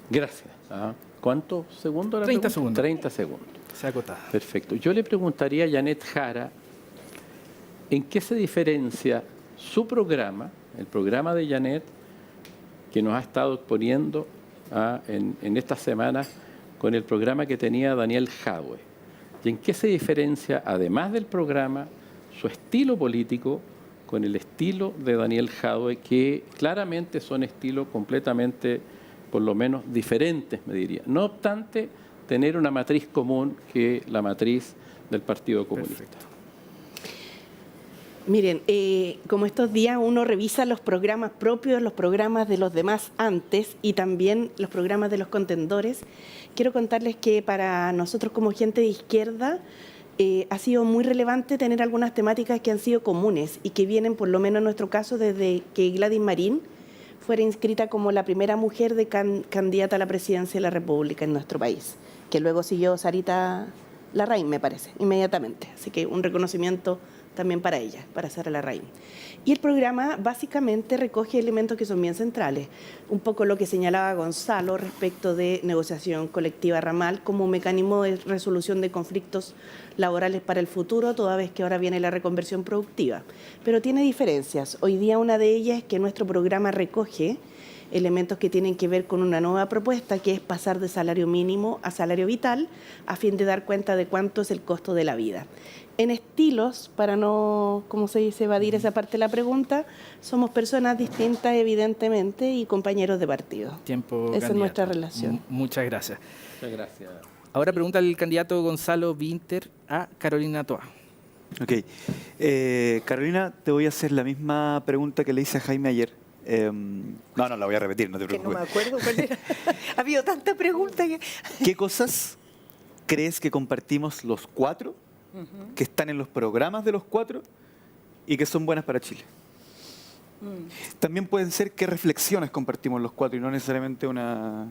H: Gracias. ¿Cuántos segundos?
B: 30 segundos.
H: 30 segundos.
B: Se ha acotado.
H: Perfecto. Yo le preguntaría a Janet Jara, ¿en qué se diferencia su programa, el programa de Janet, que nos ha estado exponiendo en estas semanas, con el programa que tenía Daniel Jadwe? ¿Y en qué se diferencia, además del programa, su estilo político con el estilo de Daniel Jadwe, que claramente son estilos completamente, por lo menos, diferentes, me diría? No obstante, tener una matriz común que la matriz del Partido Comunista.
B: Perfecto.
I: Miren, como estos días uno revisa los programas propios, los programas de los demás antes y también los programas de los contendores, quiero contarles que para nosotros como gente de izquierda ha sido muy relevante tener algunas temáticas que han sido comunes y que vienen, por lo menos en nuestro caso, desde que Gladys Marín fuera inscrita como la primera mujer de candidata a la presidencia de la República en nuestro país, que luego siguió Sarita Larraín, me parece, inmediatamente. Así que un reconocimiento también para ella, para Sara Larraín. Y el programa básicamente recoge elementos que son bien centrales. Un poco lo que señalaba Gonzalo respecto de negociación colectiva ramal como un mecanismo de resolución de conflictos laborales para el futuro, toda vez que ahora viene la reconversión productiva. Pero tiene diferencias. Hoy día una de ellas es que nuestro programa recoge elementos que tienen que ver con una nueva propuesta, que es pasar de salario mínimo a salario vital, a fin de dar cuenta de cuánto es el costo de la vida. En estilos, para no, como se dice, evadir esa parte de la pregunta, somos personas distintas, evidentemente, y compañeros de partido.
B: Tiempo,
I: esa
B: candidato.
I: es nuestra relación.
B: Muchas gracias.
H: Muchas gracias.
B: Ahora pregunta el candidato Gonzalo Winter a Carolina Toa.
E: Ok. Carolina, te voy a hacer la misma pregunta que le hice a Jaime ayer. No, la voy a repetir, no te
F: Que no
E: preocupes.
F: me acuerdo cuál era. Ha habido tanta pregunta que...
E: ¿Qué cosas crees que compartimos los cuatro, que están en los programas de los cuatro y que son buenas para Chile? También pueden ser qué reflexiones compartimos los cuatro y no necesariamente una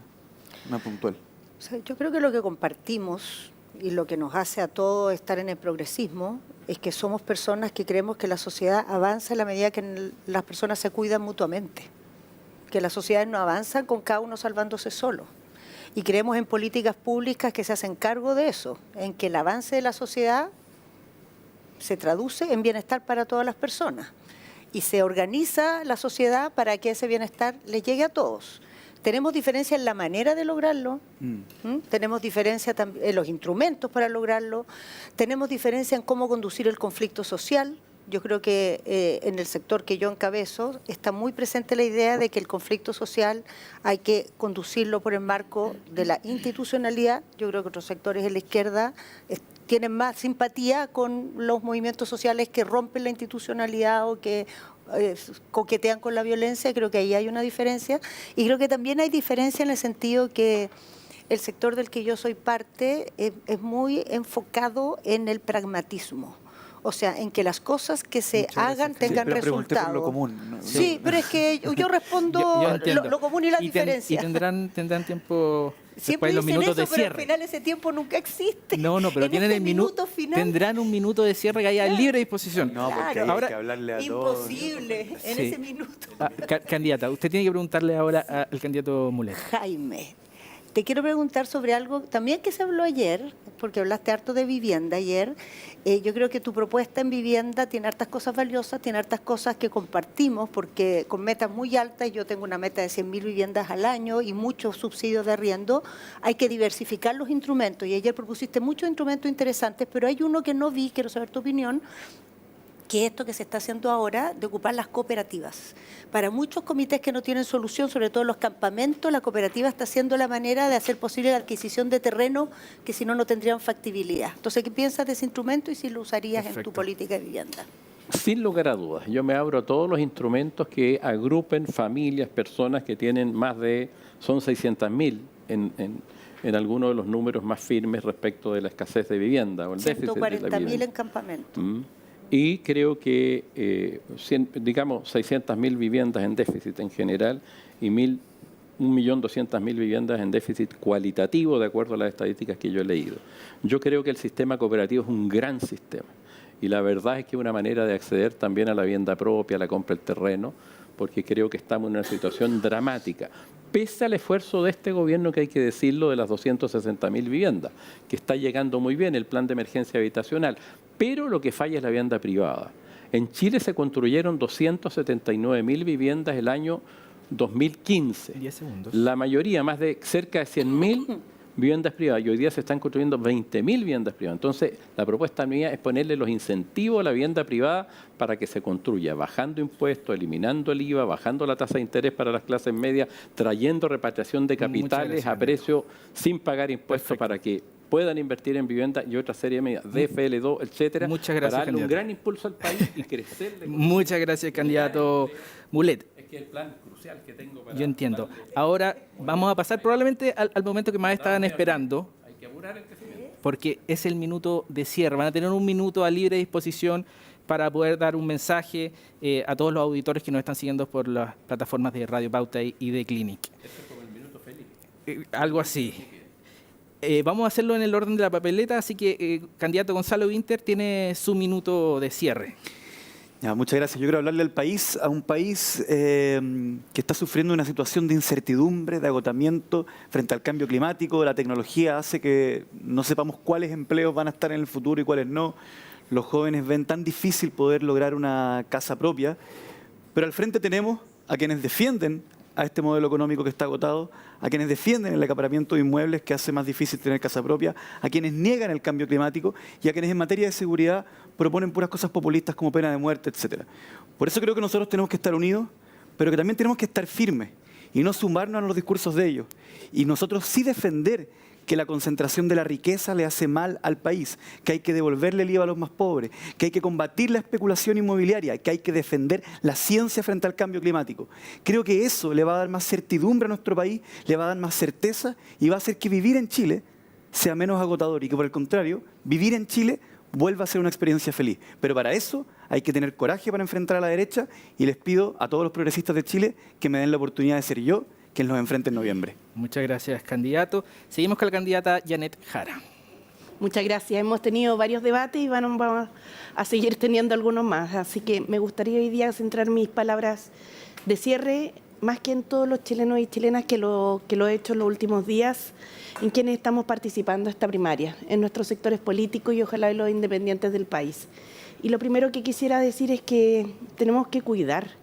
E: puntual.
F: O sea, yo creo que lo que compartimos y lo que nos hace a todos estar en el progresismo es que somos personas que creemos que la sociedad avanza en la medida que las personas se cuidan mutuamente, que las sociedades no avanzan con cada uno salvándose solo. Y creemos en políticas públicas que se hacen cargo de eso, en que el avance de la sociedad se traduce en bienestar para todas las personas y se organiza la sociedad para que ese bienestar les llegue a todos. Tenemos diferencia en la manera de lograrlo, tenemos diferencia también en los instrumentos para lograrlo, tenemos diferencia en cómo conducir el conflicto social. Yo creo que en el sector que yo encabezo está muy presente la idea de que el conflicto social hay que conducirlo por el marco de la institucionalidad. Yo creo que otros sectores de la izquierda tienen más simpatía con los movimientos sociales que rompen la institucionalidad o que coquetean con la violencia. Creo que ahí hay una diferencia. Y creo que también hay diferencia en el sentido que el sector del que yo soy parte es muy enfocado en el pragmatismo. O sea, en que las cosas que se hagan tengan resultados.
E: Por lo común, ¿no?
F: Sí, pero es que yo respondo
B: Yo entiendo.
F: lo común y la diferencia.
B: Y tendrán tiempo
F: Siempre
B: después de los
F: dicen
B: minutos
F: eso,
B: de
F: pero
B: cierre.
F: al final ese tiempo nunca existe.
B: No, pero
F: En
B: tienen
F: ese
B: el minuto
F: final.
B: tendrán un minuto de cierre que haya libre disposición.
E: No, porque
F: Claro.
E: hay que hablarle a todos.
F: Imposible en
B: Sí.
F: ese minuto.
B: Candidata, usted tiene que preguntarle ahora al candidato Mulet.
F: Jaime, te quiero preguntar sobre algo también que se habló ayer, porque hablaste harto de vivienda ayer. Yo creo que tu propuesta en vivienda tiene hartas cosas valiosas, tiene hartas cosas que compartimos, porque con metas muy altas, yo tengo una meta de 100.000 viviendas al año y muchos subsidios de arriendo, hay que diversificar los instrumentos. Y ayer propusiste muchos instrumentos interesantes, pero hay uno que no vi, quiero saber tu opinión, que esto que se está haciendo ahora de ocupar las cooperativas. Para muchos comités que no tienen solución, sobre todo los campamentos, la cooperativa está haciendo la manera de hacer posible la adquisición de terreno que si no, no tendrían factibilidad. Entonces, ¿qué piensas de ese instrumento y si lo usarías en tu política de vivienda?
H: Sin lugar a dudas, yo me abro a todos los instrumentos que agrupen familias, personas que tienen más de, son 600.000 en algunos de los números más firmes respecto de la escasez de vivienda o el déficit de la
F: 140.000
H: vivienda.
F: en campamento.
H: Y creo que, digamos, 600.000 viviendas en déficit en general y 1.200.000 viviendas en déficit cualitativo, de acuerdo a las estadísticas que yo he leído. Yo creo que el sistema cooperativo es un gran sistema. Y la verdad es que es una manera de acceder también a la vivienda propia, a la compra del terreno, porque creo que estamos en una situación dramática. Pese al esfuerzo de este gobierno, que hay que decirlo, de las 260.000 viviendas, que está llegando muy bien el plan de emergencia habitacional, pero lo que falla es la vivienda privada. En Chile se construyeron 279.000 viviendas el año 2015.
B: 10 segundos.
H: La mayoría, más de cerca de 100.000 viviendas privadas, y hoy día se están construyendo 20.000 viviendas privadas. Entonces, la propuesta mía es ponerle los incentivos a la vivienda privada para que se construya, bajando impuestos, eliminando el IVA, bajando la tasa de interés para las clases medias, trayendo repatriación de capitales a precio sin pagar impuestos para que puedan invertir en vivienda y otra serie de medidas, DFL2, etcétera,
B: Muchas gracias,
H: para darle un
B: candidato.
H: gran impulso al país y crecer.
B: Muchas gracias, candidato Mulet.
H: Es que el plan crucial que tengo para...
B: Yo entiendo. Ahora vamos a pasar probablemente al momento que más estaban esperando,
H: Hay que apurar el crecimiento.
B: porque es el minuto de cierre. Van a tener un minuto a libre disposición para poder dar un mensaje a todos los auditores que nos están siguiendo por las plataformas de Radio Pauta y de Clinic.
H: Eso es como el minuto feliz.
B: Algo así. Vamos a hacerlo en el orden de la papeleta, así que candidato Gonzalo Winter tiene su minuto de cierre.
E: Ya, muchas gracias. Yo quiero hablarle al país, a un país que está sufriendo una situación de incertidumbre, de agotamiento frente al cambio climático. La tecnología hace que no sepamos cuáles empleos van a estar en el futuro y cuáles no. Los jóvenes ven tan difícil poder lograr una casa propia, pero al frente tenemos a quienes defienden a este modelo económico que está agotado, a quienes defienden el acaparamiento de inmuebles que hace más difícil tener casa propia, a quienes niegan el cambio climático y a quienes en materia de seguridad proponen puras cosas populistas como pena de muerte, etc. Por eso creo que nosotros tenemos que estar unidos, pero que también tenemos que estar firmes y no sumarnos a los discursos de ellos. Y nosotros sí defender que la concentración de la riqueza le hace mal al país, que hay que devolverle el IVA a los más pobres, que hay que combatir la especulación inmobiliaria, que hay que defender la ciencia frente al cambio climático. Creo que eso le va a dar más certidumbre a nuestro país, le va a dar más certeza y va a hacer que vivir en Chile sea menos agotador y que por el contrario, vivir en Chile vuelva a ser una experiencia feliz. Pero para eso hay que tener coraje para enfrentar a la derecha y les pido a todos los progresistas de Chile que me den la oportunidad de ser yo quien los enfrente en noviembre.
B: Muchas gracias, candidato. Seguimos con la candidata Janet Jara.
I: Muchas gracias. Hemos tenido varios debates y vamos a seguir teniendo algunos más. Así que me gustaría hoy día centrar mis palabras de cierre, más que en todos los chilenos y chilenas que lo he hecho en los últimos días, en quienes estamos participando esta primaria, en nuestros sectores políticos y ojalá en los independientes del país. Y lo primero que quisiera decir es que tenemos que cuidar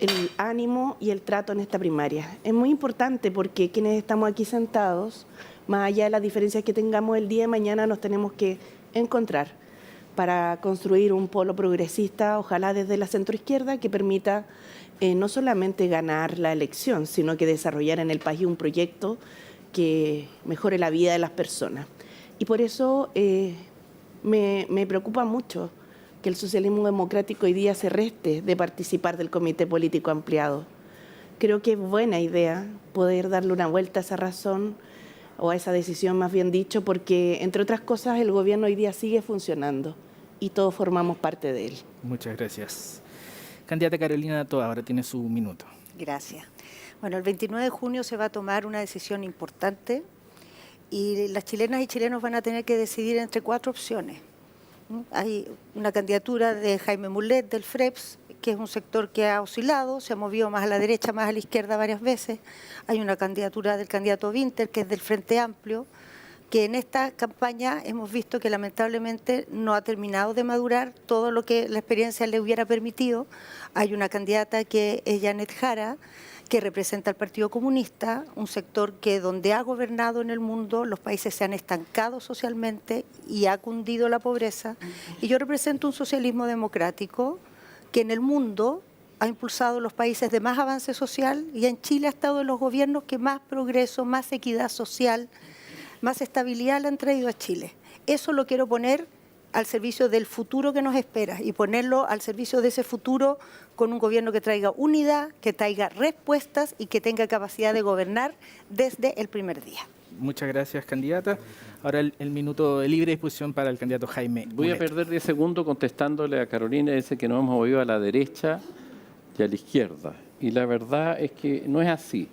I: el ánimo y el trato en esta primaria. Es muy importante porque quienes estamos aquí sentados, más allá de las diferencias que tengamos el día de mañana, nos tenemos que encontrar para construir un polo progresista, ojalá desde la centroizquierda, que permita no solamente ganar la elección, sino que desarrollar en el país un proyecto que mejore la vida de las personas. Y por eso me preocupa mucho que el socialismo democrático hoy día se reste de participar del Comité Político Ampliado. Creo que es buena idea poder darle una vuelta a esa razón, o a esa decisión más bien dicho, porque entre otras cosas el gobierno hoy día sigue funcionando y todos formamos parte de él.
B: Muchas gracias. Candidata Carolina Toa, ahora tiene su minuto.
F: Gracias. Bueno, el 29 de junio se va a tomar una decisión importante y las chilenas y chilenos van a tener que decidir entre 4 opciones. Hay una candidatura de Jaime Mulet del FREPS, que es un sector que ha oscilado, se ha movido más a la derecha, más a la izquierda varias veces. Hay una candidatura del candidato Winter, que es del Frente Amplio, que en esta campaña hemos visto que lamentablemente no ha terminado de madurar todo lo que la experiencia le hubiera permitido. Hay una candidata que es Janet Jara, que representa al Partido Comunista, un sector que donde ha gobernado en el mundo los países se han estancado socialmente y ha cundido la pobreza. Y yo represento un socialismo democrático que en el mundo ha impulsado los países de más avance social y en Chile ha estado en los gobiernos que más progreso, más equidad social, más estabilidad le han traído a Chile. Eso lo quiero poner al servicio del futuro que nos espera y ponerlo al servicio de ese futuro con un gobierno que traiga unidad, que traiga respuestas y que tenga capacidad de gobernar desde el primer día.
B: Muchas gracias, candidata. Ahora el minuto de libre disposición para el candidato Jaime
H: Voy
B: Mulet.
H: a perder 10 segundos contestándole a Carolina, dice que nos hemos movido a la derecha y a la izquierda. Y la verdad es que no es así.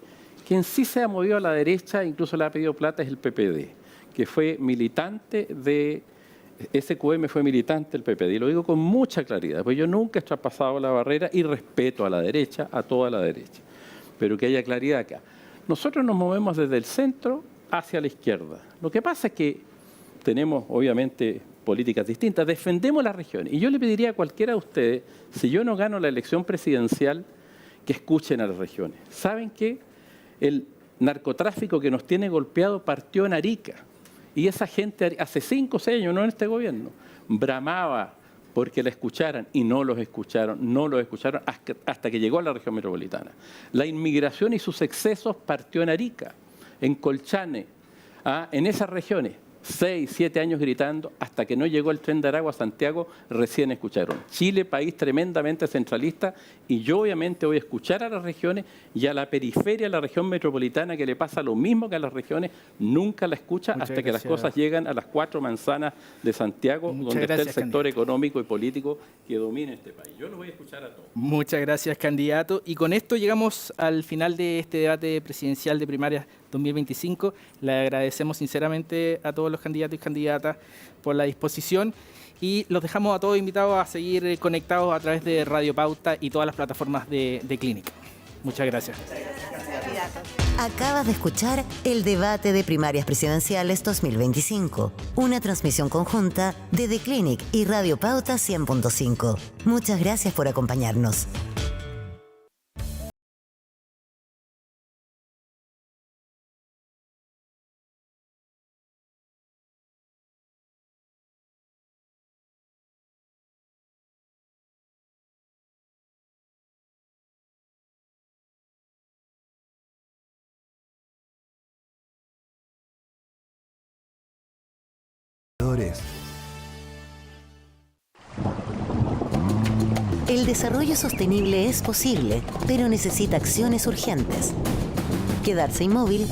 H: Quien sí se ha movido a la derecha, incluso le ha pedido plata, es el PPD, que fue militante de... SQM fue militante del PPD, y lo digo con mucha claridad, porque yo nunca he traspasado la barrera y respeto a la derecha, a toda la derecha. Pero que haya claridad acá. Nosotros nos movemos desde el centro hacia la izquierda. Lo que pasa es que tenemos, obviamente, políticas distintas, defendemos las regiones. Y yo le pediría a cualquiera de ustedes, si yo no gano la elección presidencial, que escuchen a las regiones. ¿Saben qué? El narcotráfico que nos tiene golpeado partió en Arica. Y esa gente hace 5 o 6 años, no en este gobierno, bramaba porque la escucharan y no los escucharon hasta que llegó a la región metropolitana. La inmigración y sus excesos partió en Arica, en Colchane, en esas regiones. 6, 7 años gritando hasta que no llegó el tren de Aragua a Santiago, recién escucharon. Chile, país tremendamente centralista, y yo obviamente voy a escuchar a las regiones y a la periferia, a la región metropolitana, que le pasa lo mismo que a las regiones, nunca la escucha hasta que las cosas llegan a las 4 manzanas de Santiago, donde está el sector económico y político que domina este país. Yo los voy a escuchar a todos.
B: Muchas gracias, candidato. Y con esto llegamos al final de este debate presidencial de primarias 2025. Le agradecemos sinceramente a todos los candidatos y candidatas por la disposición y los dejamos a todos invitados a seguir conectados a través de Radio Pauta y todas las plataformas de Clínica. Muchas gracias.
A: Acabas de escuchar el debate de primarias presidenciales 2025, una transmisión conjunta de The Clinic y Radio Pauta 100.5. Muchas gracias por acompañarnos. El desarrollo sostenible es posible, pero necesita acciones urgentes. Quedarse inmóvil